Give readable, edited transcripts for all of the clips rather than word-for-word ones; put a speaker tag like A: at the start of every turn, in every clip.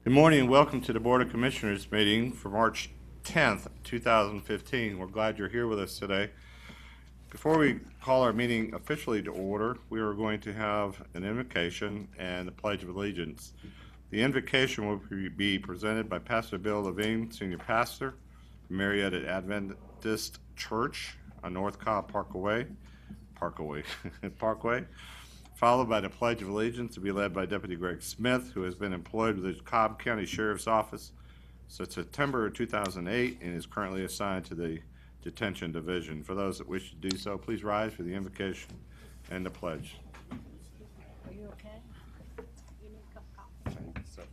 A: Good morning and welcome to the Board of Commissioners meeting for March 10th, 2015. We're glad you're here with us today. Before we call our meeting officially to order, we are going to have an invocation and the Pledge of Allegiance. The invocation will be presented by Pastor Bill Levine, Senior Pastor, Marietta Adventist Church on North Cobb Parkway, followed by the Pledge of Allegiance to be led by Deputy Greg Smith, who has been employed with the Cobb County Sheriff's Office since September 2008 and is currently assigned to the Detention Division. For those that wish to do so, please rise for the invocation and the pledge.
B: Are you okay? You need a cup of coffee.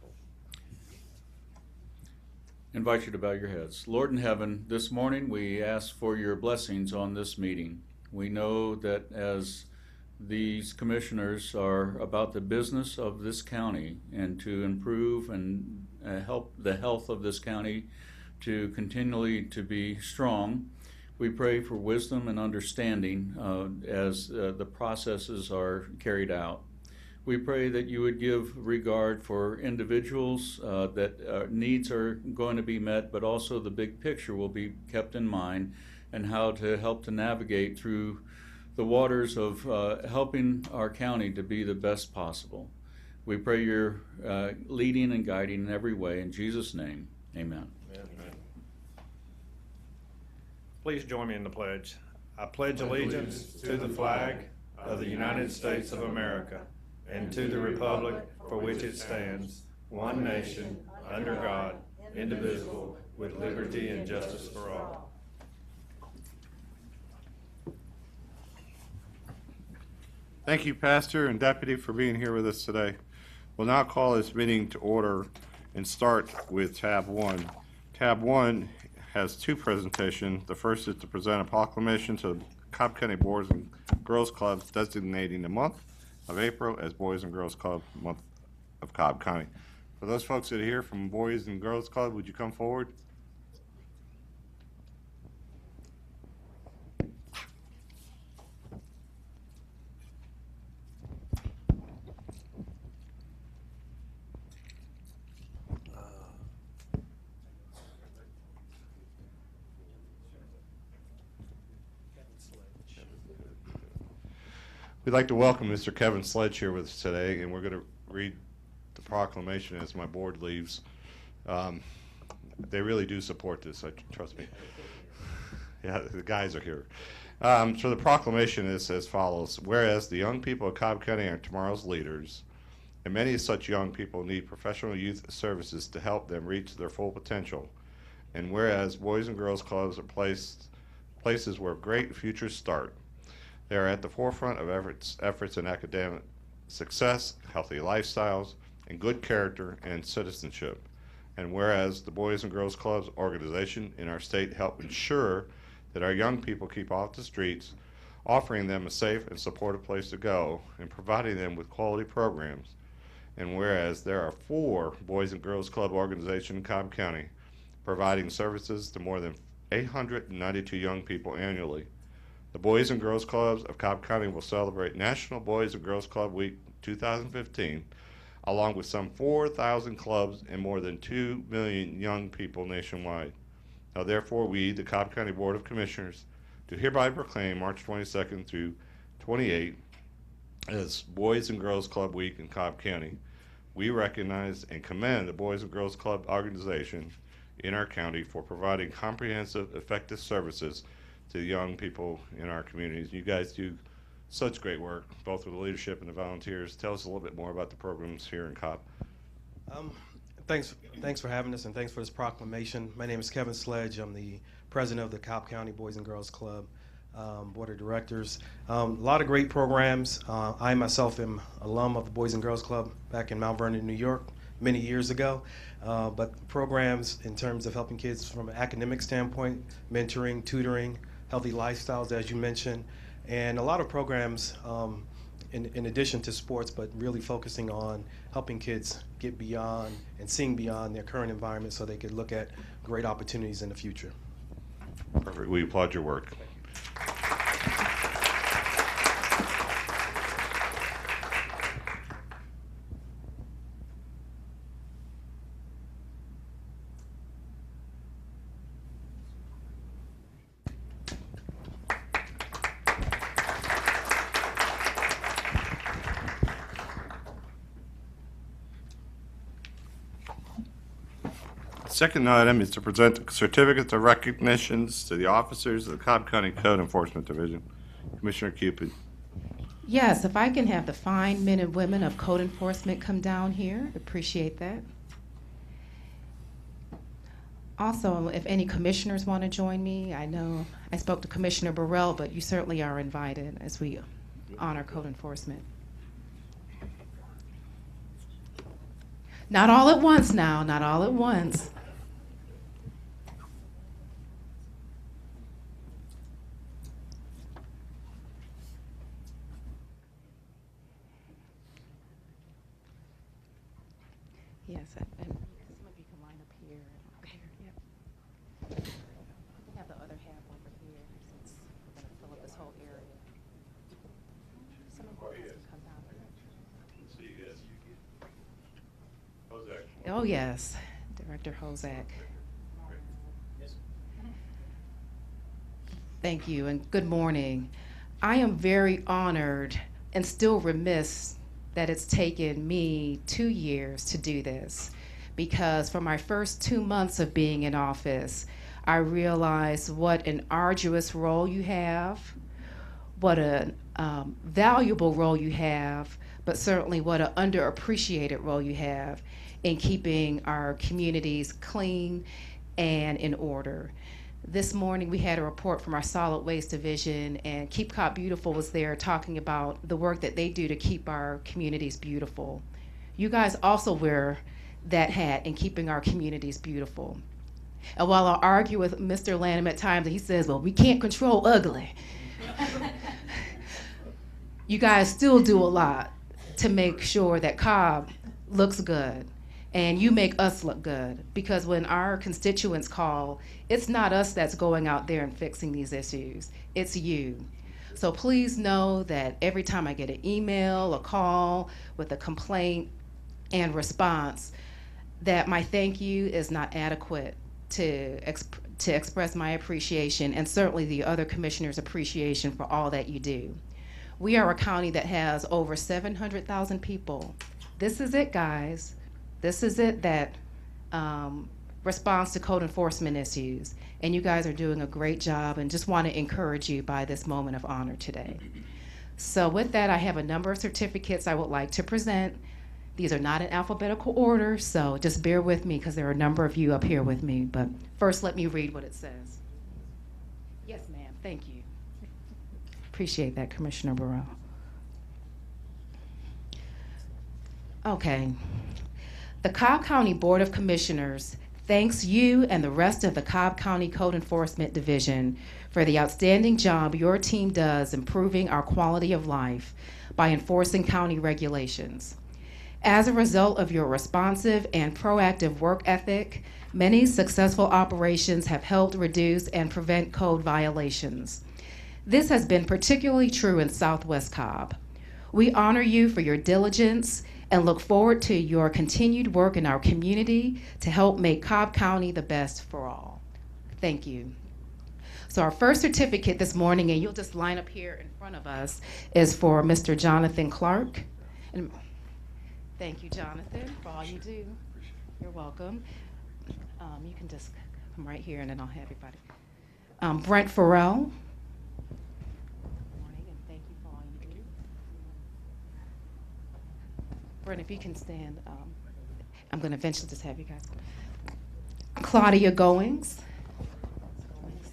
C: Invite you to bow your heads. Lord in heaven, this morning we ask for your blessings on this meeting. We know that as these commissioners are about the business of this county and to improve and help the health of this county to continually to be strong, we pray for wisdom and understanding as the processes are carried out. We pray that you would give regard for individuals that needs are going to be met, but also the big picture will be kept in mind and how to help to navigate through the waters of helping our county to be the best possible. We pray your leading and guiding in every way. In Jesus' name, amen.
D: Amen. Please join me in the pledge. I pledge allegiance to the flag of the United States of America and to the republic for which it stands, one nation, under God, indivisible, with liberty and justice for all.
A: Thank you, Pastor and Deputy, for being here with us today. We'll now call this meeting to order and start with Tab 1. Tab 1 has two presentations. The first is to present a proclamation to the Cobb County Boys and Girls Clubs designating the month of April as Boys and Girls Club Month of Cobb County. For those folks that are here from Boys and Girls Club, would you come forward? We'd like to welcome Mr. Kevin Sledge here with us today, and we're going to read the proclamation as my board leaves. They really do support this, trust me. Yeah, the guys are here. So the proclamation is as follows. Whereas the young people of Cobb County are tomorrow's leaders, and many such young people need professional youth services to help them reach their full potential. And whereas Boys and Girls Clubs are places where great futures start. They are at the forefront of efforts in academic success, healthy lifestyles, and good character and citizenship. And whereas the Boys and Girls Clubs organization in our state help ensure that our young people keep off the streets, offering them a safe and supportive place to go, and providing them with quality programs. And whereas there are 4 Boys and Girls Club organizations in Cobb County, providing services to more than 892 young people annually. The Boys and Girls Clubs of Cobb County will celebrate National Boys and Girls Club Week 2015, along with some 4,000 clubs and more than 2 million young people nationwide. Now therefore we, the Cobb County Board of Commissioners, do hereby proclaim March 22nd through 28th as Boys and Girls Club Week in Cobb County. We recognize and commend the Boys and Girls Club organization in our county for providing comprehensive, effective services to young people in our communities. You guys do such great work, both with the leadership and the volunteers. Tell us a little bit more about the programs here in Cobb.
E: Thanks for having us, and thanks for this proclamation. My name is Kevin Sledge. I'm the president of the Cobb County Boys and Girls Club Board of Directors. A lot of great programs. I myself am alum of the Boys and Girls Club back in Mount Vernon, New York, many years ago. But programs in terms of helping kids from an academic standpoint, mentoring, tutoring, healthy lifestyles, as you mentioned, and a lot of programs in addition to sports, but really focusing on helping kids get beyond and seeing beyond their current environment so they could look at great opportunities in the future.
A: Perfect. We applaud your work. Second item is to present certificates of recognitions to the officers of the Cobb County Code Enforcement Division. Commissioner Cupid.
F: Yes, if I can have the fine men and women of code enforcement come down here, appreciate that. Also, if any commissioners want to join me, I know I spoke to Commissioner Burrell, but you certainly are invited as we honor code enforcement. Not all at once now, not all at once. Yes, and some of you can line up here and over here. Yep. Have the other half over here since we're going to fill up this whole area. Some of you guys can come down. Oh, yes, Director Hozak. Thank you and good morning. I am very honored and still remiss that it's taken me 2 years to do this, because for my first 2 months of being in office, I realized what an arduous role you have, what a valuable role you have, but certainly what an underappreciated role you have in keeping our communities clean and in order. This morning we had a report from our solid waste division, and Keep Cobb Beautiful was there talking about the work that they do to keep our communities beautiful. You guys also wear that hat in keeping our communities beautiful. And while I argue with Mr. Lanham at times, he says, well, we can't control ugly. You guys still do a lot to make sure that Cobb looks good. And you make us look good, because when our constituents call, it's not us that's going out there and fixing these issues, it's you. So please know that every time I get an email, a call with a complaint and response, that my thank you is not adequate to express my appreciation, and certainly the other commissioners' appreciation for all that you do. We are a county that has over 700,000 people. This is it, guys. This is it that responds to code enforcement issues. And you guys are doing a great job, and just want to encourage you by this moment of honor today. So with that, I have a number of certificates I would like to present. These are not in alphabetical order, so just bear with me because there are a number of you up here with me. But first, let me read what it says. Yes, ma'am. Thank you. Appreciate that, Commissioner Burrell. Okay. The Cobb County Board of Commissioners thanks you and the rest of the Cobb County Code Enforcement Division for the outstanding job your team does improving our quality of life by enforcing county regulations. As a result of your responsive and proactive work ethic, many successful operations have helped reduce and prevent code violations. This has been particularly true in Southwest Cobb. We honor you for your diligence and look forward to your continued work in our community to help make Cobb County the best for all. Thank you. So our first certificate this morning, and you'll just line up here in front of us, is for Mr. Jonathan Clark. And thank you, Jonathan, for all you do. You're welcome. You can just come right here, and then I'll have everybody. Brent Farrell. Brent, if you can stand, I'm going to eventually just have you guys. Claudia Goings.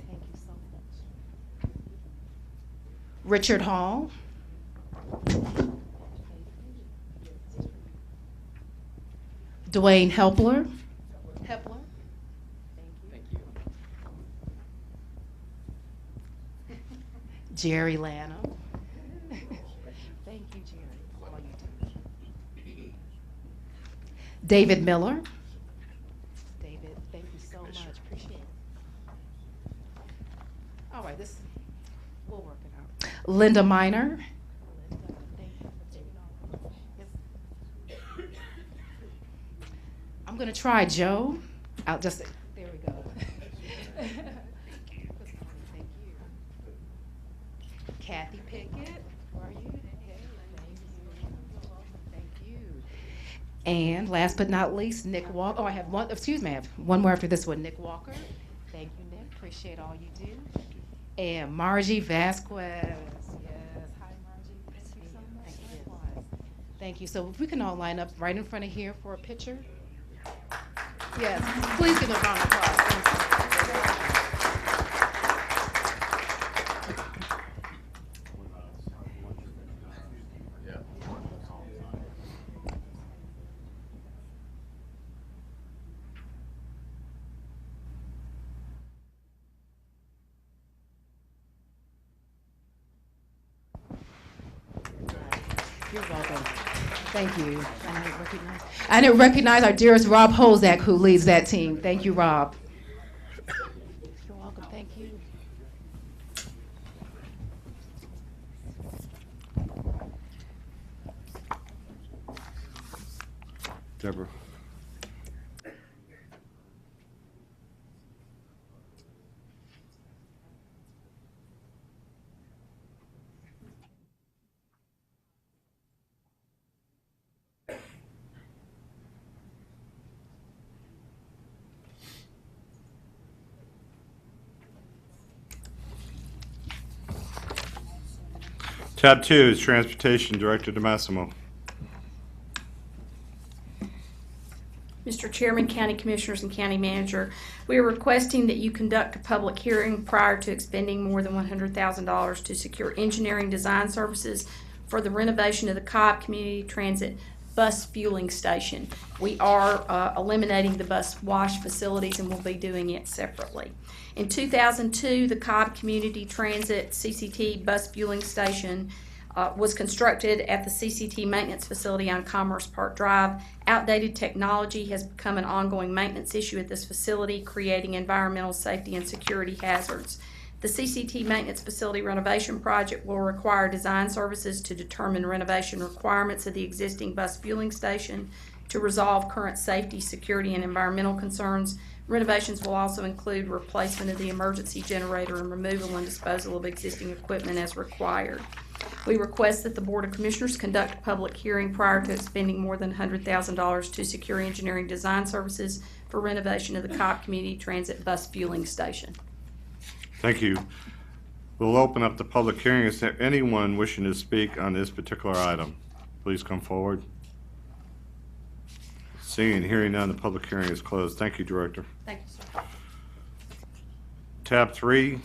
F: Thank you so much. Richard Hall. Dwayne Hepler. Thank you. Jerry Lanham. Thank you, Jerry, for all you do. David Miller. David, thank you so much. Appreciate it. All right, we'll work it out. Linda Miner. I'm going to try Joe. There we go. Thank you. Kathy Pickett. Who are you? Thank you. And last but not least, Nick Walker. Oh, I have one, excuse me, I have one more after this one. Nick Walker. Thank you, Nick. Appreciate all you do. And Margie Vasquez. Yes. Hi, Margie. Thank you so much. Thank you. So if we can all line up right in front of here for a picture. Yes. Please give them a round of applause. Thank you. You're welcome. Thank you. I didn't recognize our dearest Rob Hozak, who leads that team. Thank you, Rob. You're welcome. Thank you.
A: Deborah. Tab 2 is Transportation Director DeMassimo.
B: Mr. Chairman, County Commissioners, and County Manager, we are requesting that you conduct a public hearing prior to expending more than $100,000 to secure engineering design services for the renovation of the Cobb Community Transit Bus Fueling Station. We are eliminating the bus wash facilities and we'll be doing it separately. In 2002, the Cobb Community Transit CCT Bus Fueling Station was constructed at the CCT maintenance facility on Commerce Park Drive. Outdated technology has become an ongoing maintenance issue at this facility, creating environmental safety and security hazards. The CCT maintenance facility renovation project will require design services to determine renovation requirements of the existing bus fueling station to resolve current safety, security, and environmental concerns. Renovations will also include replacement of the emergency generator and removal and disposal of existing equipment as required. We request that the Board of Commissioners conduct a public hearing prior to expending more than $100,000 to secure engineering design services for renovation of the Cobb Community Transit Bus Fueling Station.
A: Thank you. We'll open up the public hearing. Is there anyone wishing to speak on this particular item? Please come forward. Seeing and hearing none, the public hearing is closed. Thank you, Director.
B: Thank you, sir.
A: Tab 3,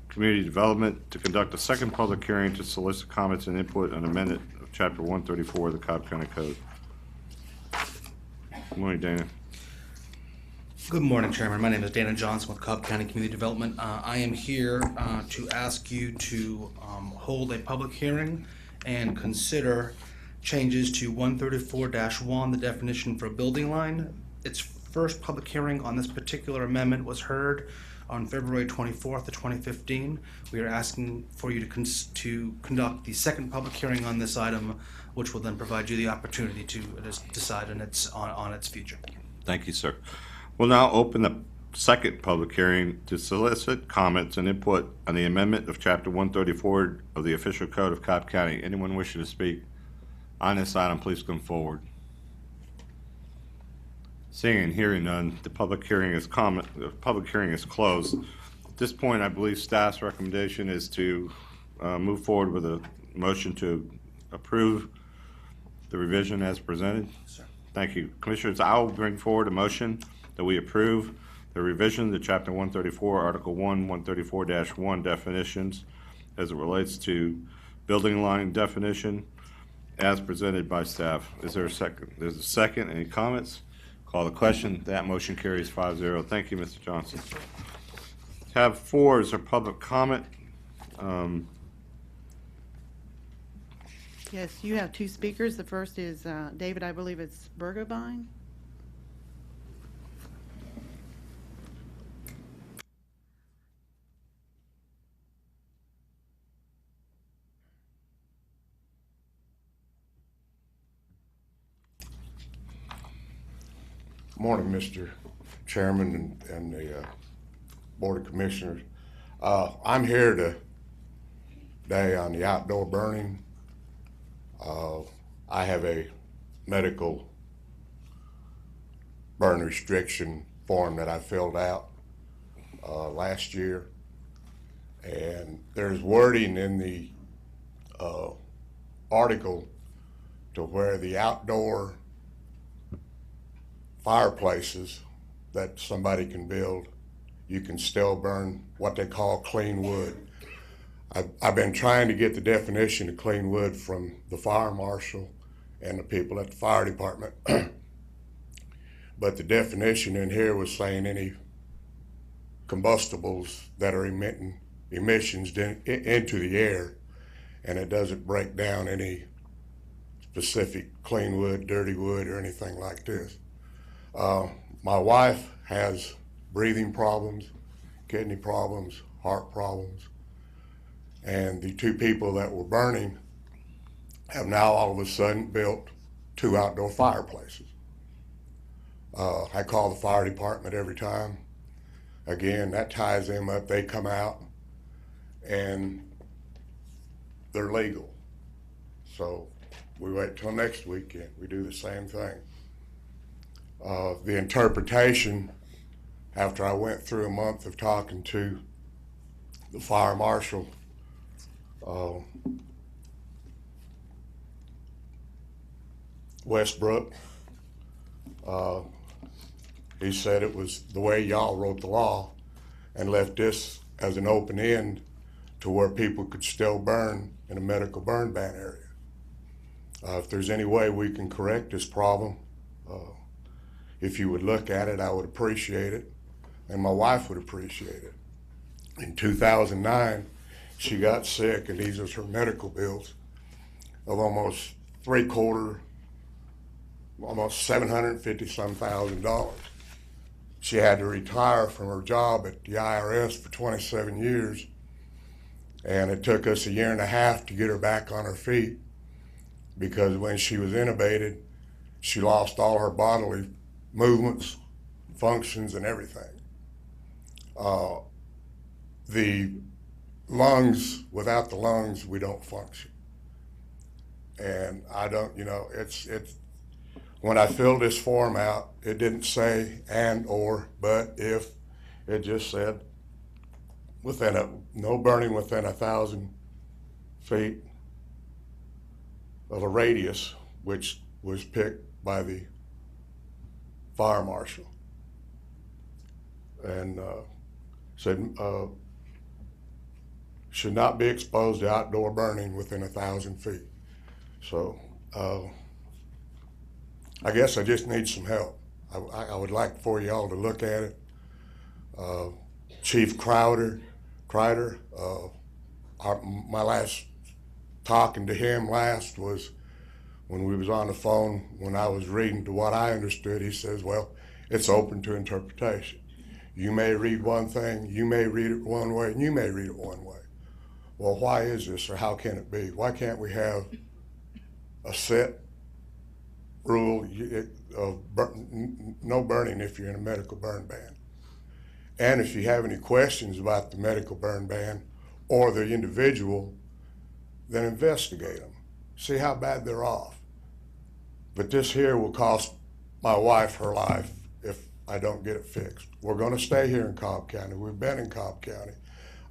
A: Community Development, to conduct a second public hearing to solicit comments and input on amendment of Chapter 134 of the Cobb County Code. Good morning, Dana.
G: Good morning, Chairman. My name is Dana Johnson with Cobb County Community Development. I am here to ask you to hold a public hearing and consider changes to 134-1, the definition for building line. Its first public hearing on this particular amendment was heard on February 24th of 2015. We are asking for you to conduct the second public hearing on this item, which will then provide you the opportunity to decide on its future.
A: Thank you, sir. We'll now open the second public hearing to solicit comments and input on the amendment of Chapter 134 of the Official Code of Cobb County. Anyone wishing to speak on this item, please come forward. Seeing and hearing none, the public hearing is closed. At this point, I believe staff's recommendation is to move forward with a motion to approve the revision as presented.
G: Sir.
A: Thank you. Commissioners, I will bring forward a motion that we approve the revision to Chapter 134, Article 1, 134-1 definitions as it relates to building line definition as presented by staff. Is there a second? There's a second. Any comments? Call the question. That motion carries 5-0. Thank you, Mr. Johnson. Tab 4 is our public comment.
H: Yes, you have two speakers. The first is David, I believe it's Burgobine.
I: Morning, Mr. Chairman and the Board of Commissioners. I'm here today on the outdoor burning. I have a medical burn restriction form that I filled out last year. And there's wording in the article to where the outdoor fireplaces that somebody can build, you can still burn what they call clean wood. I've been trying to get the definition of clean wood from the fire marshal and the people at the fire department. But the definition in here was saying any combustibles that are emitting emissions into the air, and it doesn't break down any specific clean wood, dirty wood, or anything like this. My wife has breathing problems, kidney problems, heart problems, and the two people that were burning have now all of a sudden built 2 outdoor fireplaces. I call the fire department every time. Again, that ties them up. They come out and they're legal. So we wait till next weekend. We do the same thing. The interpretation, after I went through a month of talking to the fire marshal, Westbrook, he said it was the way y'all wrote the law and left this as an open end to where people could still burn in a medical burn ban area. If there's any way we can correct this problem, if you would look at it, I would appreciate it, and my wife would appreciate it. In 2009, she got sick, and these are her medical bills of almost almost $750,000. She had to retire from her job at the IRS for 27 years, and it took us 1.5 years to get her back on her feet, because when she was intubated, she lost all her bodily movements, functions, and everything. The lungs, without the lungs, we don't function. And I don't, it's when I filled this form out, it didn't say and or, but if, it just said no burning within 1,000 feet of a radius, which was picked by the fire marshal, and said should not be exposed to outdoor burning within 1,000 feet. So I guess I just need some help. I would like for y'all to look at it. Chief Kreider, my last talking to him last was when we was on the phone, when I was reading to what I understood. He says, well, it's open to interpretation. You may read one thing, you may read it one way, and you may read it one way. Well, why is this, or how can it be? Why can't we have a set rule of no burning if you're in a medical burn ban? And if you have any questions about the medical burn ban or the individual, then investigate them. See how bad they're off. But this here will cost my wife her life if I don't get it fixed. We're going to stay here in Cobb County. We've been in Cobb County.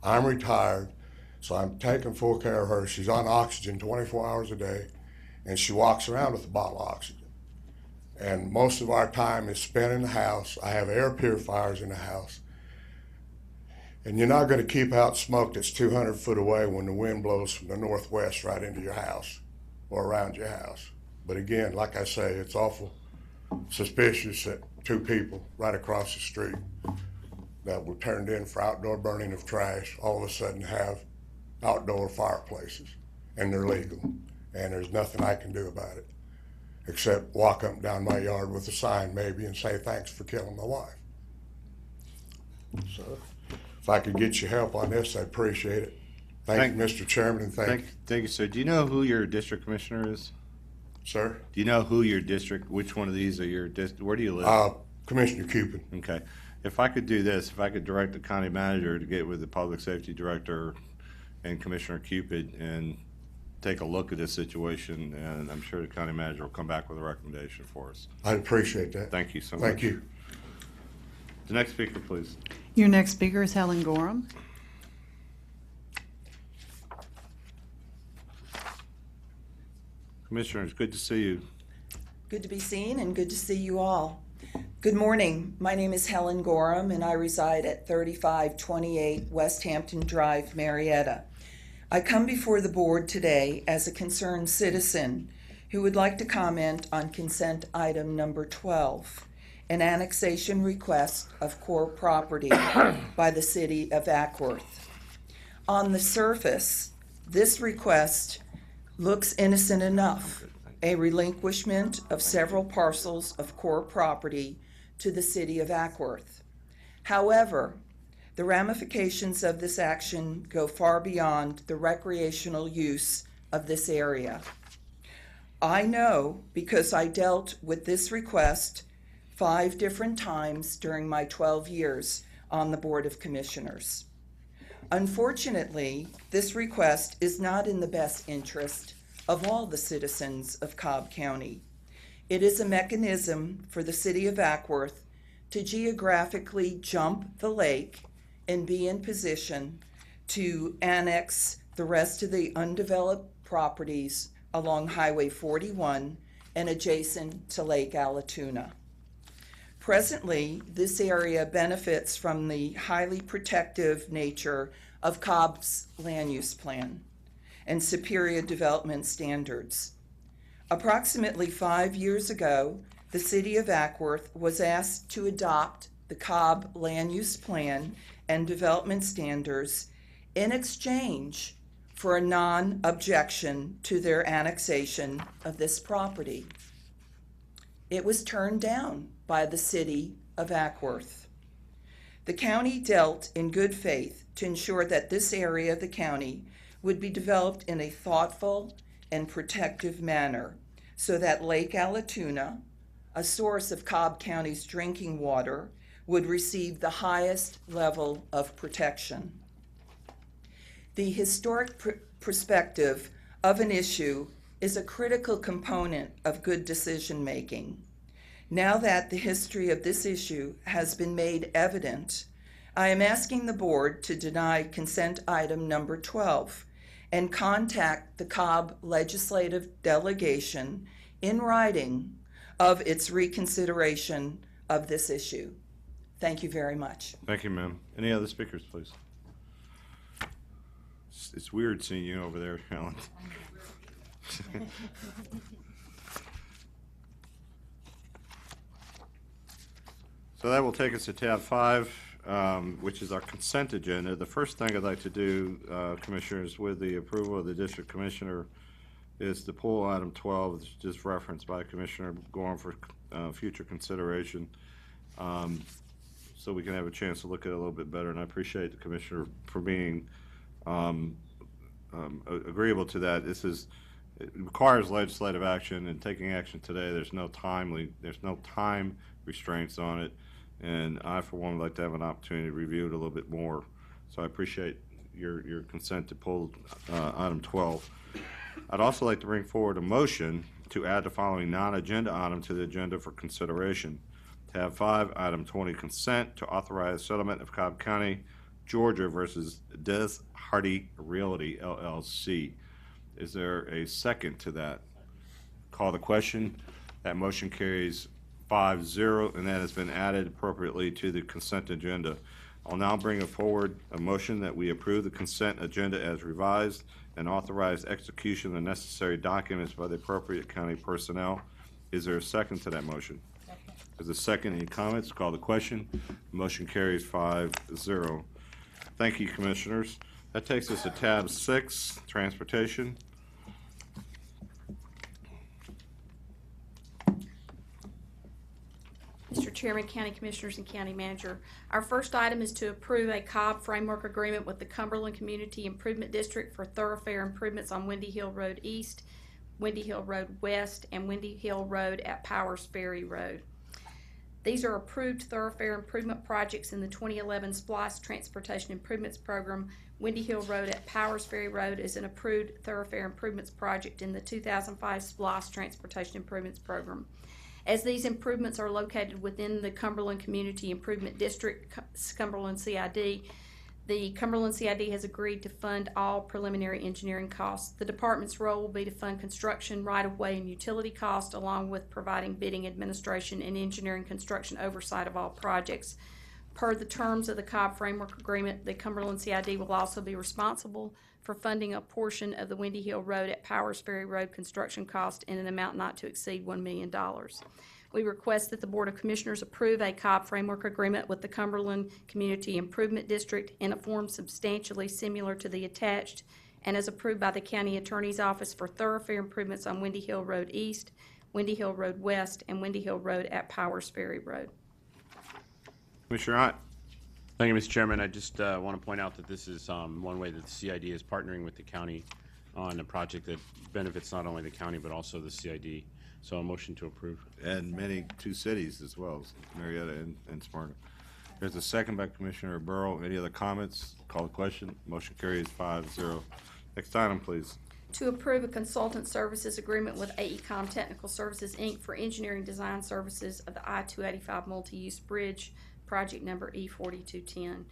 I: I'm retired, so I'm taking full care of her. She's on oxygen 24 hours a day, and she walks around with a bottle of oxygen. And most of our time is spent in the house. I have air purifiers in the house. And you're not going to keep out smoke that's 200 foot away when the wind blows from the northwest right into your house or around your house. But again, like I say, it's awful suspicious that 2 people right across the street that were turned in for outdoor burning of trash all of a sudden have outdoor fireplaces, and they're legal. And there's nothing I can do about it except walk up and down my yard with a sign maybe and say thanks for killing my wife. So if I could get your help on this, I'd appreciate it. Thank you, Mr. Chairman, and thank you.
A: Thank you, sir. Do you know who your district commissioner is?
I: Sir?
A: Do you know who your district, which one of these are your where do you live?
I: Commissioner Cupid.
A: Okay. If I could do this, if I could direct the county manager to get with the public safety director and Commissioner Cupid and take a look at this situation, and I'm sure the county manager will come back with a recommendation for us.
I: I appreciate that.
A: Thank you so much.
I: Thank you.
A: The next speaker, please.
H: Your next speaker is Helen Gorham.
A: Commissioners, good to see you.
J: Good to be seen and good to see you all. Good morning. My name is Helen Gorham and I reside at 3528 West Hampton Drive, Marietta. I come before the board today as a concerned citizen who would like to comment on consent item number 12, an annexation request of core property by the city of Ackworth. On the surface, this request looks innocent enough, a relinquishment of several parcels of core property to the city of Ackworth. However, the ramifications of this action go far beyond the recreational use of this area. I know because I dealt with this request 5 different times during my 12 years on the Board of Commissioners. Unfortunately, this request is not in the best interest of all the citizens of Cobb County. It is a mechanism for the city of Ackworth to geographically jump the lake and be in position to annex the rest of the undeveloped properties along Highway 41 and adjacent to Lake Allatoona. Presently, this area benefits from the highly protective nature of Cobb's land use plan and superior development standards. Approximately 5 years ago, the city of Ackworth was asked to adopt the Cobb land use plan and development standards in exchange for a non-objection to their annexation of this property. It was turned down by the city of Ackworth. The county dealt in good faith to ensure that this area of the county would be developed in a thoughtful and protective manner so that Lake Allatoona, a source of Cobb County's drinking water, would receive the highest level of protection. The historic perspective of an issue is a critical component of good decision-making. Now that the history of this issue has been made evident, I am asking the board to deny consent item number 12 and contact the Cobb legislative delegation in writing of its reconsideration of this issue. Thank you very much.
A: Thank you, ma'am. Any other speakers, please? It's weird seeing you over there, Helen. So that will take us to tab 5, which is our consent agenda. The first thing I'd like to do, Commissioners, with the approval of the District Commissioner, is to pull item 12, it's just referenced by Commissioner Gorham for future consideration, so we can have a chance to look at it a little bit better. And I appreciate the Commissioner for being agreeable to that. It requires legislative action, and taking action today, there's no time restraints on it. And I, for one, would like to have an opportunity to review it a little bit more. So I appreciate your consent to pull item 12. I'd also like to bring forward a motion to add the following non-agenda item to the agenda for consideration. Tab 5, item 20, consent to authorize settlement of Cobb County, Georgia versus Des Hardy Realty, LLC. Is there a second to that? Call the question. That motion carries 5-0, and that has been added appropriately to the consent agenda. I'll now bring forward a motion that we approve the consent agenda as revised and authorize execution of the necessary documents by the appropriate county personnel. Is there a second to that motion? Is there a second? Any comments? Call the question. Motion carries 5-0. Thank you, Commissioners. That takes us to tab 6, transportation.
B: Mr. Chairman, County Commissioners, and County Manager, our first item is to approve a Cobb Framework Agreement with the Cumberland Community Improvement District for thoroughfare improvements on Windy Hill Road East, Windy Hill Road West, and Windy Hill Road at Powers Ferry Road. These are approved thoroughfare improvement projects in the 2011 SPLOST Transportation Improvements Program, Windy Hill Road at Powers Ferry Road is an approved thoroughfare improvements project in the 2005 SPLOST Transportation Improvements Program. As these improvements are located within the Cumberland Community Improvement District, Cumberland CID, the Cumberland CID has agreed to fund all preliminary engineering costs. The department's role will be to fund construction, right-of-way, and utility costs, along with providing bidding, administration, and engineering construction oversight of all projects. Per the terms of the Cobb Framework Agreement, the Cumberland CID will also be responsible for funding a portion of the Windy Hill Road at Powers Ferry Road construction cost in an amount not to exceed $1 million. We request that the Board of Commissioners approve a Cobb Framework Agreement with the Cumberland Community Improvement District in a form substantially similar to the attached and as approved by the County Attorney's Office for thoroughfare improvements on Windy Hill Road East, Windy Hill Road West, and Windy Hill Road at Powers Ferry Road.
A: Commissioner Ott?
K: Thank you, Mr. Chairman. I just want to point out that this is one way that the CID is partnering with the county on a project that benefits not only the county but also the CID. So a motion to approve.
A: And many two cities as well, Marietta and Smyrna. There's a second by Commissioner Burrow. Any other comments? Call the question. Motion carries 5-0. Next item, please.
B: To approve a consultant services agreement with AECOM Technical Services, Inc. for engineering design services of the I-285 multi-use bridge, project number E4210.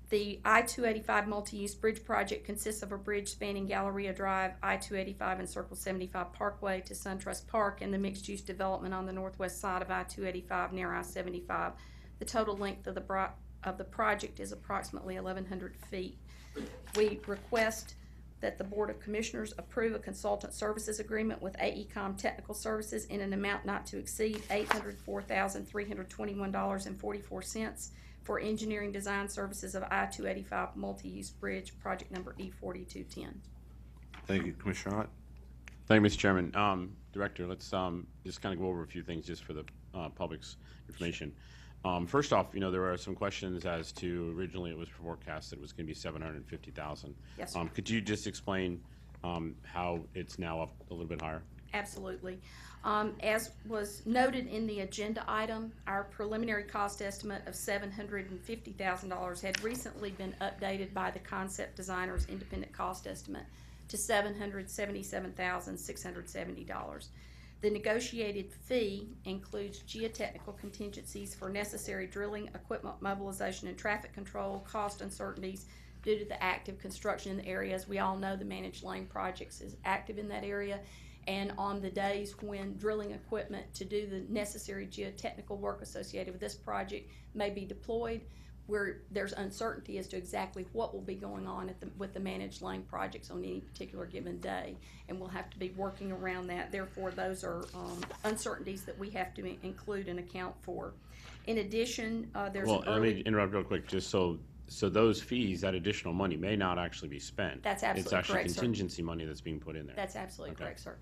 B: The I-285 multi-use bridge project consists of a bridge spanning Galleria Drive, I-285 and Circle 75 Parkway to SunTrust Park, and the mixed-use development on the northwest side of I-285 near I-75. The total length of the project is approximately 1,100 feet. We request that the Board of Commissioners approve a consultant services agreement with AECOM Technical Services in an amount not to exceed $804,321.44 for engineering design services of I-285 multi-use bridge, project number E4210.
A: Thank you, Commissioner Ott.
K: Thank you, Mr. Chairman. Director, let's just kind of go over a few things just for the public's information. First off, you know, there are some questions as to originally it was forecast that it was going to be $750,000.
B: Yes, sir.
K: Could you just explain how it's now up a little bit higher?
B: Absolutely. As was noted in the agenda item, our preliminary cost estimate of $750,000 had recently been updated by the concept designer's independent cost estimate to $777,670. The negotiated fee includes geotechnical contingencies for necessary drilling, equipment mobilization, and traffic control, cost uncertainties due to the active construction in the area. As we all know, the managed lane projects is active in that area. And on the days when drilling equipment to do the necessary geotechnical work associated with this project may be deployed, where there's uncertainty as to exactly what will be going on with the managed lane projects on any particular given day. And we'll have to be working around that. Therefore, those are uncertainties that we have to include and account for. In addition, there's
K: Well, let me interrupt real quick, just so those fees, that additional money may not actually be spent.
B: That's absolutely
K: It's actually
B: correct, sir.
K: contingency money that's being put in there.
B: That's absolutely
K: Okay.
B: correct, sir.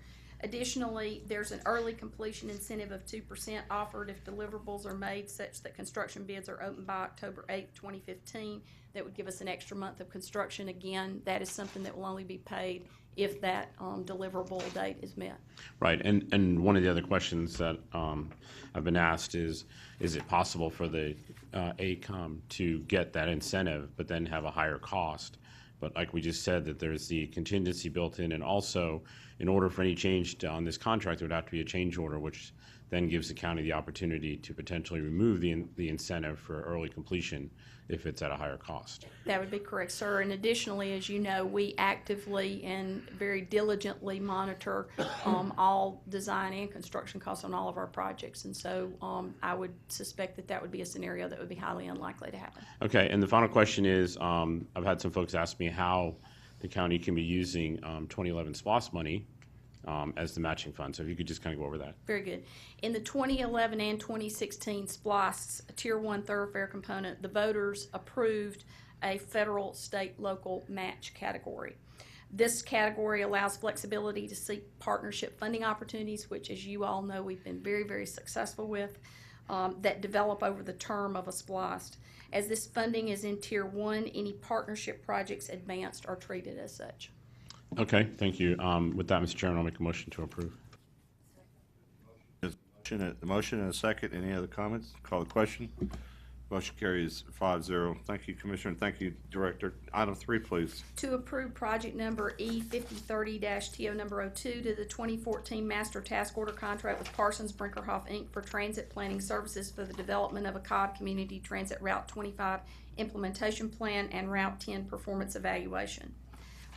B: Additionally, there's an early completion incentive of 2% offered if deliverables are made such that construction bids are opened by October 8th, 2015. That would give us an extra month of construction. Again, that is something that will only be paid if that deliverable date is met.
K: Right, and one of the other questions that I've been asked is it possible for the AECOM to get that incentive but then have a higher cost? But like we just said, that there's the contingency built in, and also in order for any change on this contract, there would have to be a change order, which then gives the county the opportunity to potentially remove the incentive for early completion if it's at a higher cost.
B: That would be correct, sir. And additionally, as you know, we actively and very diligently monitor all design and construction costs on all of our projects. And so I would suspect that that would be a scenario that would be highly unlikely to happen.
K: Okay, and the final question is, I've had some folks ask me how the county can be using 2011 SPLOST money as the matching fund. So if you could just kind of go over that.
B: Very good. In the 2011 and 2016 SPLOST Tier 1 thoroughfare component, the voters approved a federal, state, local match category. This category allows flexibility to seek partnership funding opportunities, which, as you all know, we've been very, very successful with, that develop over the term of a SPLOST. As this funding is in Tier 1, any partnership projects advanced are treated as such.
K: Okay, thank you. With that, Mr. Chairman, I'll make a motion to approve.
A: The motion and a second. Any other comments? Call the question. Motion carries 5-0. Thank you, Commissioner, and thank you, Director. Item 3, please.
B: To approve project number E5030-TO number 02 to the 2014 Master Task Order Contract with Parsons Brinkerhoff, Inc. for transit planning services for the development of a Cobb Community Transit Route 25 implementation plan and Route 10 performance evaluation.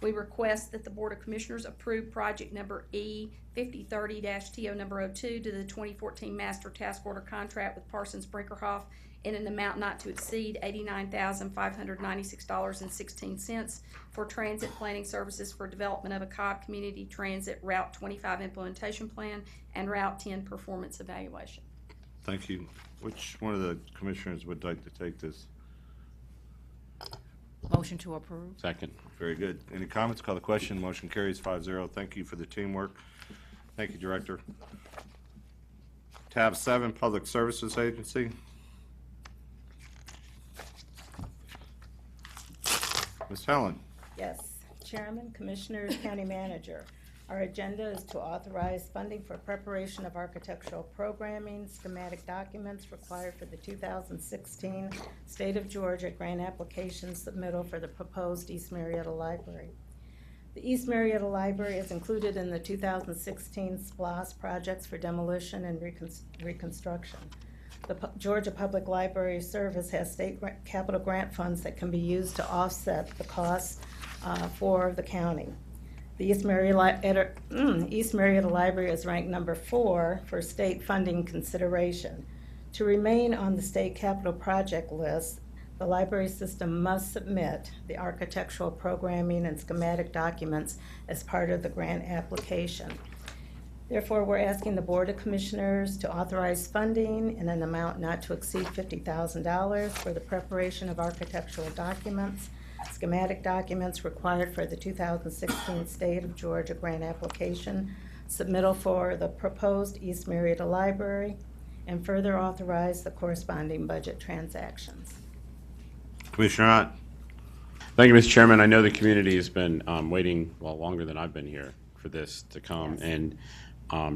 B: We request that the Board of Commissioners approve project number E5030-TO number 02 to the 2014 Master Task Order Contract with Parsons Brinkerhoff in an amount not to exceed $89,596.16 for transit planning services for development of a Cobb Community Transit Route 25 implementation plan and Route 10 performance evaluation.
A: Thank you. Which one of the commissioners would like to take this?
L: Motion to approve.
K: Second.
A: Very good. Any comments? Call the question. Motion carries 5-0. Thank you for the teamwork. Thank you, Director. Tab 7, Public Services Agency. Ms. Helen.
M: Yes, Chairman, Commissioners, County Manager. Our agenda is to authorize funding for preparation of architectural programming, schematic documents required for the 2016 State of Georgia grant application submittal for the proposed East Marietta Library. The East Marietta Library is included in the 2016 SPLOS projects for demolition and reconstruction. The Georgia Public Library Service has state capital grant funds that can be used to offset the costs for the county. The East Marietta Library is ranked number 4 for state funding consideration. To remain on the state capital project list, the library system must submit the architectural programming and schematic documents as part of the grant application. Therefore, we're asking the Board of Commissioners to authorize funding in an amount not to exceed $50,000 for the preparation of architectural documents, schematic documents required for the 2016 State of Georgia grant application, submittal for the proposed East Marietta Library, and further authorize the corresponding budget transactions.
A: Commissioner Ott.
K: Thank you, Mr. Chairman. I know the community has been waiting, well, longer than I've been here for this to come.
M: Yes.
K: And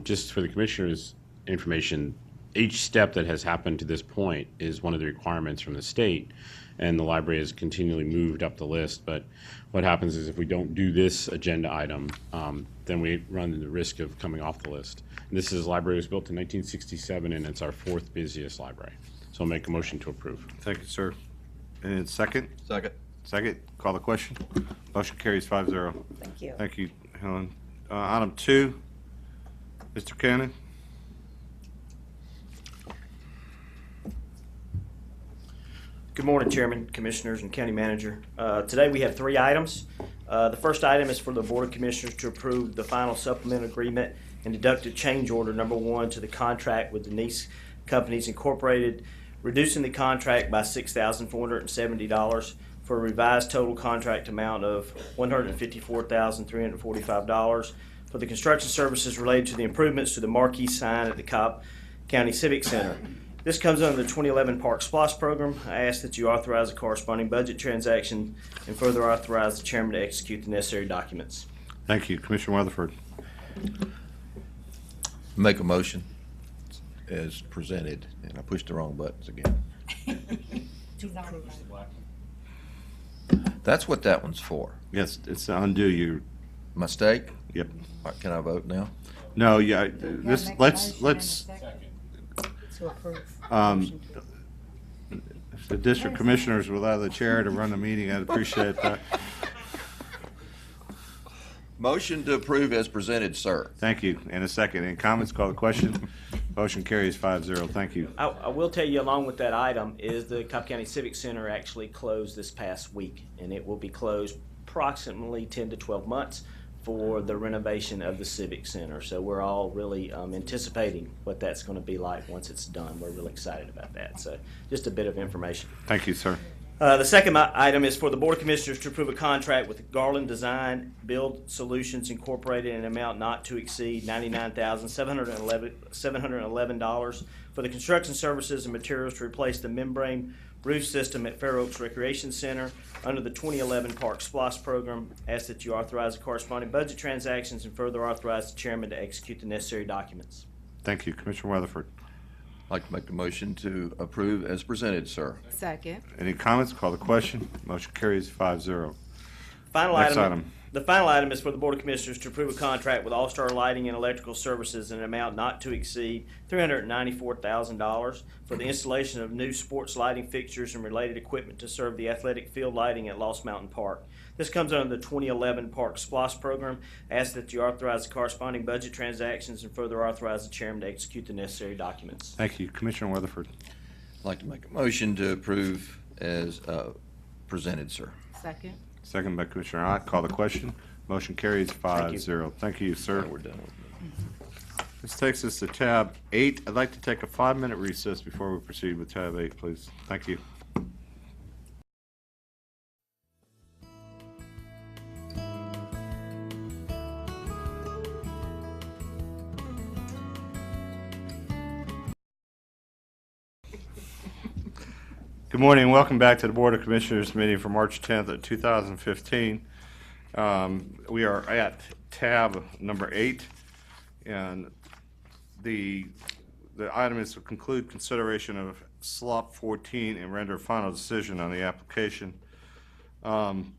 K: just for the commissioner's information, each step that has happened to this point is one of the requirements from the state, and the library has continually moved up the list. But what happens is if we don't do this agenda item, then we run the risk of coming off the list. And this library was built in 1967, and it's our 4th busiest library. So I'll make a motion to approve.
A: Thank you, sir. And second?
N: Second.
A: Second. Call the question. Motion carries 5-0.
M: Thank you.
A: Thank you, Helen. Item 2, Mr. Cannon.
O: Good morning, Chairman, Commissioners, and County Manager. Today we have 3 items. The first item is for the Board of Commissioners to approve the final supplement agreement and deducted change order number 1 to the contract with Denise Companies Incorporated, reducing the contract by $6,470 for a revised total contract amount of $154,345 for the construction services related to the improvements to the marquee sign at the Cobb County Civic Center. This comes under the 2011 Park SPLOS program. I ask that you authorize a corresponding budget transaction and further authorize the chairman to execute the necessary documents.
A: Thank you. Commissioner Weatherford.
N: Make a motion as presented, and I pushed the wrong buttons again. That's what that one's for.
A: Yes, it's to undo your
N: mistake.
A: Yep.
N: All right, can I vote now?
A: No, yeah. This let's
M: To approve.
A: If the district commissioners would allow the chair to run the meeting, I'd appreciate that.
N: Motion to approve as presented, sir.
A: Thank you. And a second. Any comments? Call the question. Motion carries 5-0. Thank you.
O: I will tell you, along with that item, is the Cobb County Civic Center actually closed this past week, and it will be closed approximately 10 to 12 months for the renovation of the Civic Center. So we're all really anticipating what that's going to be like once it's done. We're really excited about that. So just a bit of information.
A: Thank you, sir.
O: The second item is for the Board of Commissioners to approve a contract with Garland Design Build Solutions Incorporated in an amount not to exceed $99,711 for the construction services and materials to replace the membrane roof system at Fair Oaks Recreation Center under the 2011 Park SPLOS program. Ask that you authorize the corresponding budget transactions and further authorize the chairman to execute the necessary documents.
A: Thank you. Commissioner Weatherford.
N: I'd like to make a motion to approve as presented, sir.
F: Second.
A: Any comments? Call the question. Motion carries 5-0.
O: Final
A: Next
O: item.
A: item.
O: The final item is for the Board of Commissioners to approve a contract with All Star Lighting and Electrical Services in an amount not to exceed $394,000 for the installation of new sports lighting fixtures and related equipment to serve the athletic field lighting at Lost Mountain Park. This comes under the 2011 Park SPOS program. I ask that you authorize the corresponding budget transactions and further authorize the chairman to execute the necessary documents.
A: Thank you. Commissioner Weatherford.
N: I'd like to make a motion to approve as presented, sir.
F: Second.
A: Second by Commissioner Ott. Call the question. Motion carries 5-0. Thank you, sir.
N: We're done with
A: This takes us to tab 8. I'd like to take a 5-minute recess before we proceed with tab 8, please. Thank you. Good morning and welcome back to the Board of Commissioners meeting for March 10th of 2015. We are at tab number 8, and the item is to conclude consideration of SLOP 14 and render a final decision on the application. And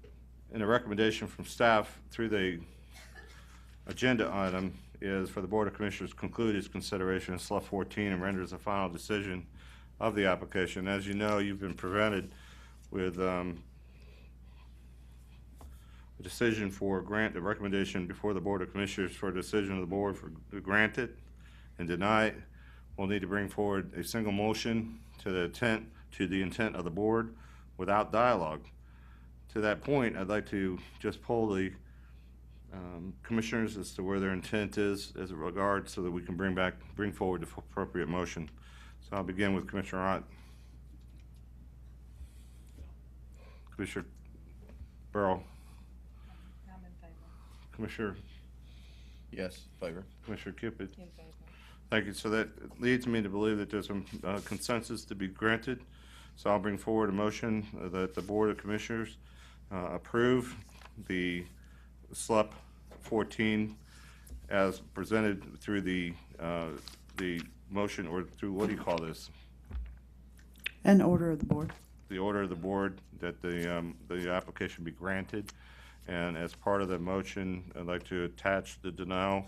A: a recommendation from staff through the agenda item is for the Board of Commissioners to conclude its consideration of SLOP 14 and renders a final decision of the application. As you know, you've been presented with a decision for grant, a recommendation before the Board of Commissioners for a decision of the board to grant it and deny it. We'll need to bring forward a single motion to the intent of the board without dialogue. To that point, I'd like to just poll the commissioners as to where their intent is as a regard so that we can bring forward the appropriate motion. So I'll begin with Commissioner Ott. Commissioner Burrow.
M: I'm in favor.
A: Commissioner.
N: Yes, favor.
A: Commissioner Cupid.
M: In favor.
A: Thank you. So that leads me to believe that there's some consensus to be granted. So I'll bring forward a motion that the Board of Commissioners approve the SLUP 14 as presented through the motion, or through, what do you call this?
H: An order of the board.
A: The order of the board that the application be granted. And as part of the motion, I'd like to attach the denial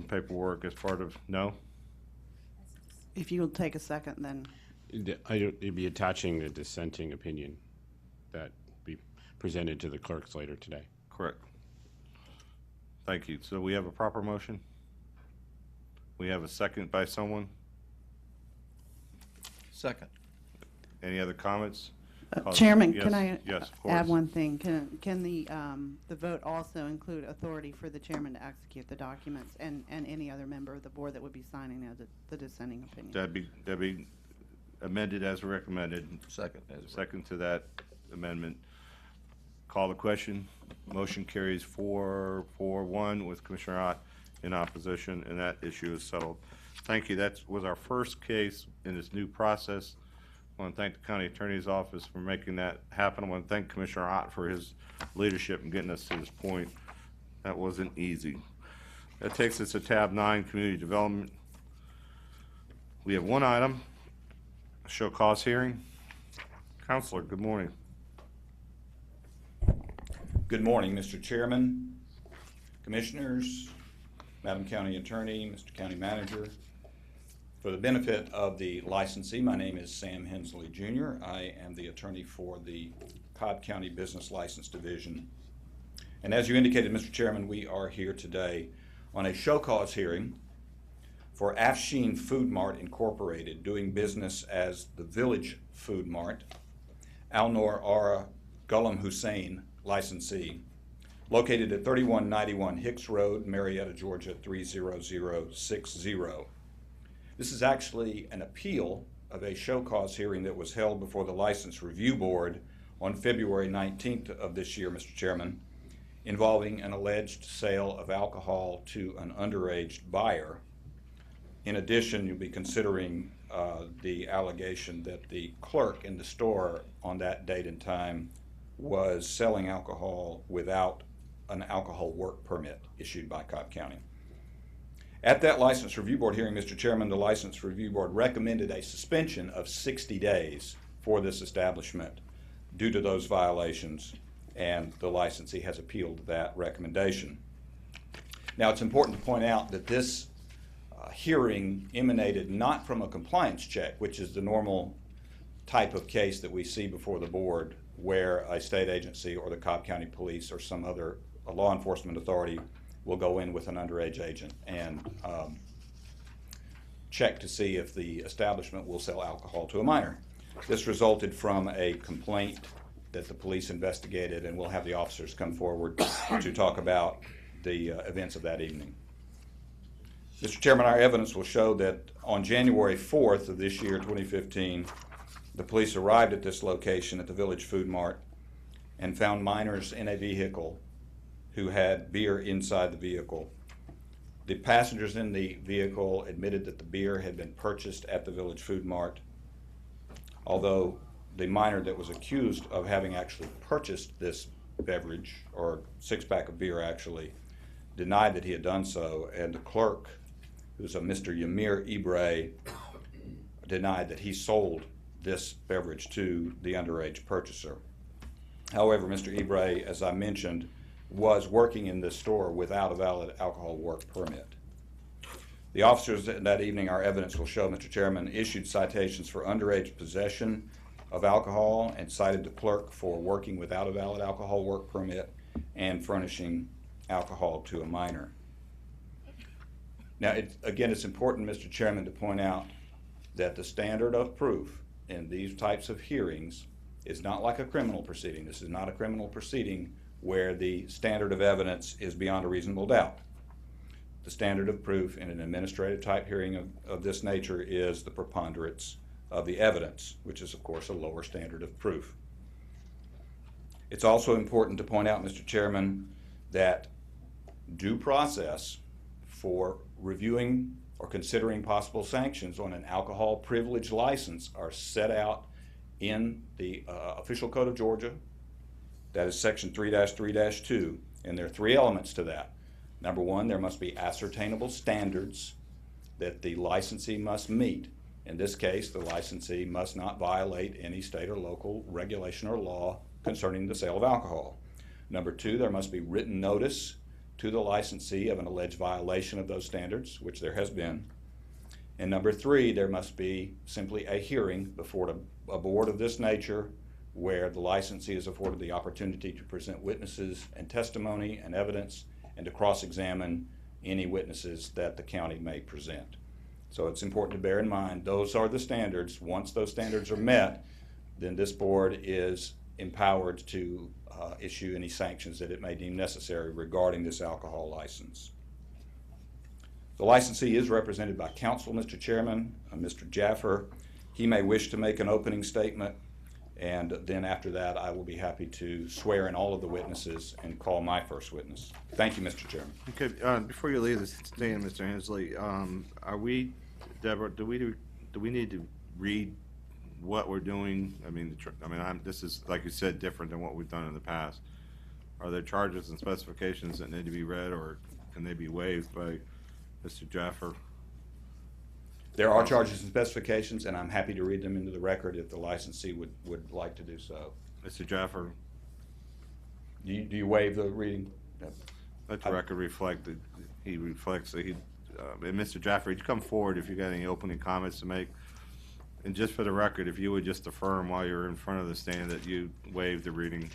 A: paperwork as part of, no?
H: If you'll take a second, then.
K: You'd be attaching the dissenting opinion that be presented to the clerks later today.
A: Correct. Thank you. So we have a proper motion? We have a second by someone?
N: Second.
A: Any other comments?
H: Chairman,
A: Yes,
H: can I
A: yes, of course.
H: add one thing? Can the vote also include authority for the chairman to execute the documents and any other member of the board that would be signing the dissenting opinion?
A: That'd be amended as recommended. Second to that amendment. Call the question. Motion carries 4-1 with Commissioner Ott in opposition, and that issue is settled. Thank you. That was our first case in this new process. I want to thank the County Attorney's Office for making that happen. I want to thank Commissioner Ott for his leadership in getting us to this point. That wasn't easy. That takes us to tab 9, Community Development. We have one item, a show cause hearing. Counselor, good morning.
L: Good morning, Mr. Chairman, Commissioners, Madam County Attorney, Mr. County Manager. For the benefit of the licensee, my name is Sam Hensley Jr. I am the attorney for the Cobb County Business License Division. And as you indicated, Mr. Chairman, we are here today on a show cause hearing for Afshin Food Mart Incorporated, doing business as the Village Food Mart, Alnor Ara Ghulam Hussein, licensee, located at 3191 Hicks Road, Marietta, Georgia 30060. This is actually an appeal of a show cause hearing that was held before the License Review Board on February 19th of this year, Mr. Chairman, involving an alleged sale of alcohol to an underage buyer. In addition, you'll be considering the allegation that the clerk in the store on that date and time was selling alcohol without an alcohol work permit issued by Cobb County. At that License Review Board hearing, Mr. Chairman, the License Review Board recommended a suspension of 60 days for this establishment due to those violations, and the licensee has appealed that recommendation. Now, it's important to point out that this hearing emanated not from a compliance check, which is the normal type of case that we see before the board, where a state agency or the Cobb County Police or some other law enforcement authority will go in with an underage agent and check to see if the establishment will sell alcohol to a minor. This resulted from a complaint that the police investigated, and we'll have the officers come forward to talk about the events of that evening. Mr. Chairman, our evidence will show that on January 4th of this year, 2015, the police arrived at this location at the Village Food Mart and found minors in a vehicle who had beer inside the vehicle. The passengers in the vehicle admitted that the beer had been purchased at the Village Food Mart, although the minor that was accused of having actually purchased this beverage, or six-pack of beer actually, denied that he had done so, and the clerk, who's a Mr. Yamir Ibre, denied that he sold this beverage to the underage purchaser. However, Mr. Ibre, as I mentioned, was working in this store without a valid alcohol work permit. The officers that evening, our evidence will show, Mr. Chairman, issued citations for underage possession of alcohol and cited the clerk for working without a valid alcohol work permit and furnishing alcohol to a minor. Now, again, it's important, Mr. Chairman, to point out that the standard of proof in these types of hearings is not like a criminal proceeding. This is not a criminal proceeding where the standard of evidence is beyond a reasonable doubt. The standard of proof in an administrative type hearing of this nature is the preponderance of the evidence, which is, of course, a lower standard of proof. It's also important to point out, Mr. Chairman, that due process for reviewing or considering possible sanctions on an alcohol privilege license are set out in the Official Code of Georgia. That is Section 3-3-2, and there are three elements to that. Number one, there must be ascertainable standards that the licensee must meet. In this case, the licensee must not violate any state or local regulation or law concerning the sale of alcohol. Number two, there must be written notice to the licensee of an alleged violation of those standards, which there has been. And number three, there must be simply a hearing before a board of this nature where the licensee is afforded the opportunity to present witnesses and testimony and evidence and to cross-examine any witnesses that the county may present. So it's important to bear in mind those are the standards. Once those standards are met, then this board is empowered to issue any sanctions that it may deem necessary regarding this alcohol license. The licensee is represented by counsel, Mr. Chairman, Mr. Jaffer. He may wish to make an opening statement, and then after that I will be happy to swear in all of the witnesses and call my first witness. Thank you, Mr. Chairman.
A: Okay, before you leave this stand, Mr. Hensley, are we, Deborah, do we need to read what we're doing? I mean, this is, like you said, different than what we've done in the past. Are there charges and specifications that need to be read, or can they be waived by Mr. Jaffer?
L: There are charges and specifications, and I'm happy to read them into the record if the licensee would like to do so.
A: Mr. Jaffer?
L: Do you waive the reading?
A: Let the record reflect that he reflects that he, and Mr. Jaffer, you come forward if you got any opening comments to make. And just for the record, if you would just affirm while you're in front of the stand that you waived the reading.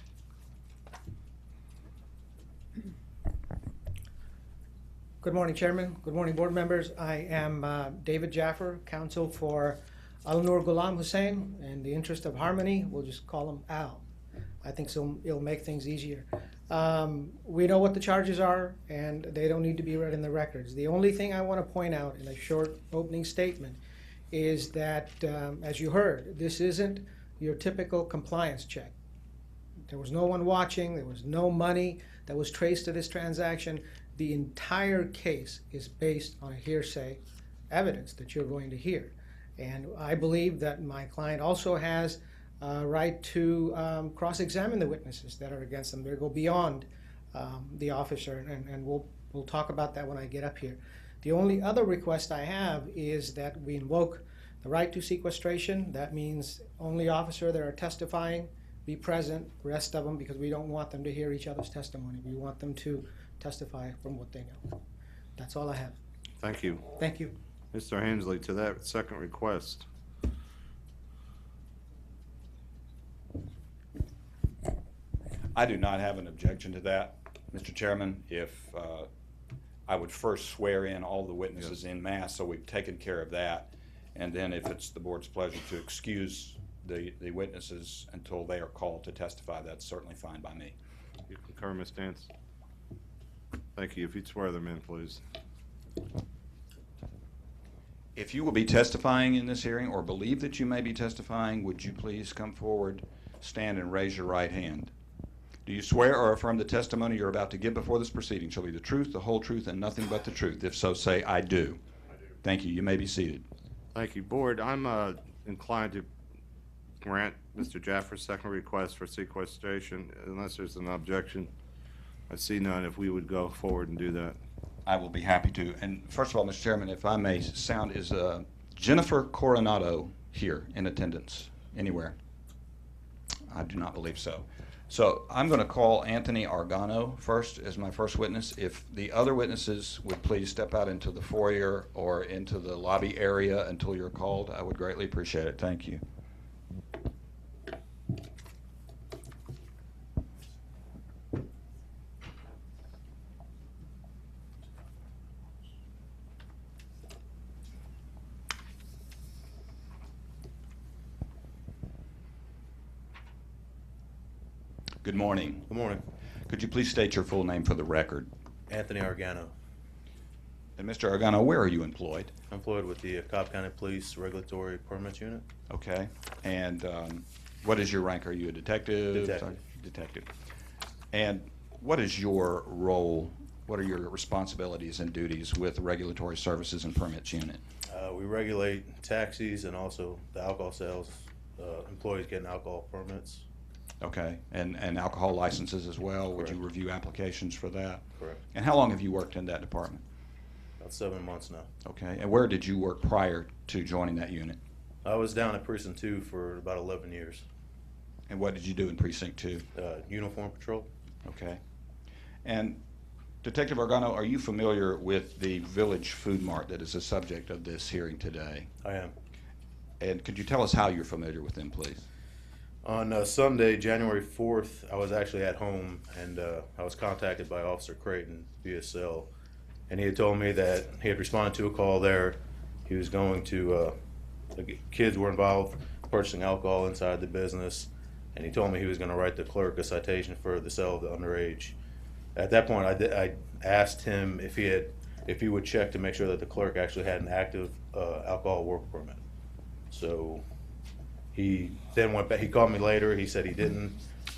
P: Good morning, Chairman. Good morning, board members. I am David Jaffer, counsel for Al-Nur Ghulam Hussain. In the interest of harmony, we'll just call him Al. I think so it'll make things easier. We know what the charges are, and they don't need to be read in the records. The only thing I want to point out in a short opening statement is that, as you heard, this isn't your typical compliance check. There was no one watching. There was no money that was traced to this transaction. The entire case is based on a hearsay evidence that you're going to hear. And I believe that my client also has a right to cross-examine the witnesses that are against them. They go beyond the officer, and we'll talk about that when I get up here. The only other request I have is that we invoke the right to sequestration. That means only officer that are testifying be present, rest of them, because we don't want them to hear each other's testimony. We want them to testify from what they know. That's all I have.
A: Thank you.
P: Thank you.
A: Mr. Hensley, to that second request.
L: I do not have an objection to that, Mr. Chairman. If I would first swear in all the witnesses en masse, so we've taken care of that. And then if it's the board's pleasure to excuse the witnesses until they are called to testify, that's certainly fine by me.
A: You concur, Ms. Dance? Thank you. If you'd swear them in, please.
L: If you will be testifying in this hearing or believe that you may be testifying, would you please come forward, stand, and raise your right hand? Do you swear or affirm the testimony you're about to give before this proceeding shall be the truth, the whole truth, and nothing but the truth? If so, say, I do. I do. Thank you. You may be seated.
A: Thank you. Board, I'm inclined to grant Mr. Jaffer's second request for sequestration unless there's an objection. I see none. If we would go forward and do that.
L: I will be happy to. And first of all, Mr. Chairman, if I may sound, is Jennifer Coronado here in attendance anywhere? I do not believe so. So I'm going to call Anthony Argano first as my first witness. If the other witnesses would please step out into the foyer or into the lobby area until you're called, I would greatly appreciate it. Thank you. Good morning.
N: Good morning.
L: Could you please state your full name for the record?
N: Anthony Argano.
L: And Mr. Argano, where are you employed?
N: I'm employed with the Cobb County Police Regulatory Permits Unit.
L: Okay. And what is your rank? Are you a detective?
N: Detective.
L: Detective. And what is your role? What are your responsibilities and duties with the Regulatory Services and Permits Unit?
N: We regulate taxis and also the alcohol sales, employees getting alcohol permits.
L: Okay. And alcohol licenses as well?
N: Correct.
L: Would you review applications for that?
N: Correct.
L: And how long have you worked in that department?
N: About 7 months now.
L: Okay. And where did you work prior to joining that unit?
N: I was down at Precinct 2 for about 11 years.
L: And what did you do in Precinct 2?
N: Uniform patrol.
L: Okay. And Detective Argano, are you familiar with the Village Food Mart that is the subject of this hearing today?
N: I am.
L: And could you tell us how you're familiar with them, please?
N: On Sunday, January 4th, I was actually at home, and I was contacted by Officer Creighton via cell, and he had told me that he had responded to a call there. He was going to, the kids were involved purchasing alcohol inside the business, and he told me he was going to write the clerk a citation for the sale of the underage. At that point, I asked him if he would check to make sure that the clerk actually had an active alcohol work permit. So he then went back. He called me later. He said he didn't.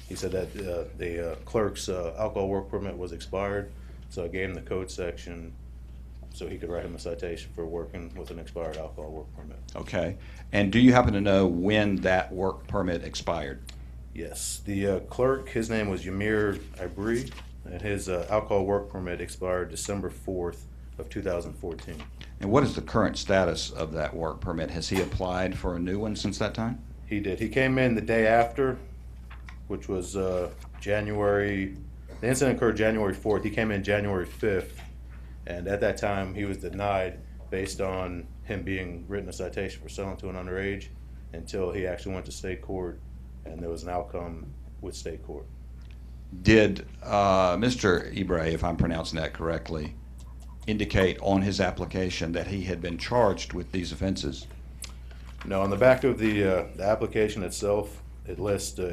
N: He said that the clerk's alcohol work permit was expired. So I gave him the code section so he could write him a citation for working with an expired alcohol work permit.
L: Okay. And do you happen to know when that work permit expired?
N: Yes. The clerk, his name was Ymir Ibri, and his alcohol work permit expired December 4th of 2014.
L: And what is the current status of that work permit? Has he applied for a new one since that time?
N: He did. He came in the day after, which was January. The incident occurred January 4th. He came in January 5th, and at that time he was denied based on him being written a citation for selling to an underage until he actually went to state court, and there was an outcome with state court.
L: Did Mr. Ibray, if I'm pronouncing that correctly, indicate on his application that he had been charged with these offenses?
N: No, on the back of the application itself, it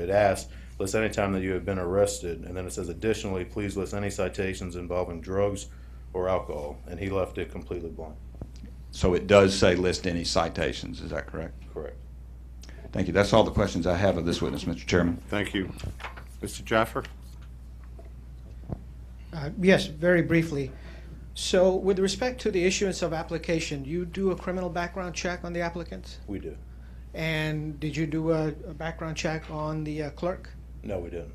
N: asks, list any time that you have been arrested, and then it says, additionally, please list any citations involving drugs or alcohol, and he left it completely blank.
L: So it does say list any citations, is that correct?
N: Correct.
L: Thank you. That's all the questions I have of this witness, Mr. Chairman.
A: Thank you. Mr. Jaffer?
P: Yes, very briefly. So with respect to the issuance of application, you do a criminal background check on the applicants?
N: We do.
P: And did you do a background check on the clerk?
N: No, we didn't.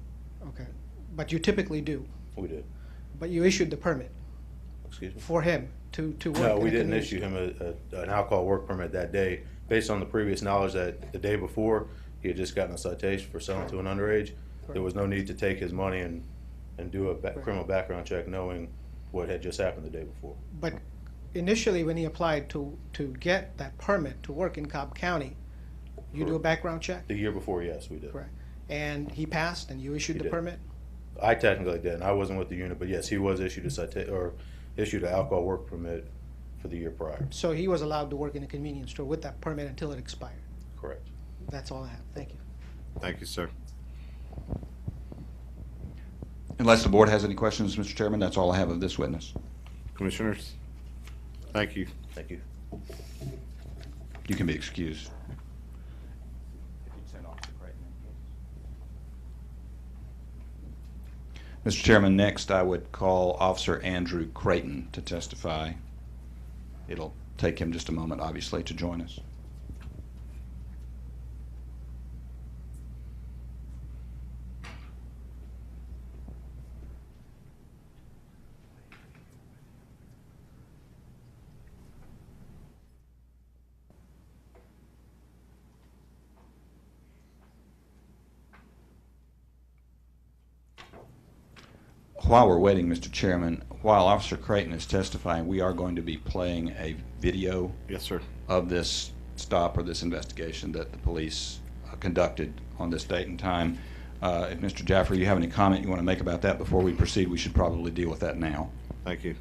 P: Okay. But you typically do?
N: We did.
P: But you issued the permit?
N: Excuse me?
P: For him to work.
N: No,
P: in
N: we
P: a
N: didn't
P: convenience
N: issue him an alcohol work permit that day, based on the previous knowledge that the day before, he had just gotten a citation for selling to an underage. There was no need to take his money and do a criminal background check knowing what had just happened the day before.
P: But initially, when he applied to get that permit to work in Cobb County, you do a background check?
N: The year before, yes, we did.
P: Correct. And he passed and you issued
N: He
P: the
N: did.
P: permit?
N: I technically didn't. I wasn't with the unit, but yes, he was issued issued an alcohol work permit for the year prior.
P: So he was allowed to work in a convenience store with that permit until it expired?
N: Correct.
P: That's all I have. Thank you.
A: Thank you, sir.
Q: Unless the board has any questions, Mr. Chairman, that's all I have of this witness.
A: Commissioners, thank you.
N: Thank you.
Q: You can be excused. Mr. Chairman, next I would call Officer Andrew Creighton to testify. It'll take him just a moment, obviously, to join us. While we're waiting, Mr. Chairman, while Officer Creighton is testifying, we are going to be playing a video
A: Yes, sir.
Q: of this stop or this investigation that the police conducted on this date and time. If Mr. Jaffer, you have any comment you want to make about that before we proceed, we should probably deal with that now.
A: Thank you.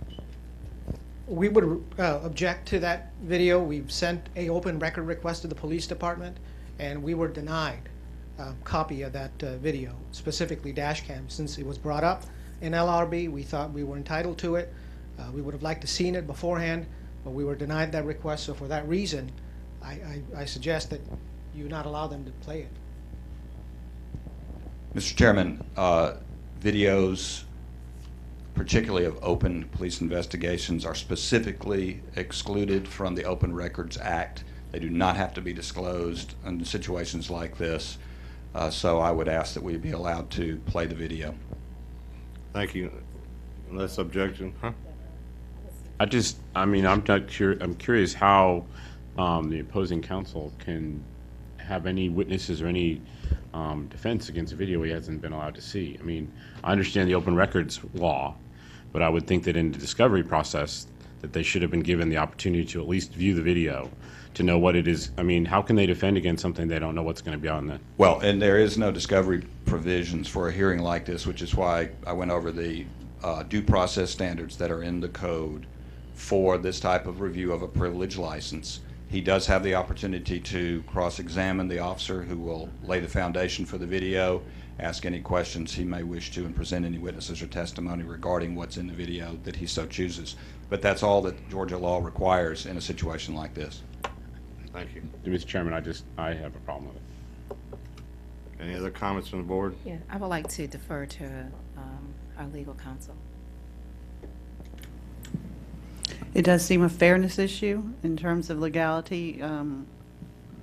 P: We would object to that video. We've sent a open record request to the police department, and we were denied a copy of that video, specifically dash cam. Since it was brought up in LRB, we thought we were entitled to it. We would have liked to seen it beforehand, but we were denied that request. So for that reason, I suggest that you not allow them to play it.
Q: Mr. Chairman, videos, particularly of open police investigations, are specifically excluded from the Open Records Act. They do not have to be disclosed in situations like this. So I would ask that we be allowed to play the video.
A: Thank you. Unless objection, huh?
K: I'm curious how the opposing counsel can have any witnesses or any defense against a video he hasn't been allowed to see. I mean, I understand the open records law, but I would think that in the discovery process that they should have been given the opportunity to at least view the video to know what it is. I mean, how can they defend against something they don't know what's going to be on the...
Q: Well, and there is no discovery provisions for a hearing like this, which is why I went over the due process standards that are in the code for this type of review of a privilege license. He does have the opportunity to cross-examine the officer who will lay the foundation for the video, ask any questions he may wish to, and present any witnesses or testimony regarding what's in the video that he so chooses. But that's all that Georgia law requires in a situation like this.
A: Thank you.
K: Mr. Chairman, I have a problem with it.
A: Any other comments from the board?
F: Yeah, I would like to defer to our legal counsel.
H: It does seem a fairness issue in terms of legality.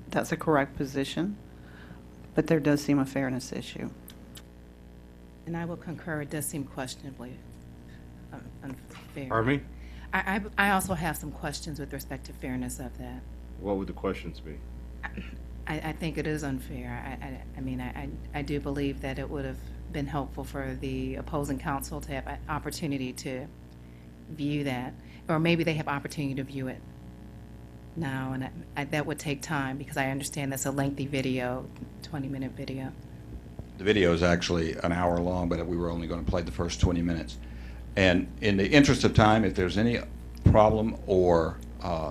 H: That's a correct position, but there does seem a fairness issue.
F: And I will concur, it does seem questionably unfair.
A: Pardon me?
F: I also have some questions with respect to fairness of that.
A: What would the questions be?
F: I think it is unfair. I do believe that it would have been helpful for the opposing counsel to have an opportunity to view that, or maybe they have opportunity to view it now, and that would take time because I understand that's a lengthy video, 20-minute video.
Q: The video is actually an hour long, but we were only going to play the first 20 minutes. And in the interest of time, if there's any problem or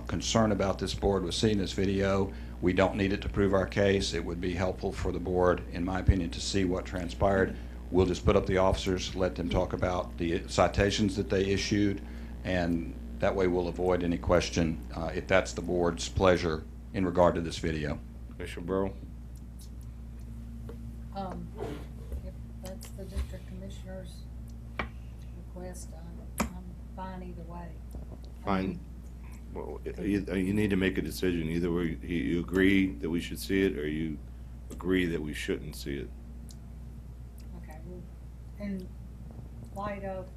Q: concern about this board with seeing this video, we don't need it to prove our case. It would be helpful for the board, in my opinion, to see what transpired. We'll just put up the officers, let them talk about the citations that they issued, and that way we'll avoid any question if that's the board's pleasure in regard to this video.
A: Commissioner Burrow?
R: If that's the district commissioner's request, I'm fine either way.
A: Fine. Well, you need to make a decision. Either way, you agree that we should see it, or you agree that we shouldn't see it.
R: Okay, well, in light of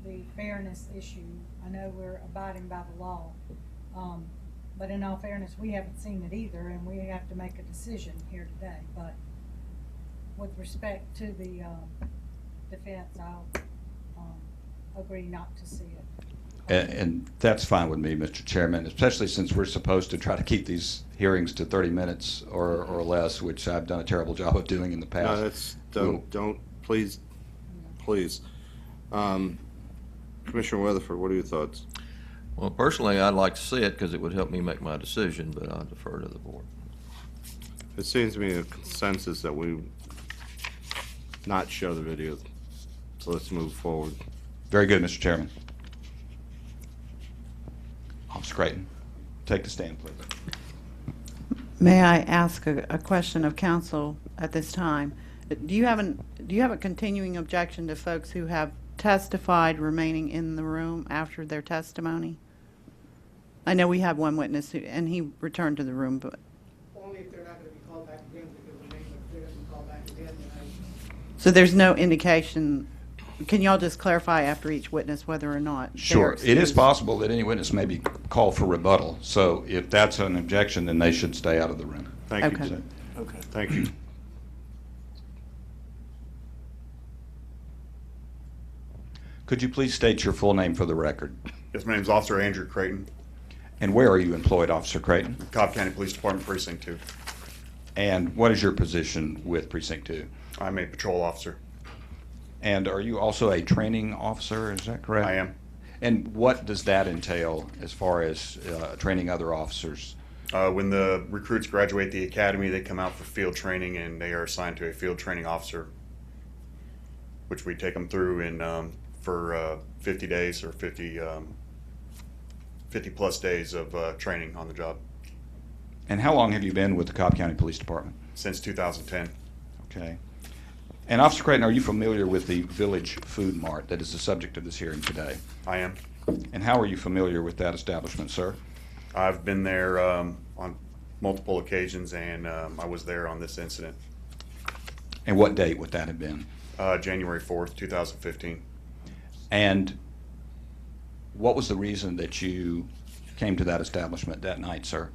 R: the fairness issue. I know we're abiding by the law, but in all fairness, we haven't seen it either, and we have to make a decision here today. But with respect to the defense, I'll agree not to see it.
Q: And that's fine with me, Mr. Chairman, especially since we're supposed to try to keep these hearings to 30 minutes or less, which I've done a terrible job of doing in the past.
A: No, that's, don't, please. Commissioner Weatherford, what are your thoughts?
S: Well, personally, I'd like to see it because it would help me make my decision, but I defer to the board.
A: It seems to me a consensus that we not show the video, so let's move forward.
Q: Very good, Mr. Chairman. Officer Creighton, take the stand, please.
H: May I ask a question of counsel at this time? Do you have a continuing objection to folks who have testified remaining in the room after their testimony? I know we have one witness and he returned to the room, but
P: Only if they're not going to be called back again, because the name of theirs is called back again,
H: so there's no indication. Can y'all just clarify after each witness whether or not?
Q: Sure. It is possible that any witness may be called for rebuttal. So if that's an objection, then they should stay out of the room.
A: Thank
H: Okay.
A: you. Okay. Thank you.
Q: Could you please state your full name for the record?
T: Yes, my name's Officer Andrew Creighton,
Q: And where are you employed, Officer Creighton?
T: Cobb County Police Department Precinct 2.
Q: And what is your position with Precinct 2?
T: I'm a patrol officer.
Q: And are you also a training officer, is that correct?
T: I am.
Q: And what does that entail as far as training other officers?
T: When the recruits graduate the academy, they come out for field training and they are assigned to a field training officer, which we take them through for 50 days or 50 plus days of training on the job.
Q: And how long have you been with the Cobb County Police Department?
T: Since 2010.
Q: Okay. And Officer Creighton, are you familiar with the Village Food Mart that is the subject of this hearing today?
T: I am.
Q: And how are you familiar with that establishment, sir?
T: I've been there on multiple occasions, and I was there on this incident.
Q: And what date would that have been?
T: January 4th, 2015.
Q: And what was the reason that you came to that establishment that night, sir?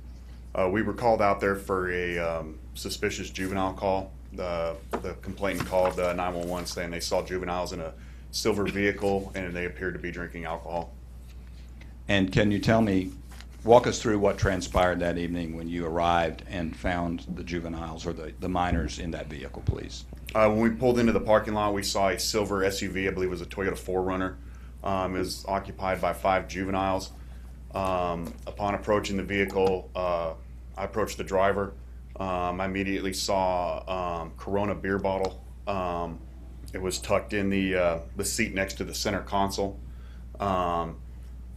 T: We were called out there for a suspicious juvenile call. The complainant called 911 saying they saw juveniles in a silver vehicle and they appeared to be drinking alcohol.
Q: And can you walk us through what transpired that evening when you arrived and found the juveniles or the minors in that vehicle, please?
T: When we pulled into the parking lot, we saw a silver SUV, I believe it was a Toyota 4Runner. It was occupied by 5 juveniles. Upon approaching the vehicle, I approached the driver. I immediately saw Corona beer bottle. It was tucked in the seat next to the center console.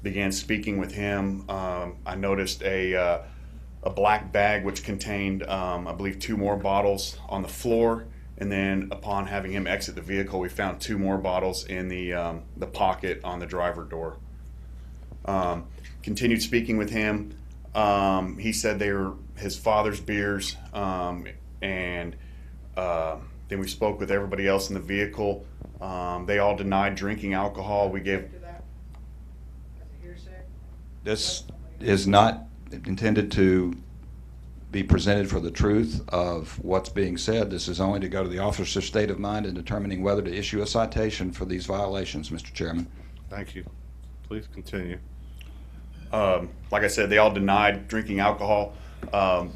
T: Began speaking with him. I noticed a black bag which contained, I believe, 2 more bottles on the floor. And then upon having him exit the vehicle, we found 2 more bottles in the pocket on the driver door. Continued speaking with him. He said they were his father's beers, and then we spoke with everybody else in the vehicle. They all denied drinking alcohol. We gave.
Q: This is not intended to be presented for the truth of what's being said. This is only to go to the officer's state of mind in determining whether to issue a citation for these violations, Mr. Chairman.
A: Thank you. Please continue.
T: Like I said, they all denied drinking alcohol.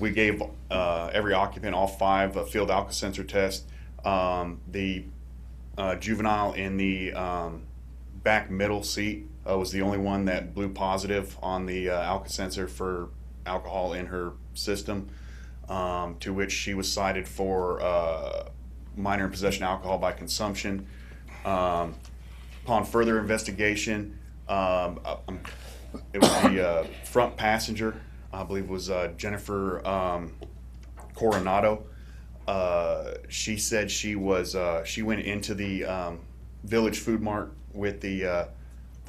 T: We gave every occupant, all 5, a field Alka-Seltzer test. The juvenile in the back middle seat was the only one that blew positive on the Alka-Seltzer for alcohol in her system, to which she was cited for minor in possession of alcohol by consumption. Upon further investigation, it was the front passenger, I believe it was Jennifer Coronado. She said she went into the Village Food Mart with the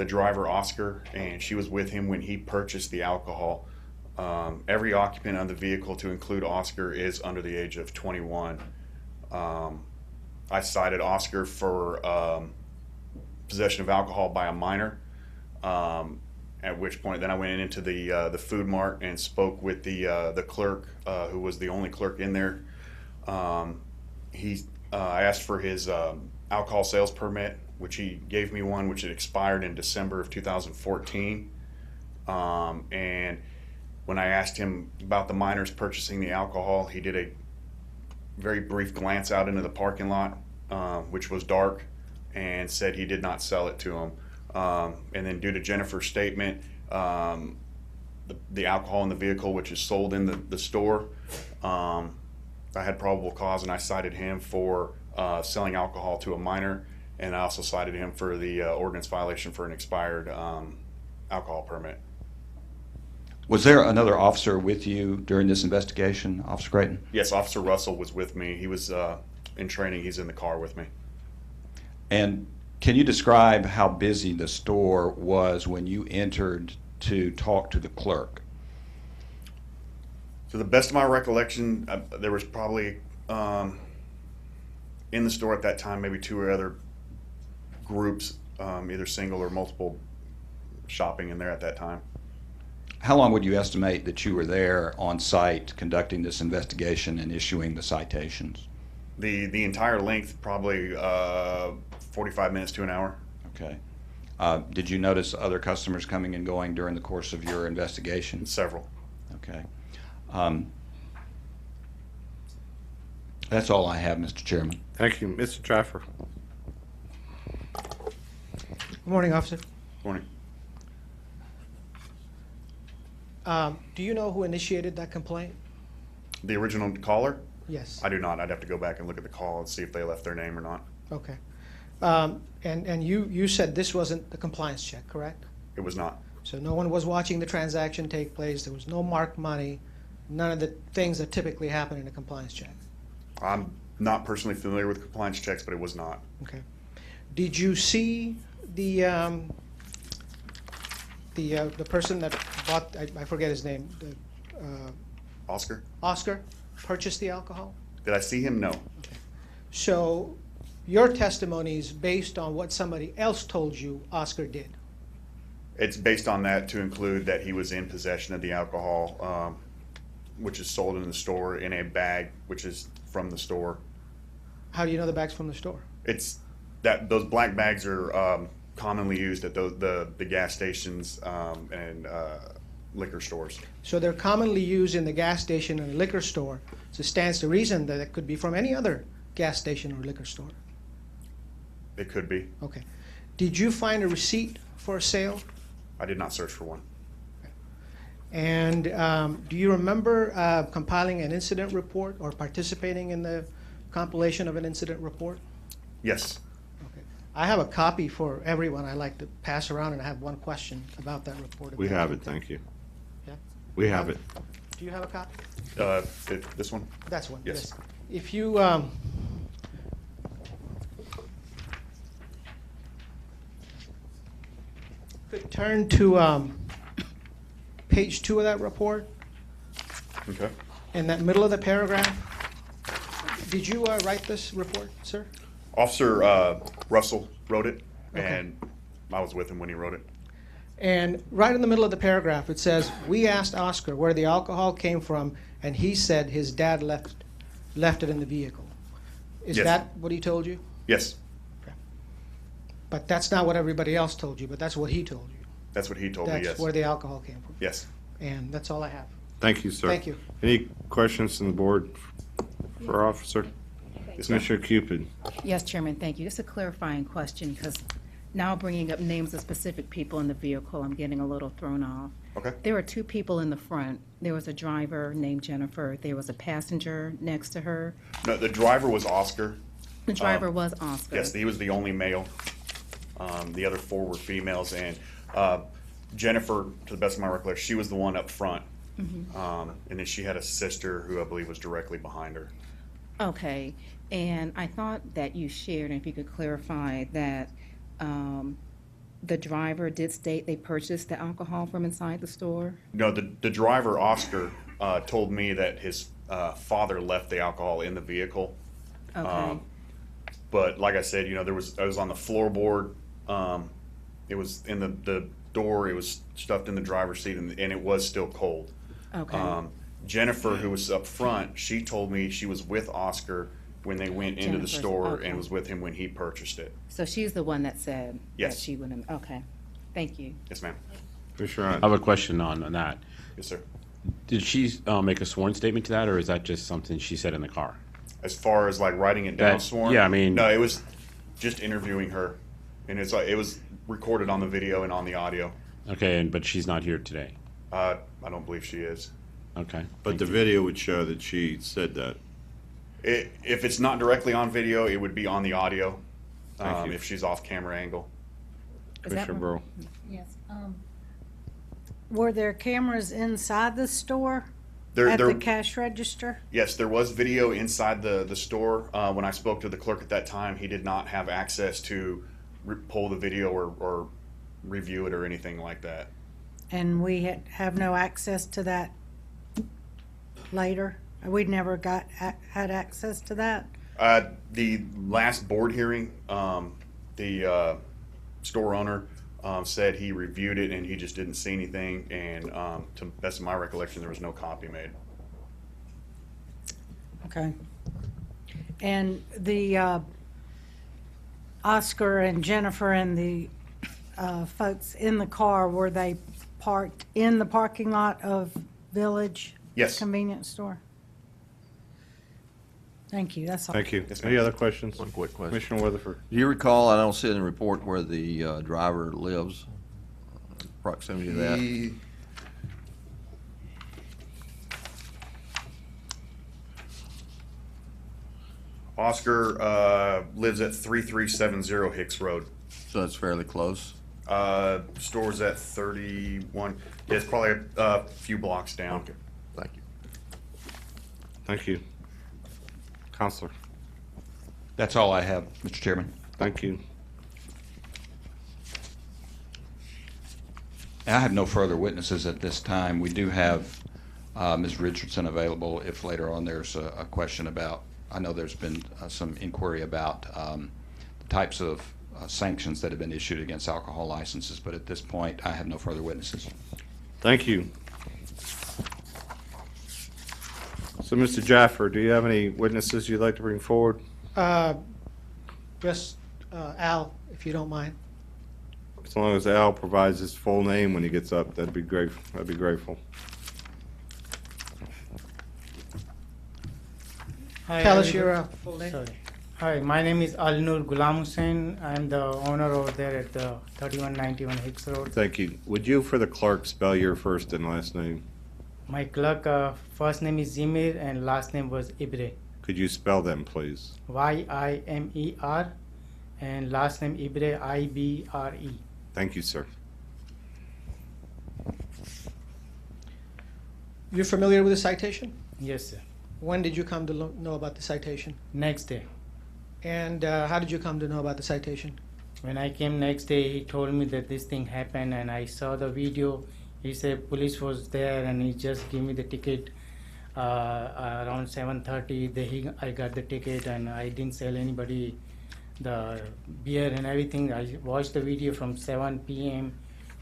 T: driver, Oscar, and she was with him when he purchased the alcohol. Every occupant of the vehicle, to include Oscar, is under the age of 21. I cited Oscar for possession of alcohol by a minor. At which point, then I went into the food mart and spoke with the clerk, who was the only clerk in there. I asked for his alcohol sales permit, which he gave me one, which had expired in December of 2014. And when I asked him about the minors purchasing the alcohol, he did a very brief glance out into the parking lot, which was dark, and said he did not sell it to him. And then due to Jennifer's statement, the alcohol in the vehicle, which is sold in the store, I had probable cause, and I cited him for selling alcohol to a minor, and I also cited him for the ordinance violation for an expired alcohol permit.
Q: Was there another officer with you during this investigation, Officer Creighton?
T: Yes, Officer Russell was with me. He was in training. He's in the car with me.
Q: And can you describe how busy the store was when you entered to talk to the clerk?
T: To the best of my recollection, there was probably in the store at that time maybe 2 or other groups, either single or multiple, shopping in there at that time.
Q: How long would you estimate that you were there on site conducting this investigation and issuing the citations?
T: The entire length, probably 45 minutes to an hour.
Q: Okay. Did you notice other customers coming and going during the course of your investigation?
T: Several.
Q: Okay. That's all I have, Mr. Chairman.
A: Thank you. Mr. Jaffer.
P: Good morning, officer.
T: Morning.
P: Do you know who initiated that complaint?
T: The original caller?
P: Yes.
T: I do not. I'd have to go back and look at the call and see if they left their name or not.
P: Okay. And you said this wasn't the compliance check, correct?
T: It was not.
P: So no one was watching the transaction take place. There was no marked money. None of the things that typically happen in a compliance check.
T: I'm not personally familiar with compliance checks, but it was not.
P: Okay. Did you see the person that bought, I forget his name,
T: Oscar?
P: Oscar, purchased the alcohol?
T: Did I see him? No.
P: So your testimony is based on what somebody else told you Oscar did?
T: It's based on that to include that he was in possession of the alcohol, which is sold in the store, in a bag, which is from the store.
P: How do you know the bag's from the store?
T: It's that those black bags are commonly used at the gas stations and liquor stores.
P: So they're commonly used in the gas station and liquor store. So it stands to reason that it could be from any other gas station or liquor store.
T: It could be.
P: Okay. Did you find a receipt for a sale?
T: I did not search for one.
P: And do you remember compiling an incident report or participating in the compilation of an incident report?
T: Yes.
P: Okay. I have a copy for everyone I'd like to pass around, and I have one question about that report.
A: We have it, thank you.
P: Yeah?
A: We have it.
P: Do you have a copy?
T: This one?
P: That's one,
T: Yes.
P: If you could turn to page 2 of that report.
T: Okay.
P: In that middle of the paragraph. Did you write this report, sir?
T: Officer Russell wrote it,
P: Okay.
T: and I was with him when he wrote it.
P: And right in the middle of the paragraph, it says, "We asked Oscar where the alcohol came from, and he said his dad left it in the vehicle." Is
T: Yes.
P: that what he told you?
T: Yes,
P: But that's not what everybody else told you, but that's what he told you.
T: that's what he told me,
P: That's
T: yes.
P: where the alcohol came from.
T: Yes.
P: And that's all I have.
A: Thank you, sir.
P: Thank you.
A: Any questions from the board for Officer? Commissioner Cupid.
F: Yes, Chairman, thank you. Just a clarifying question, because now bringing up names of specific people in the vehicle, I'm getting a little thrown off.
T: Okay.
F: There were 2 people in the front. There was a driver named Jennifer. There was a passenger next to her.
T: No, the driver was Oscar.
F: The driver was Oscar.
T: Yes, he was the only male. The other 4 were females, and Jennifer, to the best of my recollection, she was the one up front.
F: Mhm.
T: And then she had a sister who I believe was directly behind her.
F: Okay, and I thought that you shared, and if you could clarify, that the driver did state they purchased the alcohol from inside the store?
T: No, the driver, Oscar, told me that his father left the alcohol in the vehicle.
F: Okay.
T: But like I said, I was on the floorboard It was in the door, it was stuffed in the driver's seat, and it was still cold.
R: Okay.
T: Jennifer, who was up front, she told me she was with Oscar when they went into the
F: Jennifer's-
T: store
F: okay.
T: and was with him when he purchased it.
F: So she's the one that said that
T: Yes.
F: she wouldn't, okay. Thank you.
T: Yes, ma'am.
A: Commissioner
K: I
A: Ryan.
K: have a question on that.
T: Yes, sir.
K: Did she make a sworn statement to that, or is that just something she said in the car?
T: As far as like writing it down
K: That-
T: sworn?
K: yeah, I mean-
T: No, it was just interviewing her. And it's like, it was recorded on the video and on the audio.
K: Okay, but she's not here today.
T: I don't believe she is.
K: Okay.
A: But the video would show that she said that.
T: If it's not directly on video, it would be on the audio.
A: Thank you.
T: If she's off camera angle.
R: Is that
A: Commissioner
R: what-
A: Burrow.
R: Yes. Were there cameras inside the store?
T: There-
R: At
T: there-
R: the cash register?
T: Yes, there was video inside the store. When I spoke to the clerk at that time, he did not have access to pull the video or review it or anything like that.
R: And we have no access to that later? We never had access to that?
T: The last board hearing, the store owner said he reviewed it and he just didn't see anything. And to the best of my recollection, there was no copy made.
R: Okay. And the Oscar and Jennifer and the folks in the car, were they parked in the parking lot of Village?
T: Yes.
R: Convenience store? Thank you, that's all.
A: Thank you.
T: Yes, ma'am.
A: Any other questions?
S: One quick question.
A: Commissioner Weatherford.
S: Do you recall, I don't see it in the report, where the driver lives, proximity to that?
T: He- Oscar lives at 3370 Hicks Road.
S: So that's fairly close.
T: Store's at 31. Yeah, it's probably a few blocks down.
S: Okay, thank you.
A: Thank you. Counselor.
Q: That's all I have, Mr. Chairman.
A: Thank you.
Q: I have no further witnesses at this time. We do have Ms. Richardson available if later on there's a question about, I know there's been some inquiry about the types of sanctions that have been issued against alcohol licenses, but at this point, I have no further witnesses.
A: Thank you. So, Mr. Jaffer, do you have any witnesses you'd like to bring forward?
P: Just Al, if you don't mind.
A: As long as Al provides his full name when he gets up, that'd be great. I'd be grateful.
U: Hi,
P: Tell us
U: everybody.
P: your full name.
U: Sorry. Hi, my name is Al Noor Ghulam Hussain. I'm the owner over there at the 3191 Hicks Road.
A: Thank you. Would you, for the clerk, spell your first and last name?
U: My clerk, first name is Zimir and last name was Ibre.
A: Could you spell them, please?
U: Yimer and last name Ibre, Ibre.
A: Thank you, sir.
P: You're familiar with the citation?
U: Yes, sir.
P: When did you come to know about the citation?
U: Next day.
P: And how did you come to know about the citation?
U: When I came next day, he told me that this thing happened, and I saw the video. He said police was there, and he just gave me the ticket around 7:30. I got the ticket, and I didn't sell anybody the beer and everything. I watched the video from 7 p.m.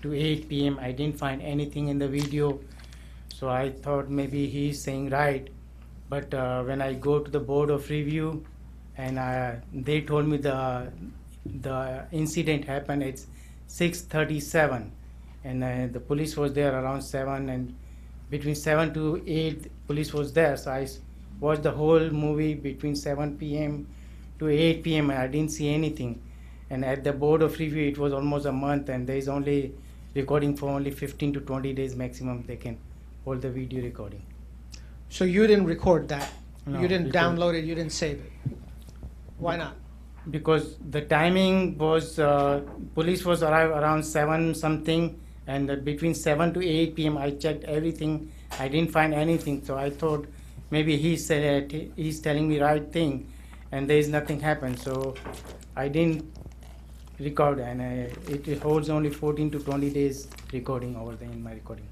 U: to 8 p.m. I didn't find anything in the video, so I thought maybe he's saying right. But when I go to the board of review, and they told me the incident happened at 6:37, and the police was there around 7, and between 7 to 8 police was there. So I watched the whole movie between 7 p.m. to 8 p.m. and I didn't see anything. And at the board of review, it was almost a month, and there is only recording for only 15 to 20 days maximum. They can hold the video recording.
P: So you didn't record that?
U: No,
P: You didn't
U: because-
P: download it, you didn't save it? Why not?
U: Because the timing was police was arrived around 7 something, and between 7 to 8 p.m. I checked everything. I didn't find anything, so I thought maybe he said he's telling me right thing, and there is nothing happened. So I didn't record, and it holds only 14 to 20 days recording over there in my recording.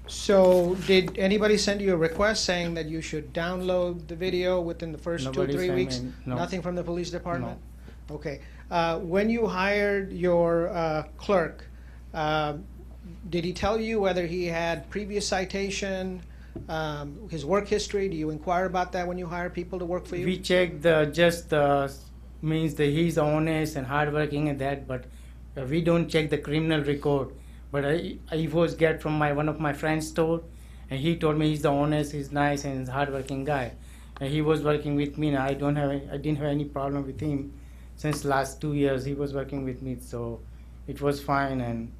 P: So did anybody send you a request saying that you should download the video within the first
U: Nobody
P: 2 or 3
U: sent me
P: weeks?
U: any- no.
P: Nothing from the police department? Okay. When you hired your clerk, did he tell you whether he had previous citation, his work history? Do you inquire about that when you hire people to work for you?
U: We check the means that he's honest and hardworking and that, but we don't check the criminal record. But I was get from one of my friends' store, and he told me he's the honest, he's nice, and he's a hardworking guy. And he was working with me, and I didn't have any problem with him since last 2 years. He was working with me, so it was fine. And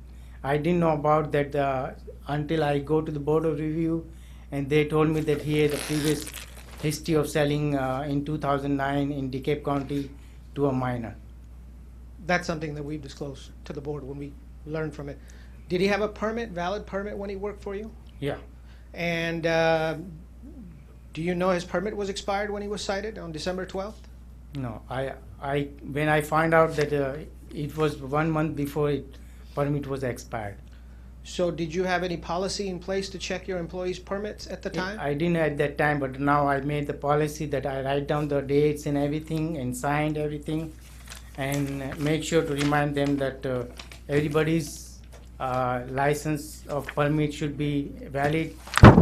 U: I didn't know about that until I go to the board of review, and they told me that he had a previous history of selling in 2009 in DeKalb County to a minor.
P: That's something that we've disclosed to the board when we learned from it. Did he have a valid permit when he worked for you?
U: Yeah.
P: And do you know his permit was expired when he was cited on December 12th?
U: No, when I find out that it was 1 month before permit was expired.
P: So did you have any policy in place to check your employees' permits at the time?
U: I didn't at that time, but now I made the policy that I write down the dates and everything and signed everything, and make sure to remind them that everybody's license of permit should be valid,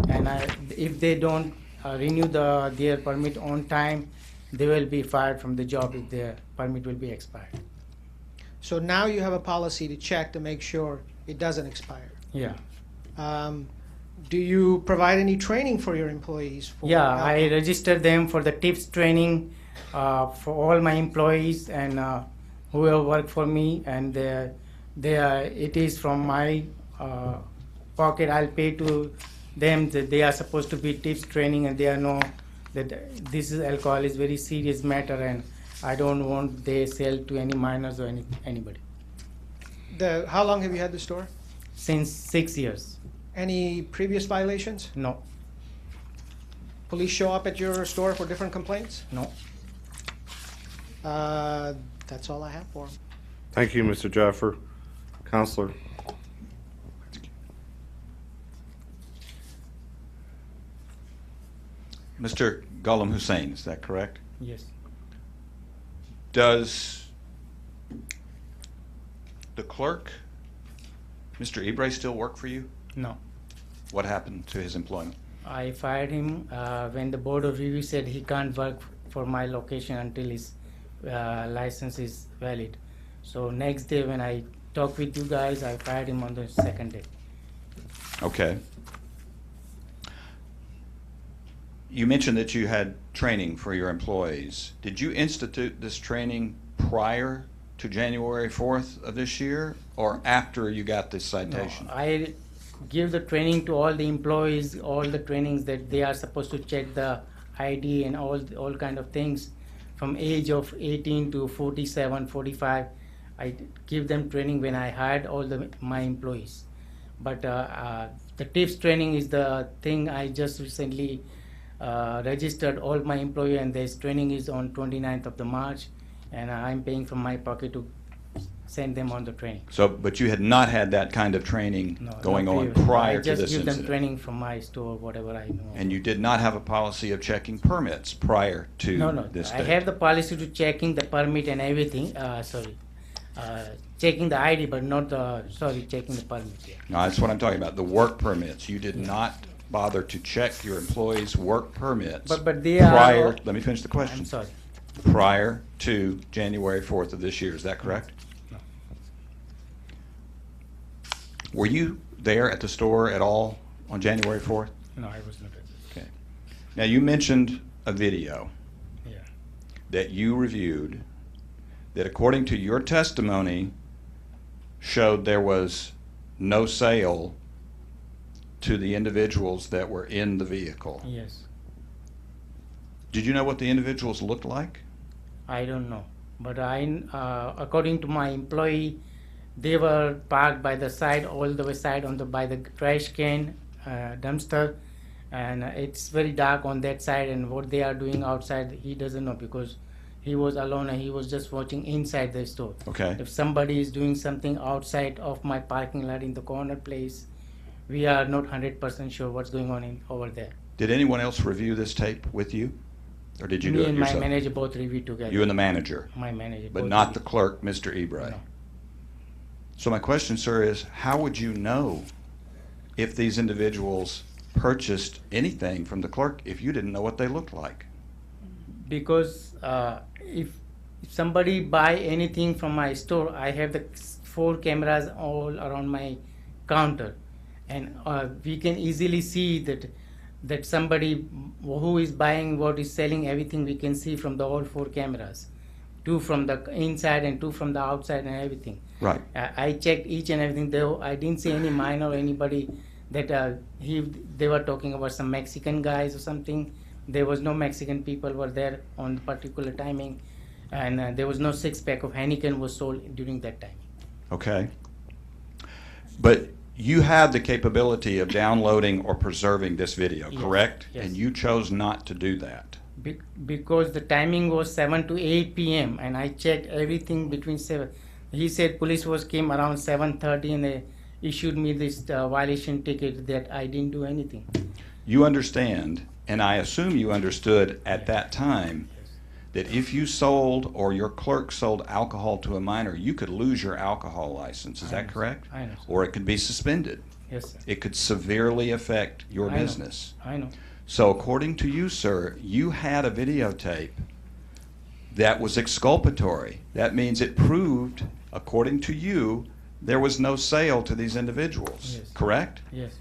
U: and if they don't renew their permit on time, they will be fired from the job if their permit will be expired.
P: So now you have a policy to check to make sure it doesn't expire.
U: Yeah.
P: Do you provide any training for your employees?
U: Yeah, I register them for the TIPS training for all my employees and who have worked for me, and it is from my pocket. I'll pay to them that they are supposed to be TIPS training, and they know that alcohol is very serious matter, and I don't want they sell to any minors or anybody.
P: How long have you had the store?
U: Since 6 years.
P: Any previous violations?
U: No.
P: Police show up at your store for different complaints?
U: No.
P: That's all I have for him.
A: Thank you, Mr. Jaffer. Counselor.
Q: Mr. Ghulam Hussain, is that correct?
U: Yes.
Q: Does the clerk, Mr. Ibre, still work for you?
U: No.
Q: What happened to his employment?
U: I fired him when the board of review said he can't work for my location until his license is valid. So next day when I talked with you guys, I fired him on the second day.
Q: Okay. You mentioned that you had training for your employees. Did you institute this training prior to January 4th of this year or after you got this citation?
U: No, I give the training to all the employees, all the trainings that they are supposed to check the ID and all kind of things from age of 18 to 47, 45. I give them training when I hired all my employees. But the TIPS training is the thing I just recently registered all my employees, and this training is on 29th of the March, and I'm paying from my pocket to send them on the training.
Q: So, but you had not had that kind of training going on prior to this
U: I just give them
Q: incident?
U: training from my store, whatever I know.
Q: And you did not have a policy of checking permits prior to this
U: I
Q: date?
U: have the policy to checking the permit and everything, checking the ID, but not checking the permit. Yeah.
Q: No, that's what I'm talking about, the work permits. You did not bother to check your employees' work permits
U: But they
Q: prior,
U: are.
Q: let me finish the question.
U: I'm sorry.
Q: Prior to January 4th of this year, is that correct?
U: No.
Q: Were you there at the store at all on January 4th?
U: No, I was not.
Q: Okay. Now, you mentioned a video
U: Yeah.
Q: that you reviewed that, according to your testimony, showed there was no sale to the individuals that were in the vehicle.
U: Yes.
Q: Did you know what the individuals looked like?
U: I don't know, but according to my employee, they were parked by the side, all the way side by the trash can dumpster, and it's very dark on that side. And what they are doing outside, he doesn't know because he was alone and he was just watching inside the store.
Q: Okay.
U: If somebody is doing something outside of my parking lot in the corner place, we are not 100% sure what's going on over there.
Q: Did anyone else review this tape with you? Or did you
U: Me
Q: do it
U: and
Q: yourself?
U: my manager both reviewed together.
Q: You and the manager?
U: My manager.
Q: But
U: both
Q: not the
U: reviewed.
Q: clerk, Mr. Ebrey?
U: No.
Q: So my question, sir, is how would you know if these individuals purchased anything from the clerk if you didn't know what they looked like?
U: Because if somebody buy anything from my store, I have the 4 cameras all around my counter, and we can easily see that somebody who is buying what is selling, everything we can see from the all 4 cameras, 2 from the inside and 2 from the outside and everything.
Q: Right.
U: I checked each and everything. I didn't see any minor or anybody that they were talking about some Mexican guys or something. There was no Mexican people were there on the particular timing, and there was no 6-pack of Heineken was sold during that time.
Q: Okay. But you had the capability of downloading or preserving this video,
U: Yes,
Q: correct?
U: yes.
Q: And you chose not to do that.
U: Because the timing was 7 to 8 p.m. and I checked everything between 7. He said police came around 7:30 and they issued me this violation ticket that I didn't do anything.
Q: You understand, and I assume you understood at that time, that if you sold or your clerk sold alcohol to a minor, you could lose your alcohol license. Is that correct?
U: I know, sir.
Q: Or it could be suspended.
U: Yes, sir.
Q: It could severely affect your
U: I know.
Q: business.
U: I know.
Q: So according to you, sir, you had a videotape that was exculpatory. That means it proved, according to you, there was no sale to these individuals,
U: Yes.
Q: correct?
U: Yes.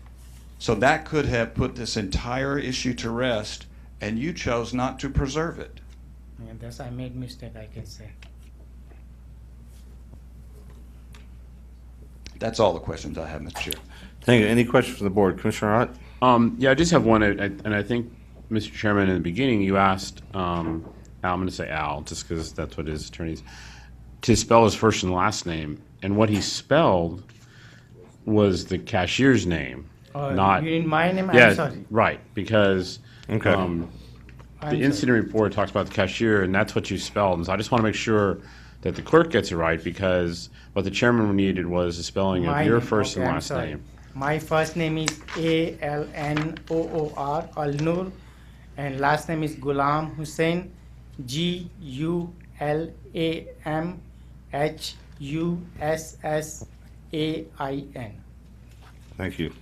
Q: So that could have put this entire issue to rest, and you chose not to preserve it.
U: And that's I made mistake, I can say.
Q: That's all the questions I have, Mr. Chair.
A: Thank you. Any questions from the board? Commissioner Ott?
K: Yeah, I just have one, and I think, Mr. Chairman, in the beginning, you asked, Al, I'm going to say Al, just because that's what his attorneys, to spell his first and last name, and what he spelled was the cashier's name, not.
U: You didn't my name?
K: Yeah,
U: I'm sorry.
K: right, because
A: Okay.
U: I'm
K: the incident report talks about the cashier, and that's what you spelled. And so I just want to make sure that the clerk gets it right, because what the chairman needed was the spelling
U: My
K: of your
U: name.
K: first
U: Okay,
K: and
U: I'm
K: last
U: sorry.
K: name.
U: My first name is ALNOOR, Alnoor, and last name is Ghulam Hussain, GULAMHUSSAIN.
A: Thank you.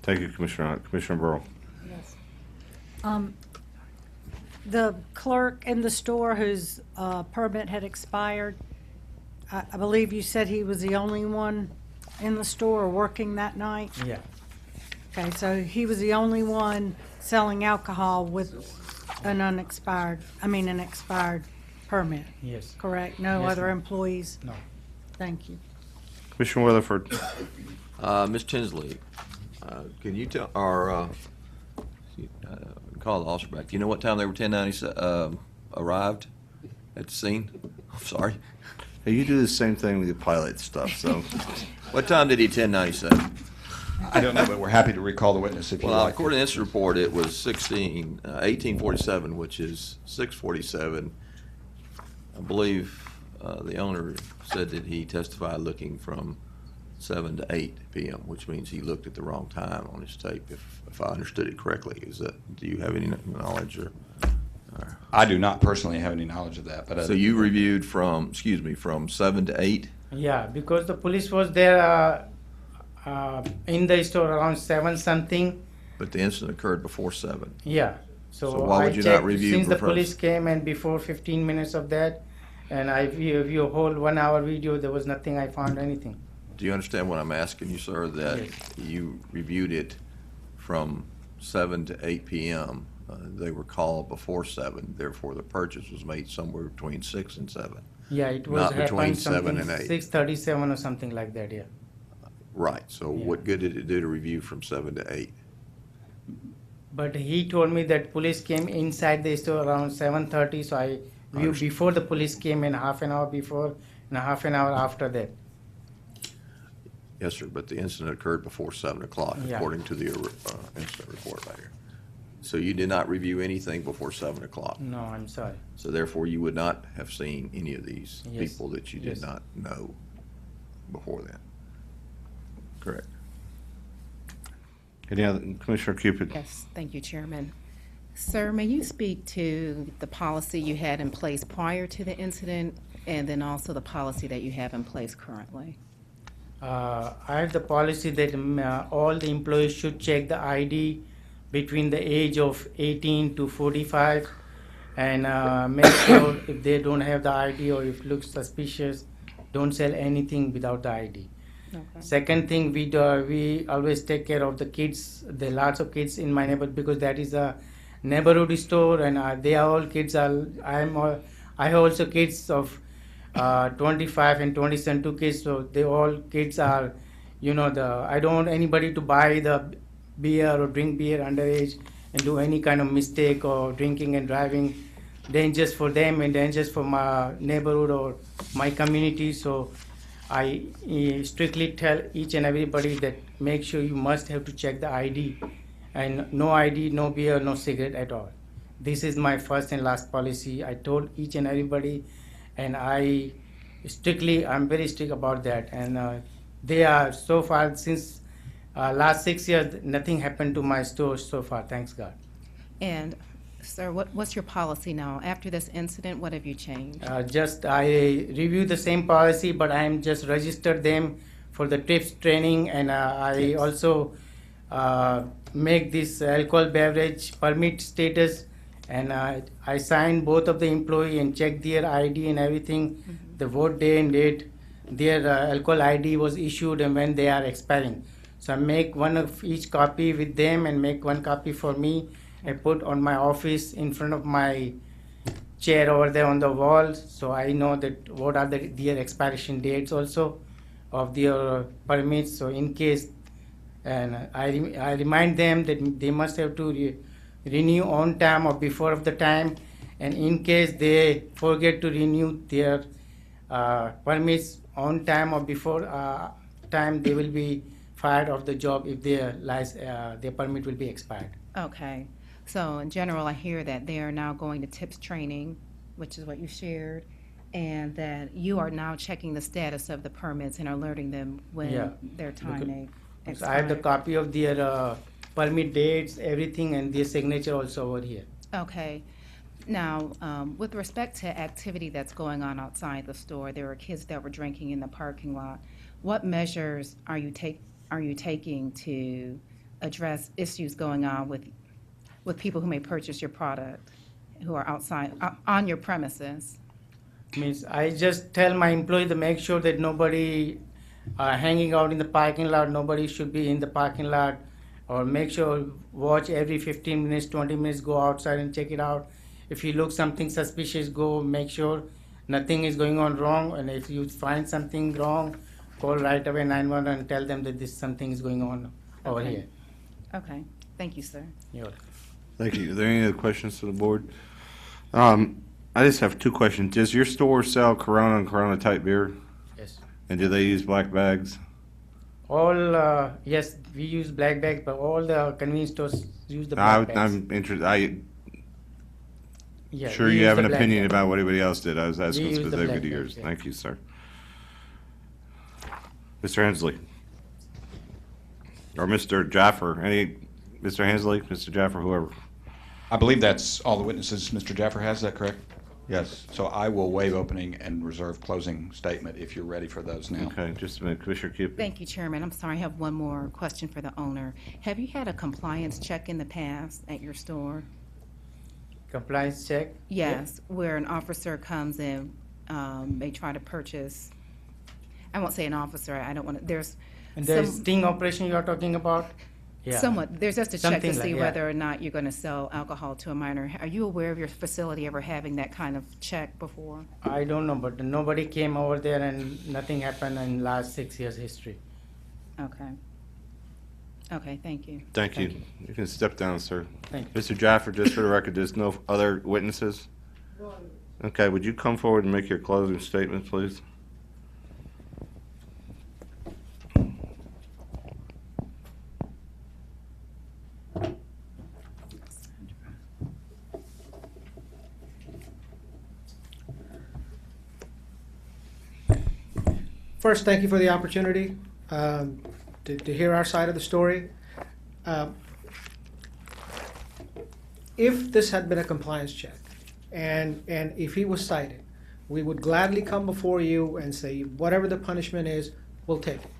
A: Thank you, Commissioner Ott. Commissioner Burrow?
R: Yes. The clerk in the store whose permit had expired, I believe you said he was the only one in the store working that night?
U: Yeah.
R: Okay, so he was the only one selling alcohol with an expired permit?
U: Yes.
R: Correct? No
U: Yes,
R: other
U: ma'am.
R: employees?
U: No.
R: Thank you.
A: Commissioner Weatherford?
S: Ms. Tinsley, can you tell, or call the officer back. Do you know what time they were 1097 arrived at the scene? I'm sorry.
A: Hey, you do the same thing with your pilot stuff, so.
S: What time did he 1097?
Q: I don't know, but we're happy to recall the witness if you
S: Well,
Q: like.
S: according to this report, it was 1847, which is 647. I believe the owner said that he testified looking from 7 to 8 p.m., which means he looked at the wrong time on his tape, if I understood it correctly. Do you have any knowledge or?
Q: I do not personally have any knowledge of that, but
S: So you reviewed from 7 to 8?
U: Yeah, because the police was there in the store around 7 something.
S: But the incident occurred before 7.
U: Yeah. So
S: why
U: I
S: would you not
U: checked
S: review
U: since the
S: before-
U: police came and before 15 minutes of that, and I view a whole 1 hour video, there was nothing, I found anything.
S: Do you understand what I'm asking you, sir? That
U: Yes.
S: you reviewed it from 7 to 8 p.m. They were called before 7, therefore the purchase was made somewhere between 6 and 7.
U: Yeah, it was
S: Not between
U: happened
S: 7
U: something
S: and 8.
U: 6:37 or something like that, yeah.
S: Right, so what good did it do to review from 7 to 8?
U: But he told me that police came inside the store around 7:30, so I viewed before the police came in, half an hour before and half an hour after that.
S: Yes, sir, but the incident occurred before 7 o'clock,
U: Yeah.
S: according to the incident report right here. So you did not review anything before 7 o'clock?
U: No, I'm sorry.
S: So therefore, you would not have seen any of these
U: Yes.
S: people that you did
U: Yes.
S: not know before then? Correct.
A: Any other, Commissioner Cupid?
F: Yes, thank you, Chairman. Sir, may you speak to the policy you had in place prior to the incident and then also the policy that you have in place currently?
U: I have the policy that all the employees should check the ID between the age of 18 to 45 and make sure if they don't have the ID or if it looks suspicious, don't sell anything without the ID.
F: Okay.
U: Second thing, we always take care of the kids. There are lots of kids in my neighborhood because that is a neighborhood store and they are all kids. I have also kids of 25 and 27, 2 kids, so they all kids are, I don't want anybody to buy the beer or drink beer underage and do any kind of mistake or drinking and driving, dangerous for them and dangerous for my neighborhood or my community. So I strictly tell each and everybody that make sure you must have to check the ID and no ID, no beer, no cigarette at all. This is my first and last policy. I told each and everybody and I'm very strict about that. And they are so far since last 6 years, nothing happened to my store so far, thanks God.
F: And sir, what's your policy now? After this incident, what have you changed?
U: Just I review the same policy, but I am just registered them for the TRIPS training, and I also make this alcohol beverage permit status, and I sign both of the employee and check their ID and everything, the vote day and date, their alcohol ID was issued and when they are expiring. So I make one of each copy with them and make one copy for me. I put on my office in front of my chair over there on the wall, so I know that what are their expiration dates also of their permits. So in case, and I remind them that they must have to renew on time or before of the time, and in case they forget to renew their permits on time or before time, they will be fired off the job if their permit will be expired.
F: Okay. So in general, I hear that they are now going to TIPS training, which is what you shared, and that you are now checking the status of the permits and alerting them when their time may expire.
U: So I have the copy of their permit dates, everything, and their signature also over here.
F: Okay. Now, with respect to activity that's going on outside the store, there were kids that were drinking in the parking lot. What measures are you taking to address issues going on with people who may purchase your product, who are outside on your premises?
U: Means I just tell my employee to make sure that nobody hanging out in the parking lot, nobody should be in the parking lot, or make sure watch every 15 minutes, 20 minutes, go outside and check it out. If you look something suspicious, go make sure nothing is going on wrong, and if you find something wrong, call right away 911 and tell them that something is going on over here.
F: Okay. Thank you, sir.
U: You're welcome.
A: Thank you. Are there any other questions to the board? I just have two questions. Does your store sell Corona and Corona type beer?
U: Yes.
A: And do they use black bags?
U: All, yes, we use black bags, but all the convenience stores use the black bags.
A: I'm interested.
U: Yeah,
A: sure
U: we
A: you
U: use
A: have an
U: the black
A: opinion
U: bag.
A: about what anybody else did. I was asking
U: We use the
A: specifically
U: black
A: to
U: bags,
A: yours.
U: yeah.
A: Thank you, sir. Mr. Hensley. Or Mr. Jaffer. Mr. Hensley, Mr. Jaffer, whoever.
Q: I believe that's all the witnesses Mr. Jaffer has, is that correct? Yes. So I will waive opening and reserve closing statement if you're ready for those now.
A: Okay, just a minute. Commissioner Cupid.
F: Thank you, Chairman. I'm sorry, I have one more question for the owner. Have you had a compliance check in the past at your store?
U: Compliance check?
F: Yes, where an officer comes in, they try to purchase, I won't say an officer, I don't want to, there's
U: And the
F: some-
U: sting operation you are talking about? Yeah.
F: Somewhat, there's just a check to
U: Something
F: see
U: like- yeah.
F: whether or not you're going to sell alcohol to a minor. Are you aware of your facility ever having that kind of check before?
U: I don't know, but nobody came over there and nothing happened in last 6 years history.
F: Okay. Okay, thank you.
A: Thank you. You can step down, sir.
U: Thank you.
A: Mr. Jaffer, just for the record, there's no other witnesses? Okay, would you come forward and make your closing statement, please?
P: First, thank you for the opportunity to hear our side of the story. if this had been a compliance check, and if he was cited, we would gladly come before you and say, whatever the punishment is, we'll take it.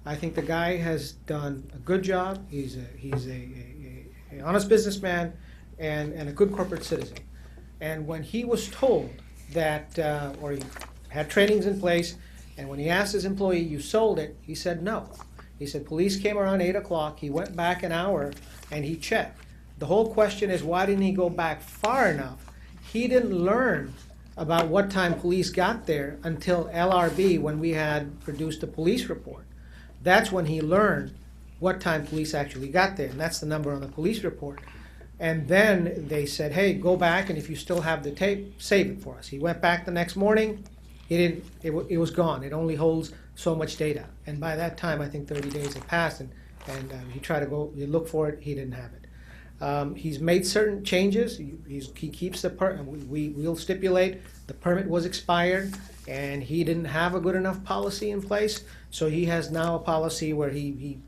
P: I think the guy has done a good job. He's a honest businessman and a good corporate citizen. And when he was told that, or he had trainings in place, and when he asked his employee, you sold it, he said no. He said police came around 8 o'clock, he went back an hour, and he checked. The whole question is, why didn't he go back far enough? He didn't learn about what time police got there until LRB, when we had produced a police report. That's when he learned what time police actually got there, and that's the number on the police report. And then they said, hey, go back, and if you still have the tape, save it for us. He went back the next morning. It was gone. It only holds so much data. And by that time, I think 30 days had passed, and he tried to go look for it. He didn't have it. He's made certain changes. He keeps the permit. We'll stipulate the permit was expired, and he didn't have a good enough policy in place. So he has now a policy where he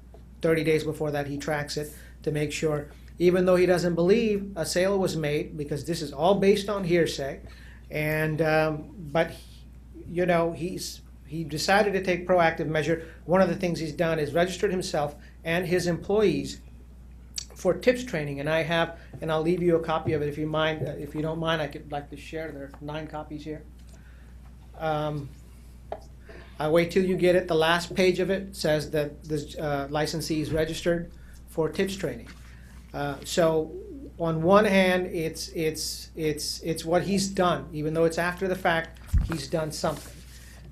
P: 30 days before that, he tracks it to make sure, even though he doesn't believe a sale was made, because this is all based on hearsay, and but you know, he decided to take proactive measure. One of the things he's done is registered himself and his employees for TIPS training, and I'll leave you a copy of it if you mind. If you don't mind, I could like to share. There are 9 copies here. I'll wait till you get it. The last page of it says that this licensee is registered for TIPS training. So on one hand, it's what he's done, even though it's after the fact. He's done something,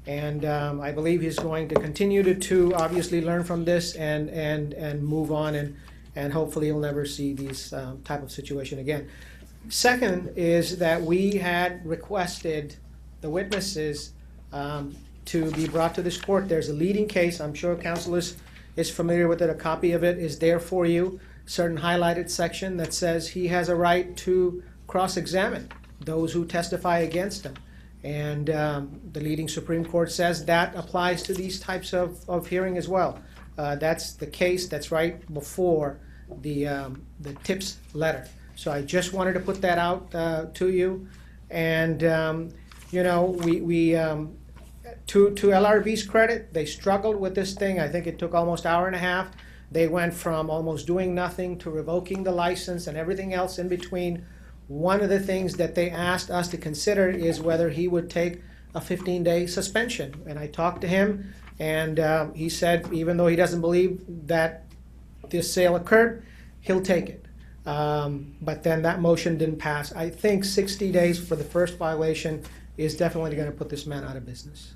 P: and I believe he's going to continue to obviously learn from this and move on, and hopefully he'll never see these type of situation again. Second is that we had requested the witnesses to be brought to this court. There's a leading case. I'm sure counsel is familiar with it. A copy of it is there for you. Certain highlighted section that says he has a right to cross-examine those who testify against him. And the leading Supreme Court says that applies to these types of hearing as well. That's the case that's right before the TIPS letter. So I just wanted to put that out to you. And you know, we to LRB's credit, they struggled with this thing. I think it took almost an hour and a half. They went from almost doing nothing to revoking the license and everything else in between. One of the things that they asked us to consider is whether he would take a 15-day suspension. And I talked to him, and he said even though he doesn't believe that this sale occurred, he'll take it. But then that motion didn't pass. I think 60 days for the first violation is definitely going to put this man out of business.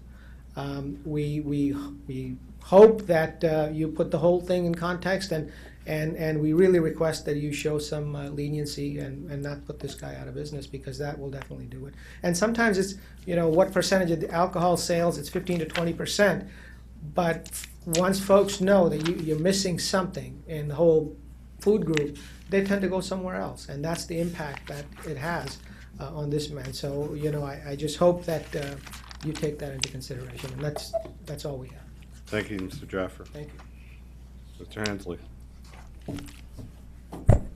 P: We hope that you put the whole thing in context, and we really request that you show some leniency and not put this guy out of business, because that will definitely do it. And sometimes it's, you know, what percentage of the alcohol sales, it's 15 to 20%. But once folks know that you're missing something in the whole food group, they tend to go somewhere else. And that's the impact that it has on this man. So, you know, I just hope that you take that into consideration. And that's all we have.
A: Thank you, Mr. Jaffer.
P: Thank you.
A: Mr. Hensley.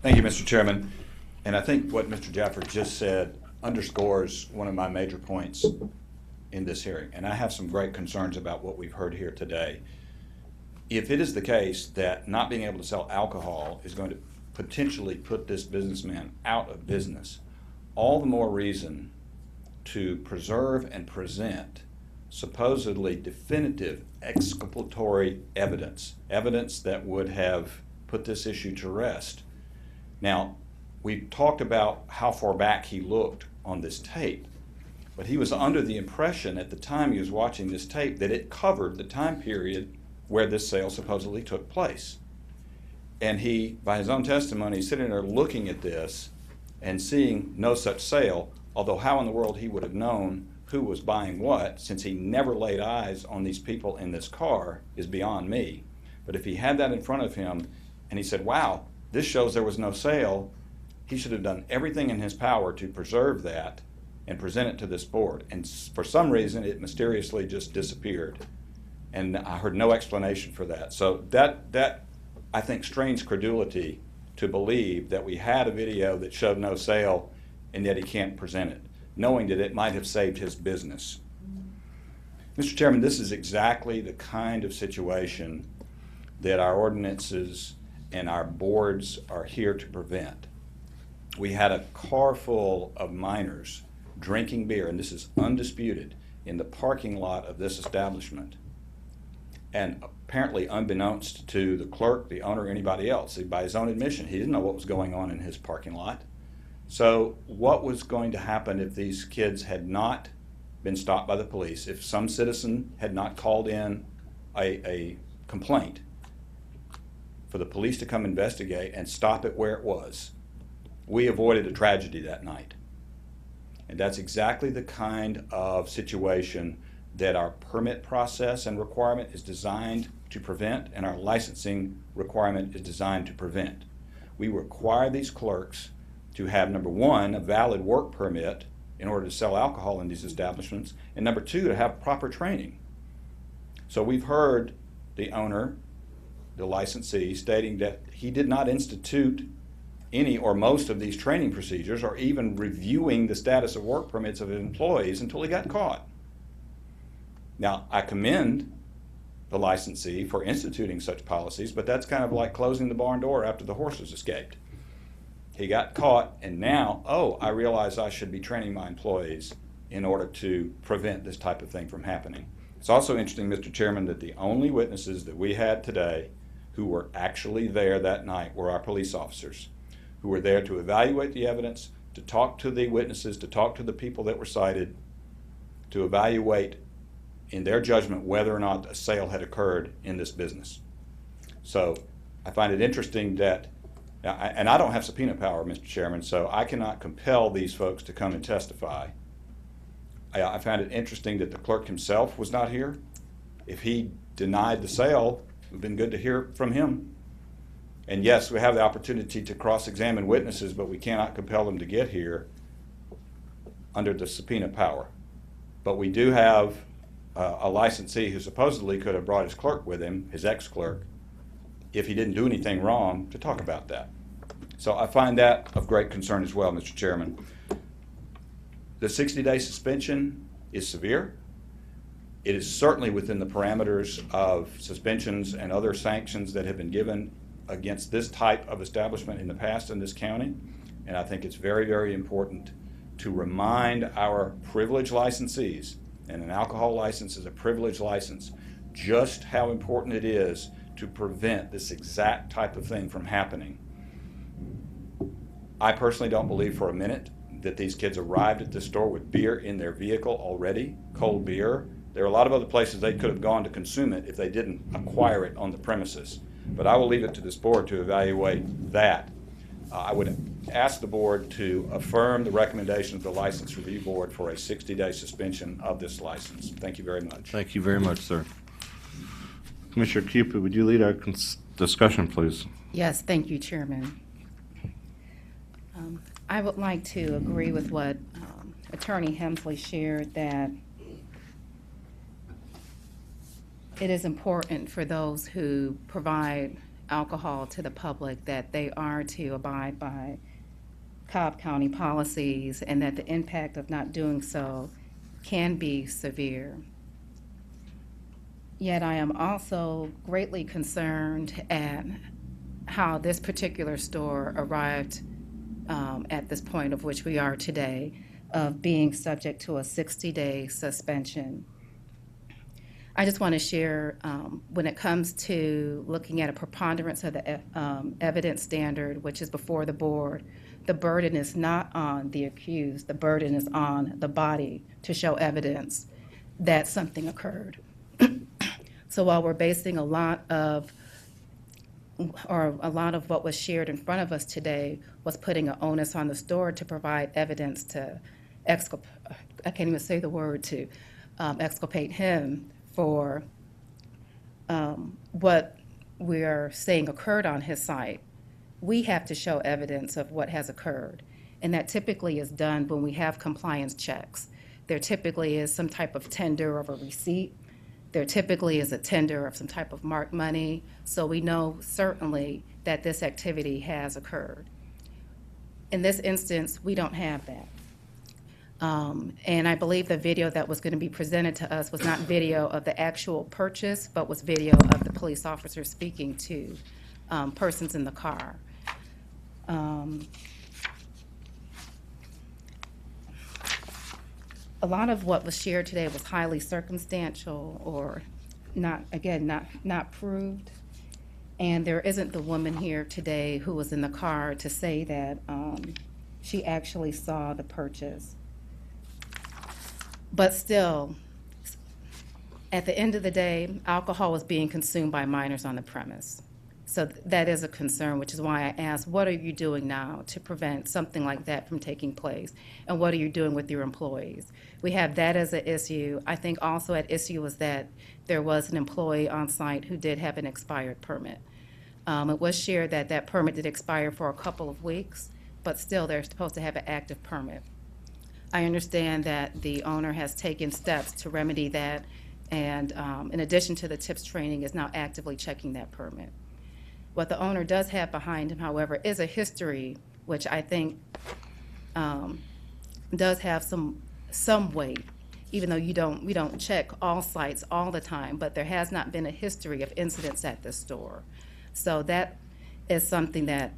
L: Thank you, Mr. Chairman. And I think what Mr. Jaffer just said underscores one of my major points in this hearing. And I have some great concerns about what we've heard here today. If it is the case that not being able to sell alcohol is going to potentially put this businessman out of business, all the more reason to preserve and present supposedly definitive exculpatory evidence that would have put this issue to rest. Now, we talked about how far back he looked on this tape, but he was under the impression at the time he was watching this tape that it covered the time period where this sale supposedly took place. And he, by his own testimony, is sitting there looking at this and seeing no such sale, although how in the world he would have known who was buying what, since he never laid eyes on these people in this car, is beyond me. But if he had that in front of him and he said, wow, this shows there was no sale, he should have done everything in his power to preserve that and present it to this board. And for some reason, it mysteriously just disappeared. And I heard no explanation for that. So that I think strains credulity to believe that we had a video that showed no sale and yet he can't present it, knowing that it might have saved his business. Mr. Chairman, this is exactly the kind of situation that our ordinances and our boards are here to prevent. We had a car full of minors drinking beer, and this is undisputed, in the parking lot of this establishment. And apparently unbeknownst to the clerk, the owner, or anybody else, by his own admission, he didn't know what was going on in his parking lot. So what was going to happen if these kids had not been stopped by the police, if some citizen had not called in a complaint for the police to come investigate and stop it where it was? We avoided a tragedy that night. And that's exactly the kind of situation that our permit process and requirement is designed to prevent, and our licensing requirement is designed to prevent. We require these clerks to have, number one, a valid work permit in order to sell alcohol in these establishments, and number two, to have proper training. So we've heard the owner, the licensee, stating that he did not institute any or most of these training procedures or even reviewing the status of work permits of his employees until he got caught. Now, I commend the licensee for instituting such policies, but that's kind of like closing the barn door after the horses escaped. He got caught, and now, oh, I realize I should be training my employees in order to prevent this type of thing from happening. It's also interesting, Mr. Chairman, that the only witnesses that we had today who were actually there that night were our police officers, who were there to evaluate the evidence, to talk to the witnesses, to talk to the people that were cited, to evaluate in their judgment whether or not a sale had occurred in this business. So I find it interesting that, and I don't have subpoena power, Mr. Chairman, so I cannot compel these folks to come and testify. I found it interesting that the clerk himself was not here. If he denied the sale, it would have been good to hear from him. And yes, we have the opportunity to cross-examine witnesses, but we cannot compel them to get here under the subpoena power. But we do have a licensee who supposedly could have brought his clerk with him, his ex-clerk, if he didn't do anything wrong, to talk about that. So I find that of great concern as well, Mr. Chairman. The 60-day suspension is severe. It is certainly within the parameters of suspensions and other sanctions that have been given against this type of establishment in the past in this county. And I think it's very, very important to remind our privileged licensees, and an alcohol license is a privileged license, just how important it is to prevent this exact type of thing from happening. I personally don't believe for a minute that these kids arrived at the store with beer in their vehicle already, cold beer. There are a lot of other places they could have gone to consume it if they didn't acquire it on the premises. But I will leave it to this board to evaluate that. I would ask the board to affirm the recommendation of the License Review Board for a 60-day suspension of this license. Thank you very much.
A: Thank you very much, sir. Commissioner Cupid, would you lead our discussion, please?
F: Yes, thank you, Chairman. I would like to agree with what Attorney Hemsley shared, that it is important for those who provide alcohol to the public that they are to abide by Cobb County policies, and that the impact of not doing so can be severe. Yet I am also greatly concerned at how this particular store arrived at this point of which we are today, of being subject to a 60-day suspension. I just want to share, when it comes to looking at a preponderance of the evidence standard, which is before the board, the burden is not on the accused, the burden is on the body to show evidence that something occurred. So while we're basing a lot of what was shared in front of us today was putting an onus on the store to provide evidence to I can't even say the word, to exculpate him for what we're saying occurred on his site. We have to show evidence of what has occurred, and that typically is done when we have compliance checks. There typically is some type of tender of a receipt There typically is a tender of some type of marked money, so we know certainly that this activity has occurred. In this instance, we don't have that. And I believe the video that was going to be presented to us was not video of the actual purchase, but was video of the police officer speaking to persons in the car. A lot of what was shared today was highly circumstantial or not proved. And there isn't the woman here today who was in the car to say that she actually saw the purchase. But still, at the end of the day, alcohol was being consumed by minors on the premise. So that is a concern, which is why I asked, what are you doing now to prevent something like that from taking place? And what are you doing with your employees? We have that as an issue. I think also at issue was that there was an employee on site who did have an expired permit. It was shared that that permit did expire for a couple of weeks, but still they're supposed to have an active permit. I understand that the owner has taken steps to remedy that, and in addition to the TIPS training, is now actively checking that permit. What the owner does have behind him, however, is a history, which I think does have some weight, even though we don't check all sites all the time, but there has not been a history of incidents at this store. So that is something that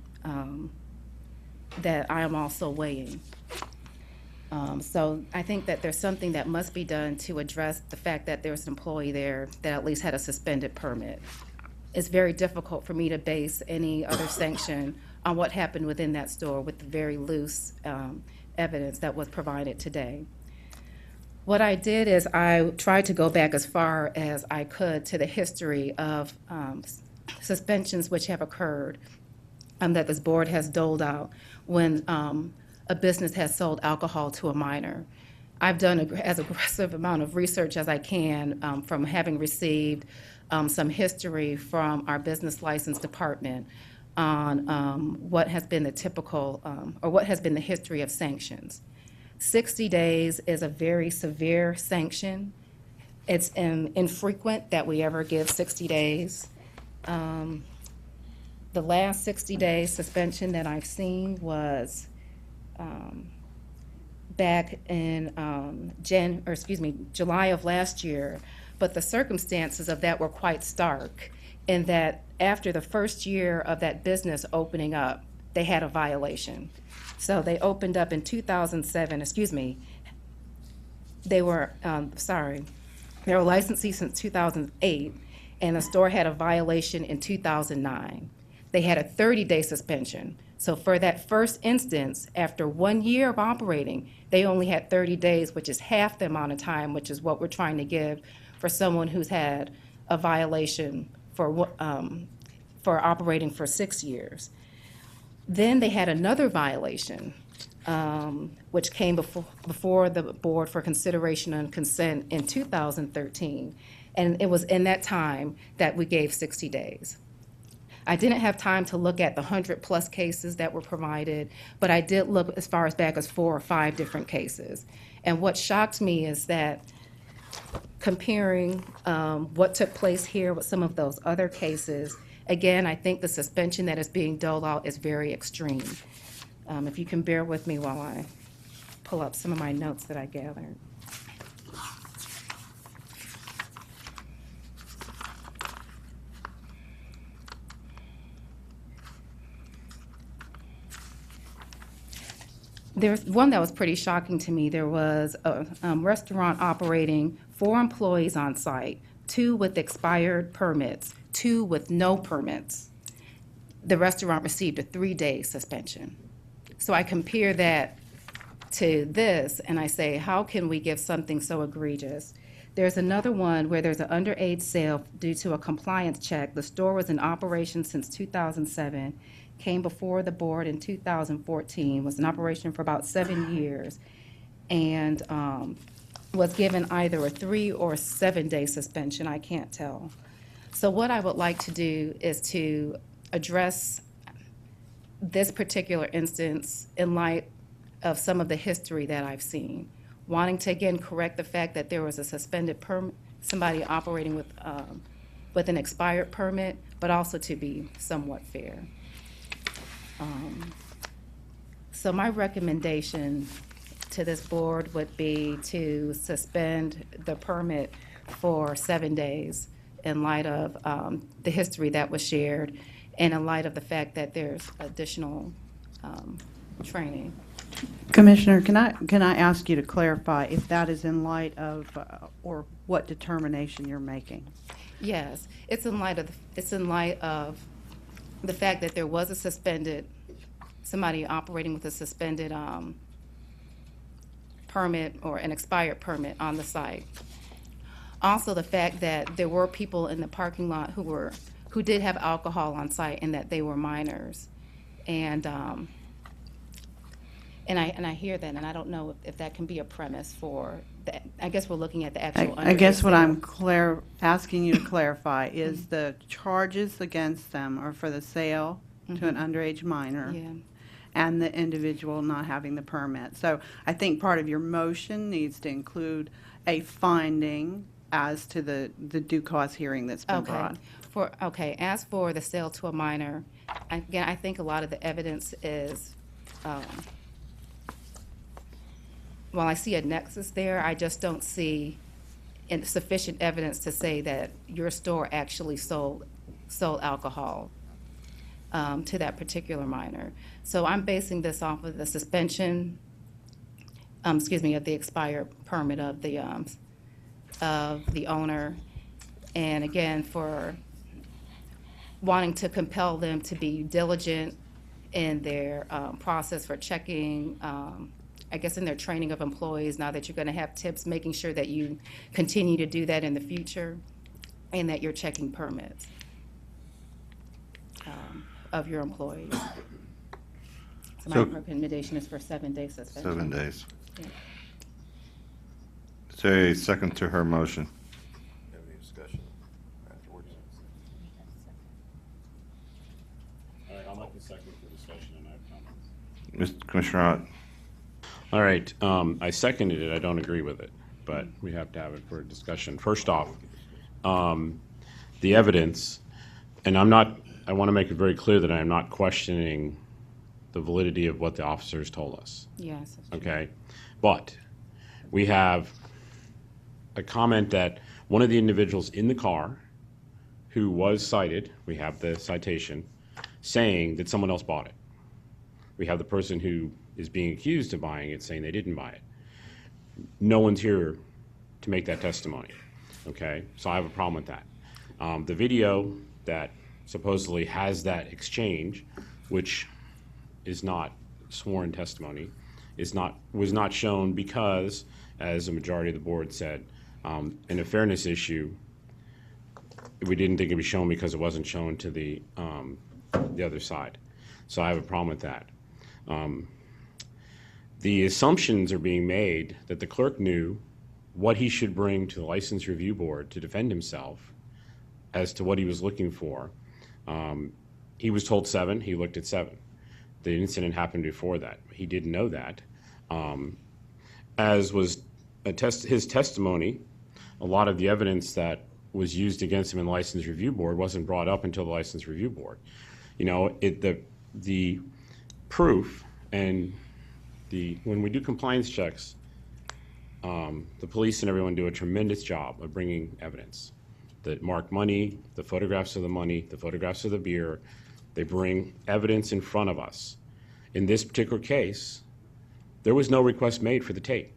F: that I am also weighing. So I think that there's something that must be done to address the fact that there's an employee there that at least had a suspended permit. It's very difficult for me to base any other sanction on what happened within that store with the very loose evidence that was provided today. What I did is I tried to go back as far as I could to the history of suspensions which have occurred that this board has doled out when a business has sold alcohol to a minor. I've done as aggressive amount of research as I can from having received some history from our business license department on what has been the typical or what has been the history of sanctions. 60 days is a very severe sanction. It's infrequent that we ever give 60 days. The last 60-day suspension that I've seen was back in July of last year, but the circumstances of that were quite stark in that after the first year of that business opening up, they had a violation. So they opened up in 2007, they were licensee since 2008, and the store had a violation in 2009. They had a 30-day suspension. So for that first instance, after 1 year of operating, they only had 30 days, which is half the amount of time, which is what we're trying to give for someone who's had a violation for operating for 6 years. Then they had another violation, which came before the board for consideration and consent in 2013. And it was in that time that we gave 60 days. I didn't have time to look at the 100+ cases that were provided, but I did look as far as back as 4 or 5 different cases. And what shocked me is that comparing what took place here with some of those other cases, again, I think the suspension that is being doled out is very extreme. If you can bear with me while I pull up some of my notes that I gathered. There's one that was pretty shocking to me. There was a restaurant operating 4 employees on site, 2 with expired permits, 2 with no permits. The restaurant received a 3-day suspension. So I compare that to this and I say, how can we give something so egregious? There's another one where there's an underage sale due to a compliance check. The store was in operation since 2007. Came before the board in 2014, was in operation for about 7 years, and was given either a 3 or 7-day suspension, I can't tell. So what I would like to do is to address this particular instance in light of some of the history that I've seen, wanting to again correct the fact that there was a suspended somebody operating with an expired permit, but also to be somewhat fair. So my recommendation to this board would be to suspend the permit for 7 days in light of the history that was shared and in light of the fact that there's additional training.
H: Commissioner, can I ask you to clarify if that is in light of, or what determination you're making?
F: Yes, it's in light of the fact that there was somebody operating with a suspended permit or an expired permit on the site. Also, the fact that there were people in the parking lot who did have alcohol on site and that they were minors, and I hear that, and I don't know if that can be a premise for that. I guess we're looking at the actual.
H: I guess what I'm asking you to clarify is the charges against them are for the sale to an underage minor.
F: Yeah.
H: And the individual not having the permit. So I think part of your motion needs to include a finding as to the due cause hearing that's been brought.
F: As for the sale to a minor, again, I think a lot of the evidence is, while I see a nexus there, I just don't see sufficient evidence to say that your store actually sold alcohol to that particular minor. So I'm basing this off of the suspension, of the expired permit of the owner, and again, for wanting to compel them to be diligent in their process for checking, I guess in their training of employees, now that you're going to have tips, making sure that you continue to do that in the future, and that you're checking permits of your employees. So my recommendation is for 7 days suspension.
A: 7 days.
F: Yeah.
A: Is there a second to her motion?
S: Have any discussion afterwards?
K: All right, I'll make the second for discussion and I have comments.
A: Mr. Commissioner Ott?
K: All right, I seconded it. I don't agree with it, but we have to have it for discussion. First off, the evidence, and I want to make it very clear that I am not questioning the validity of what the officers told us.
F: Yes.
K: Okay, but we have a comment that one of the individuals in the car who was cited, we have the citation, saying that someone else bought it. We have the person who is being accused of buying it saying they didn't buy it. No one's here to make that testimony, okay? So I have a problem with that. The video that supposedly has that exchange, which is not sworn testimony, was not shown because, as a majority of the board said, in a fairness issue, we didn't think it was shown because it wasn't shown to the other side. So I have a problem with that. The assumptions are being made that the clerk knew what he should bring to the License Review Board to defend himself as to what he was looking for. He was told 7, he looked at 7. The incident happened before that. He didn't know that. As was his testimony, a lot of the evidence that was used against him in the License Review Board wasn't brought up until the License Review Board. You know, the proof and when we do compliance checks, the police and everyone do a tremendous job of bringing evidence. The marked money, the photographs of the money, the photographs of the beer, they bring evidence in front of us. In this particular case, there was no request made for the tape.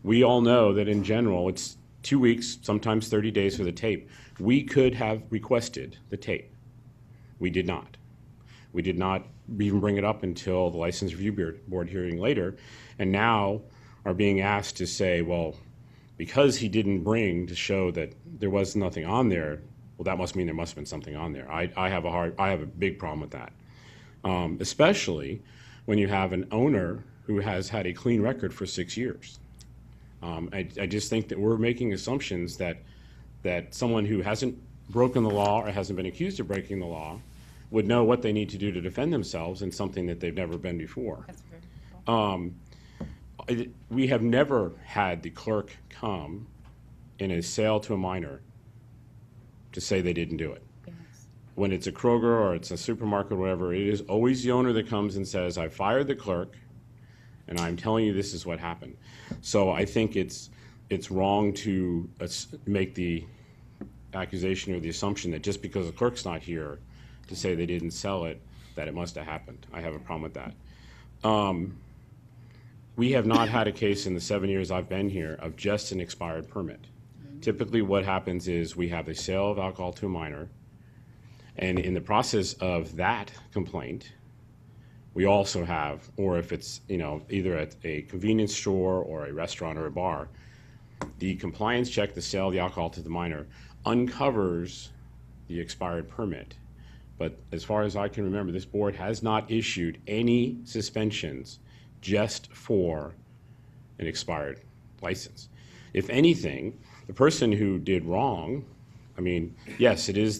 K: We all know that in general, it's 2 weeks, sometimes 30 days for the tape. We could have requested the tape. We did not. We did not even bring it up until the License Review Board hearing later, and now are being asked to say, well, because he didn't bring to show that there was nothing on there, well, that must mean there must have been something on there. I have a big problem with that, especially when you have an owner who has had a clean record for 6 years. I just think that we're making assumptions that someone who hasn't broken the law or hasn't been accused of breaking the law would know what they need to do to defend themselves in something that they've never been before.
F: That's very
K: We have never had the clerk come in a sale to a minor to say they didn't do it. When it's a Kroger or it's a supermarket or whatever, it is always the owner that comes and says, I fired the clerk and I'm telling you this is what happened. So I think it's wrong to make the accusation or the assumption that just because the clerk's not here to say they didn't sell it, that it must have happened. I have a problem with that. We have not had a case in the 7 years I've been here of just an expired permit. Typically what happens is we have a sale of alcohol to a minor, and in the process of that complaint, we also have, or if it's, either at a convenience store or a restaurant or a bar, the compliance check, the sale of the alcohol to the minor, uncovers the expired permit. But as far as I can remember, this board has not issued any suspensions just for an expired license. If anything, the person who did wrong, yes, it is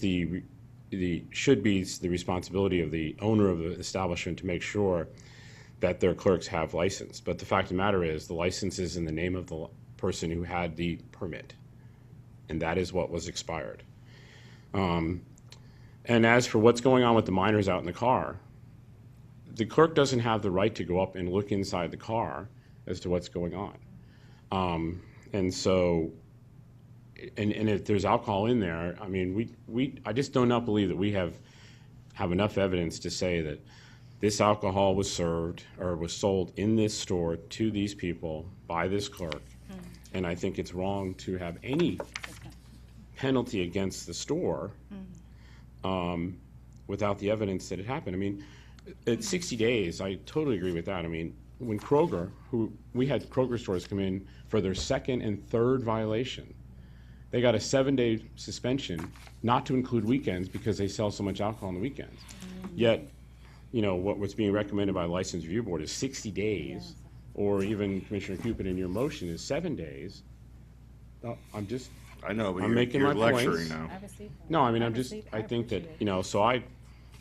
K: should be the responsibility of the owner of the establishment to make sure that their clerks have license. But the fact of the matter is the license is in the name of the person who had the permit, and that is what was expired. And as for what's going on with the minors out in the car, the clerk doesn't have the right to go up and look inside the car as to what's going on. And so, and if there's alcohol in there, I just do not believe that we have enough evidence to say that this alcohol was served or was sold in this store to these people by this clerk. And I think it's wrong to have any penalty against the store without the evidence that it happened. At 60 days, I totally agree with that. When Kroger, we had Kroger stores come in for their second and third violation, they got a 7-day suspension, not to include weekends because they sell so much alcohol on the weekends. Yet, what was being recommended by the License Review Board is 60 days, or even Commissioner Cupid in your motion is 7 days.
A: I know, but
K: I'm making
A: you're
K: my
A: lecturing
K: points.
A: now.
K: No, I think that, so I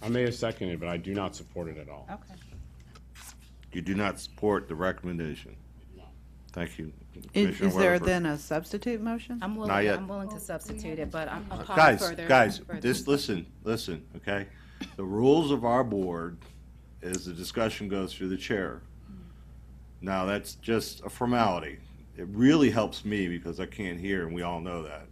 K: may have seconded, but I do not support it at all.
F: Okay.
A: You do not support the recommendation. Thank you.
H: Is
A: Commissioner
H: there
A: Weatherford.
H: then a substitute motion?
F: I'm
A: Not yet.
F: willing to substitute it, but I'm pause
A: Guys,
F: further.
A: just listen, okay? The rules of our board is the discussion goes through the chair. Now, that's just a formality. It really helps me because I can't hear, and we all know that.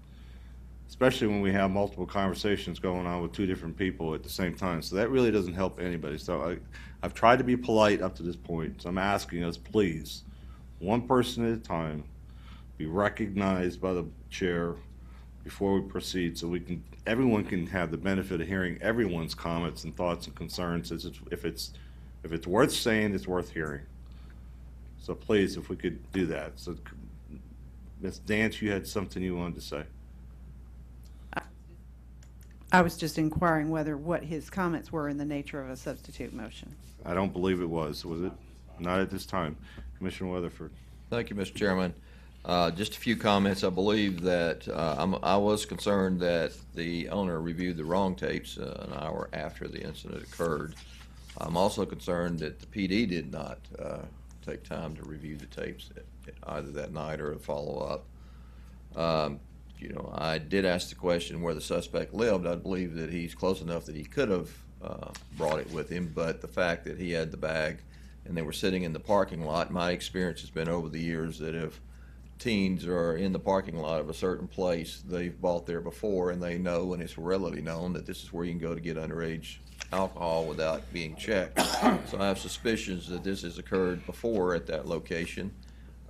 A: Especially when we have multiple conversations going on with two different people at the same time. So that really doesn't help anybody. So I've tried to be polite up to this point. So I'm asking us, please, one person at a time, be recognized by the chair before we proceed so everyone can have the benefit of hearing everyone's comments and thoughts and concerns. If it's worth saying, it's worth hearing. So please, if we could do that. So Ms. Dance, you had something you wanted to say.
H: I was just inquiring what his comments were in the nature of a substitute motion.
A: I don't believe it was it? Not at this time. Commissioner Weatherford.
S: Thank you, Mr. Chairman. Just a few comments. I believe that I was concerned that the owner reviewed the wrong tapes an hour after the incident occurred. I'm also concerned that the PD did not take time to review the tapes either that night or a follow-up. I did ask the question where the suspect lived. I believe that he's close enough that he could have brought it with him, but the fact that he had the bag and they were sitting in the parking lot, my experience has been over the years that if teens are in the parking lot of a certain place, they've bought there before and they know, and it's readily known, that this is where you can go to get underage alcohol without being checked. So I have suspicions that this has occurred before at that location.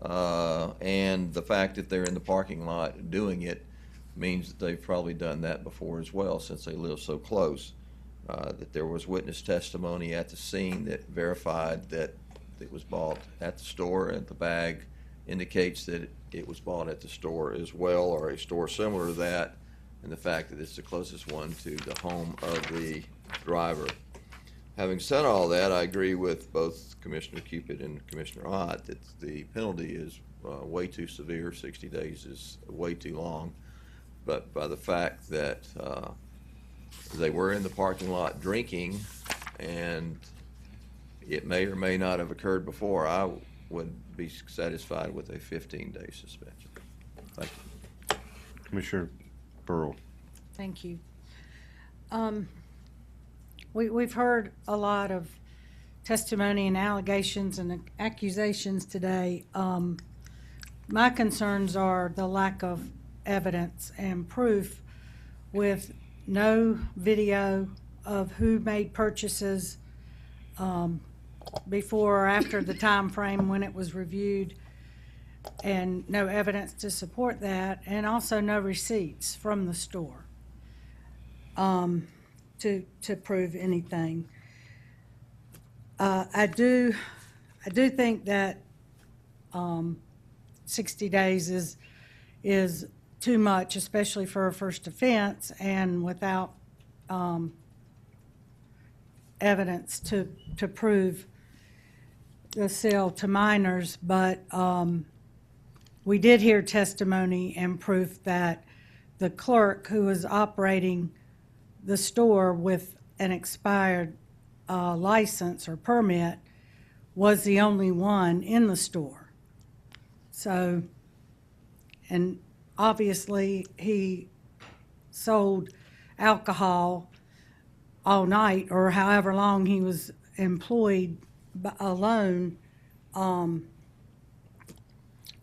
S: And the fact that they're in the parking lot doing it means that they've probably done that before as well, since they live so close. That there was witness testimony at the scene that verified that it was bought at the store, and the bag indicates that it was bought at the store as well, or a store similar to that, and the fact that it's the closest one to the home of the driver. Having said all that, I agree with both Commissioner Cupid and Commissioner Ott that the penalty is way too severe. 60 days is way too long. But by the fact that they were in the parking lot drinking, and it may or may not have occurred before, I would be satisfied with a 15-day suspension. Thank you.
A: Commissioner Burrow.
R: Thank you. We've heard a lot of testimony and allegations and accusations today. My concerns are the lack of evidence and proof with no video of who made purchases before or after the time frame when it was reviewed, and no evidence to support that, and also no receipts from the store to prove anything. I do think that 60 days is too much, especially for a first offense, and without evidence to prove the sale to minors. But we did hear testimony and proof that the clerk who was operating the store with an expired license or permit was the only one in the store. So, and obviously he sold alcohol all night or however long he was employed alone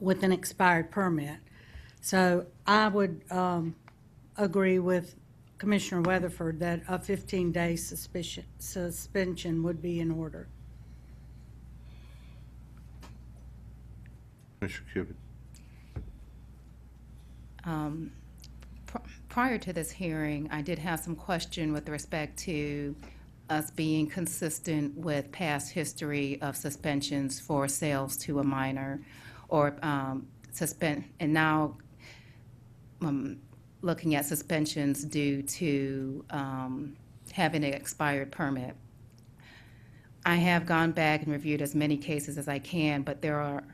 R: with an expired permit. So I would agree with Commissioner Weatherford that a 15-day suspension would be in order.
A: Commissioner Cupid.
F: Prior to this hearing, I did have some question with respect to us being consistent with past history of suspensions for sales to a minor, or and now looking at suspensions due to having an expired permit. I have gone back and reviewed as many cases as I can, but there are,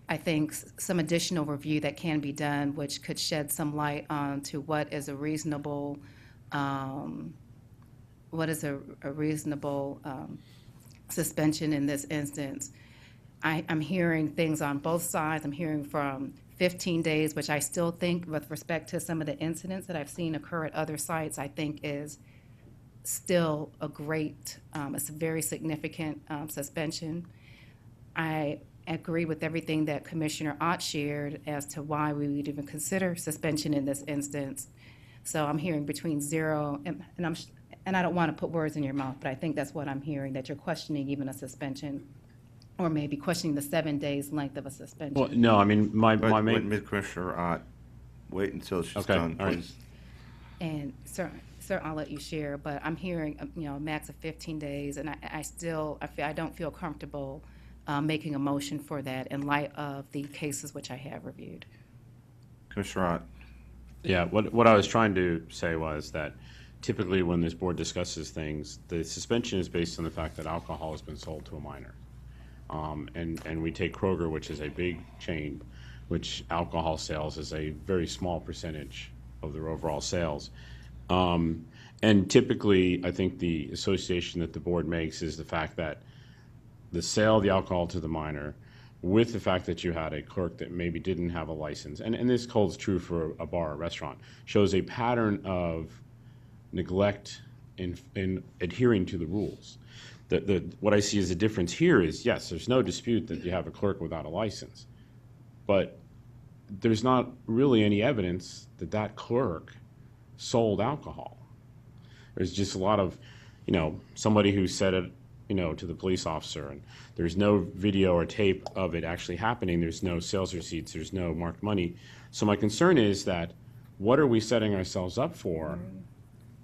F: I think, some additional review that can be done, which could shed some light on to what is a reasonable, suspension in this instance. I'm hearing things on both sides. I'm hearing from 15 days, which I still think, with respect to some of the incidents that I've seen occur at other sites, I think is still a great, it's a very significant suspension. I agree with everything that Commissioner Ott shared as to why we would even consider suspension in this instance. So I'm hearing between 0 and I don't want to put words in your mouth, but I think that's what I'm hearing, that you're questioning even a suspension, or maybe questioning the 7 days length of a suspension.
K: Well, no, I mean, my
A: Wait,
K: main.
A: Commissioner Ott, wait until she's
K: Okay,
A: done,
K: all right.
A: please.
F: And sir, I'll let you share, but I'm hearing, a max of 15 days, and I don't feel comfortable making a motion for that in light of the cases which I have reviewed.
A: Commissioner Ott.
K: Yeah, what I was trying to say was that typically when this board discusses things, the suspension is based on the fact that alcohol has been sold to a minor. And we take Kroger, which is a big chain, which alcohol sales is a very small percentage of their overall sales. And typically, I think the association that the board makes is the fact that the sale of the alcohol to the minor, with the fact that you had a clerk that maybe didn't have a license, and this holds true for a bar or restaurant, shows a pattern of neglect in adhering to the rules. What I see as a difference here is, yes, there's no dispute that you have a clerk without a license, but there's not really any evidence that that clerk sold alcohol. There's just a lot of, somebody who said it, to the police officer, and there's no video or tape of it actually happening. There's no sales receipts. There's no marked money. So my concern is that what are we setting ourselves up for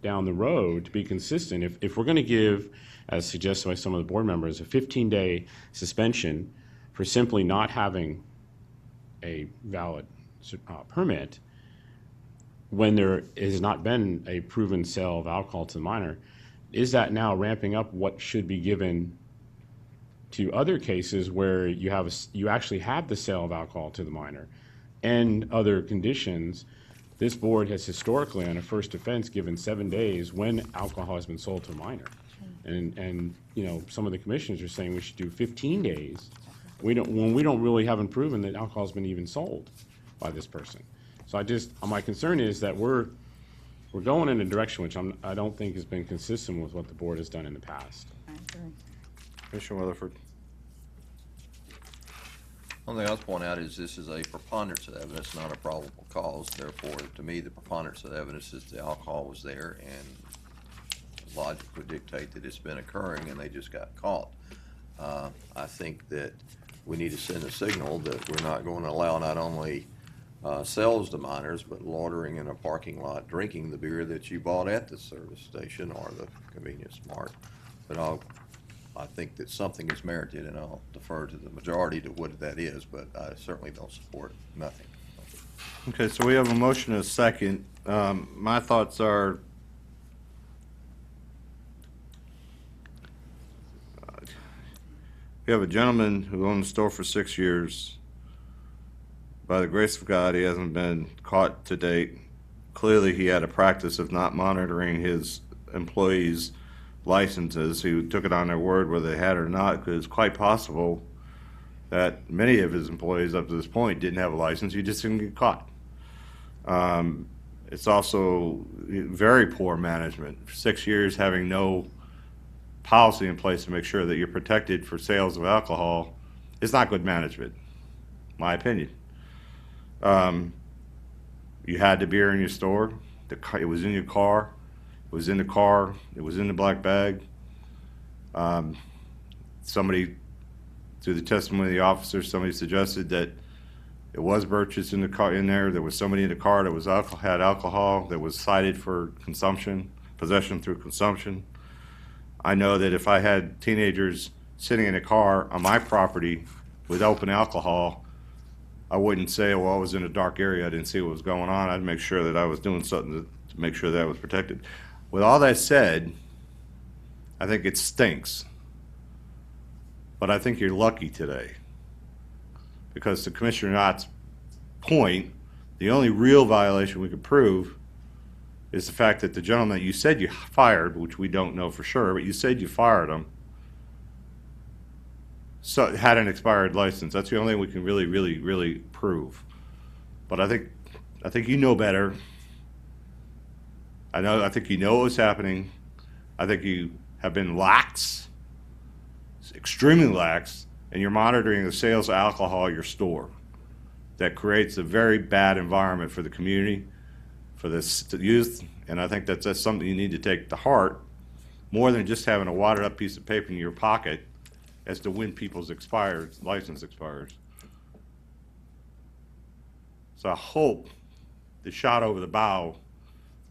K: down the road to be consistent? If we're going to give, as suggested by some of the board members, a 15-day suspension for simply not having a valid permit when there has not been a proven sale of alcohol to the minor, is that now ramping up what should be given to other cases where you actually have the sale of alcohol to the minor and other conditions? This board has historically, on a first offense, given 7 days when alcohol has been sold to a minor. And some of the commissioners are saying we should do 15 days when we don't really haven't proven that alcohol has been even sold by this person. So my concern is that we're going in a direction which I don't think has been consistent with what the board has done in the past.
A: Commissioner Weatherford.
S: One thing I was pointing out is this is a preponderance of evidence, not a probable cause. Therefore, to me, the preponderance of evidence is the alcohol was there, and logic would dictate that it's been occurring and they just got caught. I think that we need to send a signal that we're not going to allow not only sales to minors, but loitering in a parking lot, drinking the beer that you bought at the service station or the convenience mart. But I think that something is merited, and I'll defer to the majority to what that is, but I certainly don't support nothing.
A: Okay, so we have a motion and a second. My thoughts are, we have a gentleman who owned the store for 6 years. By the grace of God, he hasn't been caught to date. Clearly, he had a practice of not monitoring his employees' licenses. He took it on their word whether they had it or not, because it's quite possible that many of his employees up to this point didn't have a license. You just didn't get caught. It's also very poor management. 6 years having no policy in place to make sure that you're protected for sales of alcohol is not good management, my opinion. You had the beer in your store. It was in your car. It was in the car. It was in the black bag. Somebody, through the testimony of the officer, somebody suggested that it was purchased in the car. In there was somebody in the car that was had alcohol that was cited for consumption, possession through consumption. I know that if I had teenagers sitting in a car on my property with open alcohol, I wouldn't say, well, I was in a dark area, I didn't see what was going on. I'd make sure that I was doing something to make sure that was protected. With all that said, I think it stinks. But I think you're lucky today. Because to Commissioner Knott's point, the only real violation we could prove is the fact that the gentleman that you said you fired, which we don't know for sure, but you said you fired him, so had an expired license. That's the only thing we can really prove. But I think you know better. I think you know what's happening. I think you have been lax, extremely lax, and you're monitoring the sales of alcohol at your store. That creates a very bad environment for the community, for the youth, and I think that's something you need to take to heart, more than just having a wadded up piece of paper in your pocket as to when people's license expires. So I hope the shot over the bow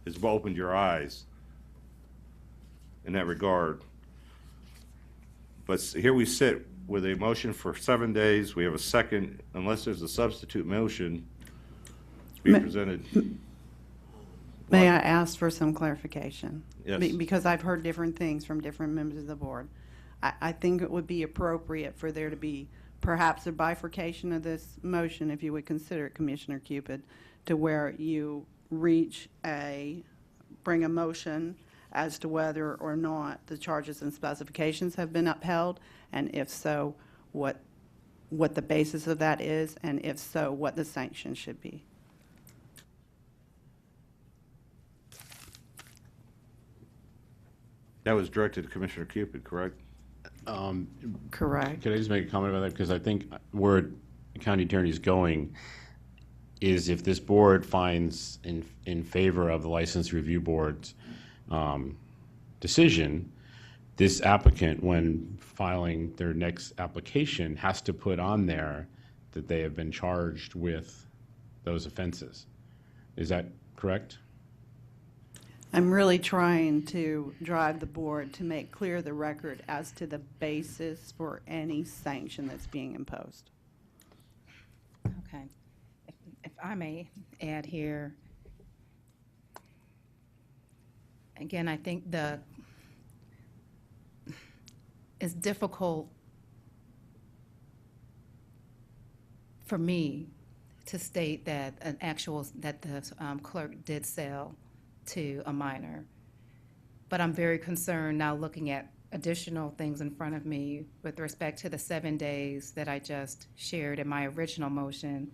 A: has opened your eyes in that regard. But here we sit with a motion for 7 days. We have a second, unless there's a substitute motion to be presented.
H: May I ask for some clarification?
A: Yes.
H: Because I've heard different things from different members of the board. I think it would be appropriate for there to be perhaps a bifurcation of this motion, if you would consider it, Commissioner Cupid, to where you bring a motion as to whether or not the charges and specifications have been upheld, and if so, what the basis of that is, and if so, what the sanction should be.
A: That was directed to Commissioner Cupid, correct?
H: Correct.
K: Could I just make a comment about that? Because I think where the county attorney is going is if this board finds in favor of the license review board's decision, this applicant, when filing their next application, has to put on there that they have been charged with those offenses. Is that correct?
H: I'm really trying to drive the board to make clear the record as to the basis for any sanction that's being imposed.
F: Okay. If I may add here, again, I think it's difficult for me to state that that the clerk did sell to a minor. But I'm very concerned now looking at additional things in front of me with respect to the 7 days that I just shared in my original motion,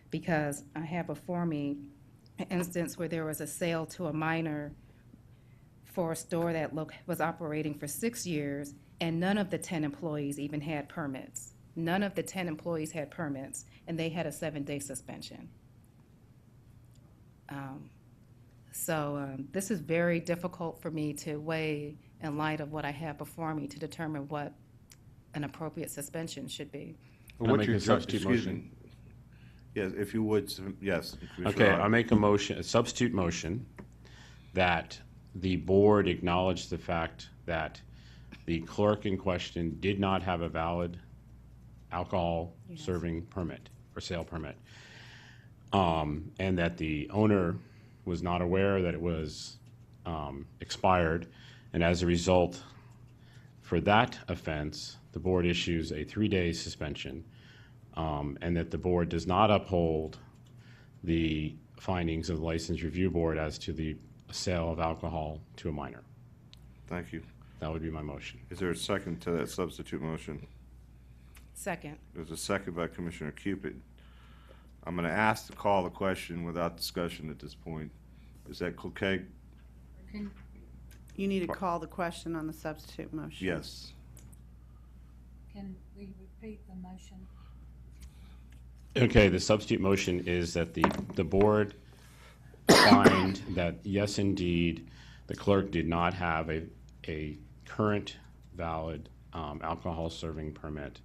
F: because I have before me an instance where there was a sale to a minor for a store that was operating for 6 years, and none of the 10 employees even had permits. None of the 10 employees had permits, and they had a 7-day suspension. This is very difficult for me to weigh in light of what I have before me to determine what an appropriate suspension should be.
K: Can I make a substitute motion?
A: Yes, if you would, yes. Commissioner
K: Okay,
A: Ott.
K: I make a substitute motion that the board acknowledge the fact that the clerk in question did not have a valid alcohol serving permit or sale permit. And that the owner was not aware that it was expired, and as a result, for that offense, the board issues a 3-day suspension, and that the board does not uphold the findings of the License Review Board as to the sale of alcohol to a minor.
A: Thank you.
K: That would be my motion.
A: Is there a second to that substitute motion?
F: Second.
A: There's a second by Commissioner Cupid. I'm going to ask to call the question without discussion at this point. Is that okay?
H: You need to call the question on the substitute motion.
A: Yes.
R: Can we repeat the motion?
K: Okay, the substitute motion is that the board find that, yes, indeed, the clerk did not have a current valid alcohol serving permit,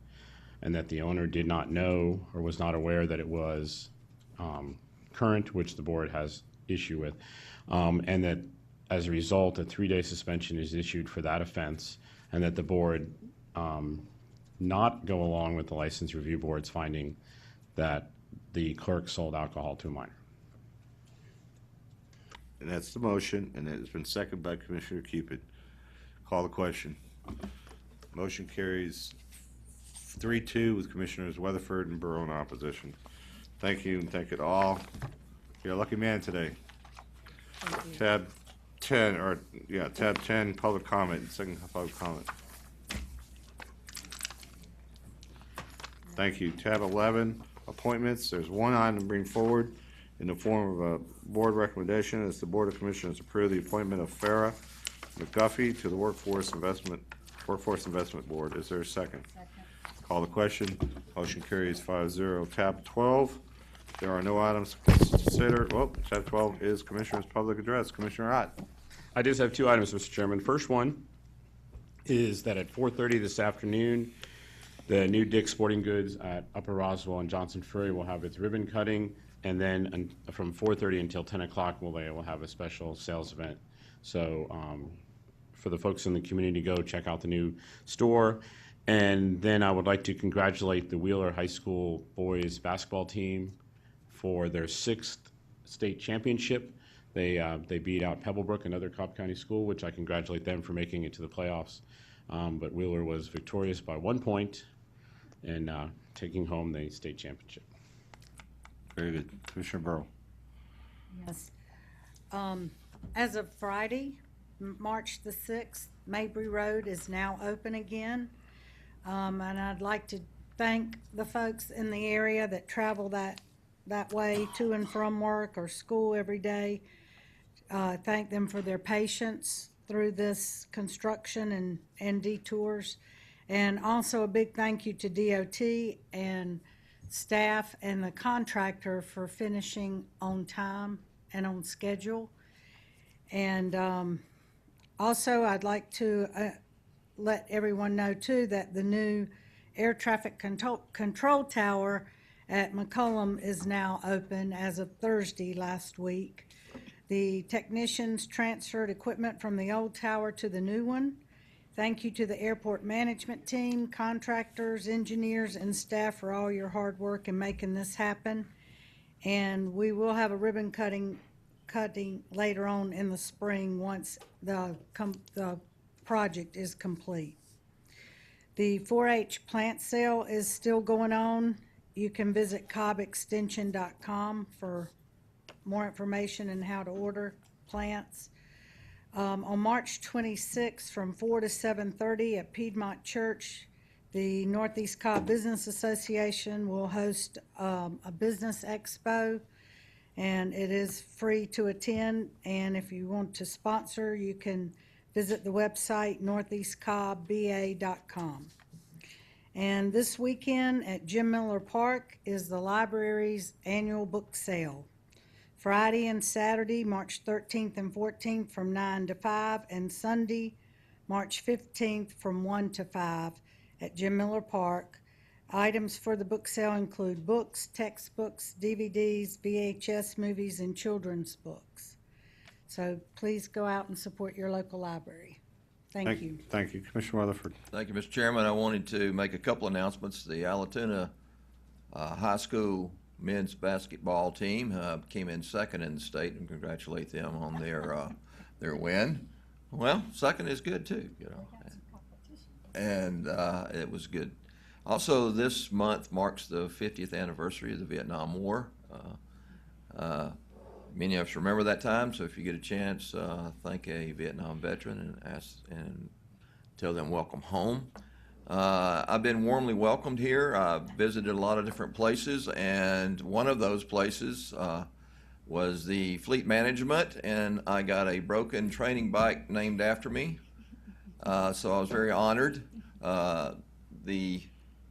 K: and that the owner did not know or was not aware that it was current, which the board has issue with, and that as a result, a 3-day suspension is issued for that offense, and that the board not go along with the License Review Board's finding that the clerk sold alcohol to a minor.
A: And that's the motion, and it has been seconded by Commissioner Cupid. Call the question. Motion carries 3-2 with Commissioners Weatherford and Burrow in opposition. Thank you, and thank you to all. You're a lucky man today. Tab 10, public comment, second public comment. Thank you. Tab 11, appointments. There's one item to bring forward in the form of a board recommendation as the Board of Commissioners approve the appointment of Farah McGuffey to the Workforce Investment Board. Is there a second?
R: Second.
A: Call the question. Motion carries 5-0. Tab 12, there are no items to consider. Well, tab 12 is Commissioner's Public Address. Commissioner Ott.
K: I just have 2 items, Mr. Chairman. First one is that at 4:30 this afternoon, the new Dick's Sporting Goods at Upper Roswell and Johnson Ferry will have its ribbon cutting, and then from 4:30 until 10 o'clock, they will have a special sales event. So for the folks in the community, go check out the new store. And then I would like to congratulate the Wheeler High School boys basketball team for their 6th state championship. They beat out Pebblebrook, another Cobb County school, which I congratulate them for making it to the playoffs. But Wheeler was victorious by 1 point and taking home the state championship.
A: Very good. Commissioner Burrow.
R: Yes. As of Friday, March the 6th, Mabry Road is now open again. And I'd like to thank the folks in the area that travel that way to and from work or school every day. Thank them for their patience through this construction and detours. And also a big thank you to DOT and staff and the contractor for finishing on time and on schedule. And also I'd like to let everyone know too that the new air traffic control tower at McCollum is now open as of Thursday last week. The technicians transferred equipment from the old tower to the new one. Thank you to the airport management team, contractors, engineers, and staff for all your hard work in making this happen. And we will have a ribbon cutting later on in the spring once the project is complete. The 4-H plant sale is still going on. You can visit cobbextension.com for more information and how to order plants. On March 26th from 4 to 7:30 at Piedmont Church, The Northeast Cobb Business Association will host a business expo, and it is free to attend. And if you want to sponsor, you can visit the website northeastcobbba.com. And this weekend at Jim Miller Park is the library's annual book sale. Friday and Saturday, March 13th and 14th from 9 to 5, and Sunday, March 15th from 1 to 5 at Jim Miller Park. Items for the book sale include books, textbooks, DVDs, VHS movies, and children's books. So please go out and support your local library. Thank you.
A: Thank you. Commissioner Rutherford.
S: Thank you, Mr. Chairman. I wanted to make a couple announcements. The Allatoona High School men's basketball team came in second in the state, and congratulate them on their win. Well, second is good too, you know. And it was good. Also, this month marks the 50th anniversary of the Vietnam War. Many of us remember that time, so if you get a chance, thank a Vietnam veteran and ask and tell them welcome home. I've been warmly welcomed here. I've visited a lot of different places, and one of those places was the fleet management, and I got a broken training bike named after me. So I was very honored. The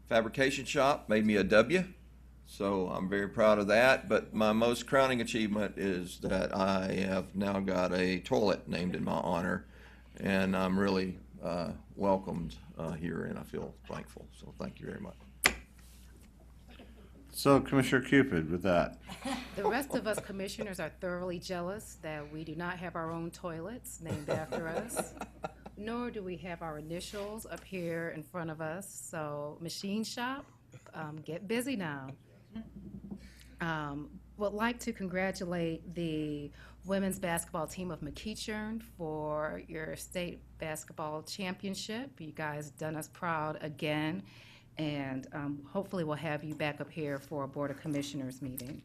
S: fabrication shop made me a W, so I'm very proud of that. But my most crowning achievement is that I have now got a toilet named in my honor, and I'm really welcomed here, and I feel thankful. So thank you very much.
A: So, Commissioner Cupid, with that.
F: The rest of us commissioners are thoroughly jealous that we do not have our own toilets named after us, nor do we have our initials up here in front of us. So, machine shop, get busy now. Would like to congratulate the women's basketball team of McEachern for your state basketball championship. You guys done us proud again, and hopefully we'll have you back up here for a Board of Commissioners meeting.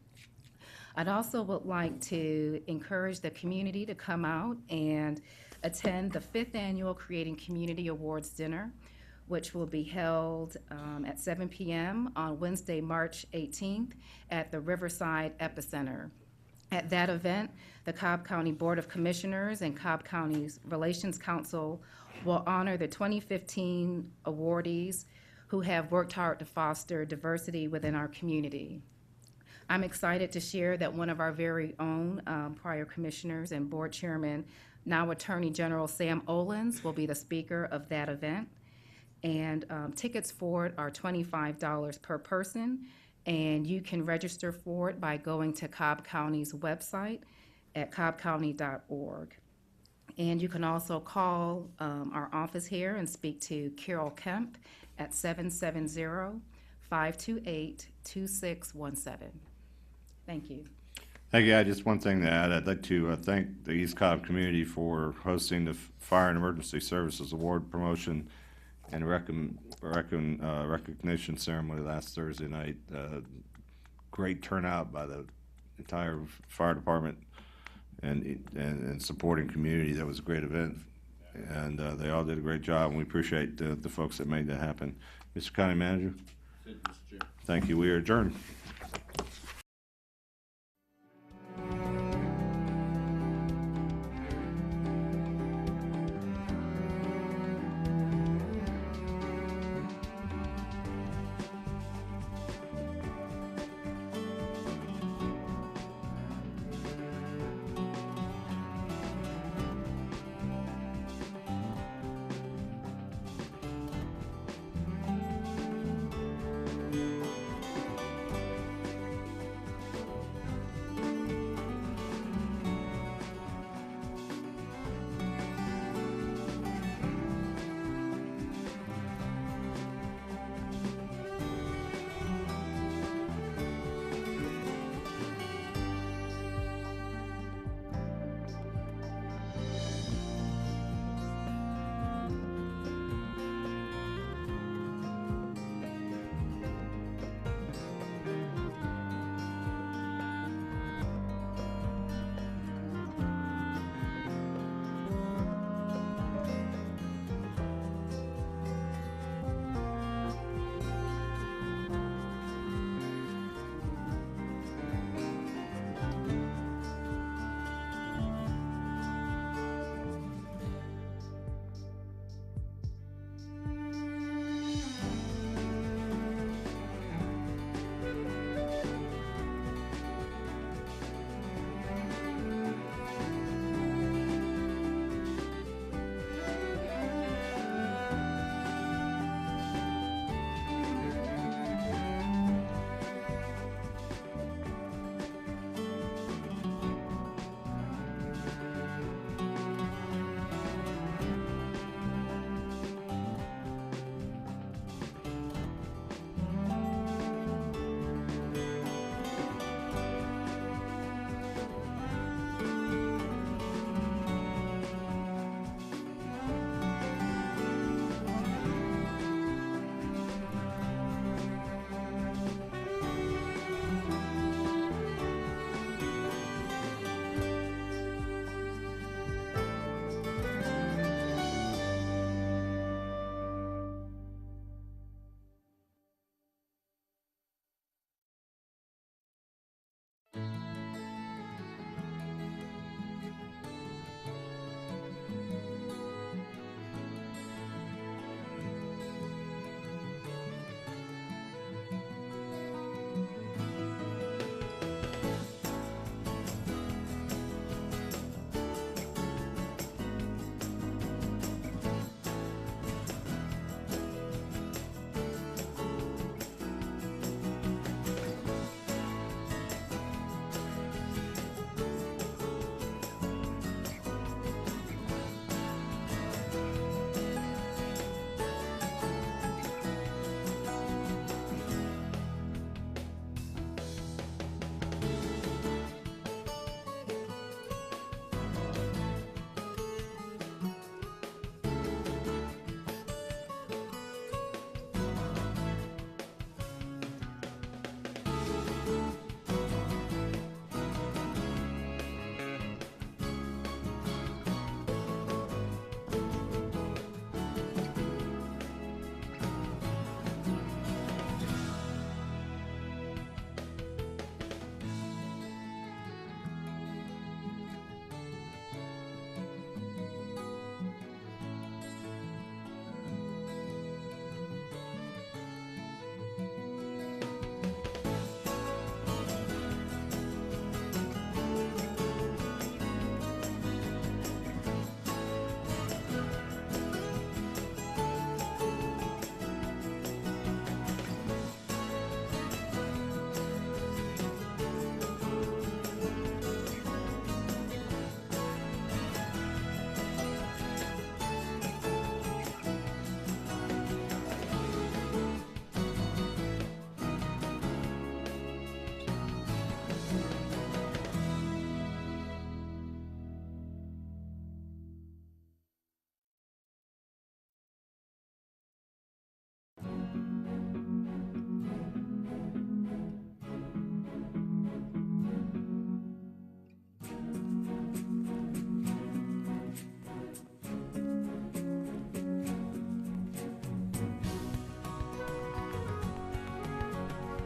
F: I'd also would like to encourage the community to come out and attend the 5th Annual Creating Community Awards Dinner, which will be held at 7 p.m. on Wednesday, March 18th at the Riverside Epicenter. At that event, the Cobb County Board of Commissioners and Cobb County's Relations Council will honor the 2015 awardees who have worked hard to foster diversity within our community. I'm excited to share that one of our very own prior commissioners and board chairman, now Attorney General Sam Olens, will be the speaker of that event. And tickets for it are $25 per person, and you can register for it by going to Cobb County's website at cobbcounty.org. And you can also call our office here and speak to Carol Kemp at 770-528-2617. Thank you.
A: Thank you. I just one thing to add. I'd like to thank the East Cobb community for hosting the Fire and Emergency Services Award promotion and recognition ceremony last Thursday night. Great turnout by the entire fire department and supporting community. That was a great event, and they all did a great job, and we appreciate the folks that made that happen. Mr. County Manager? Thank you. We are adjourned.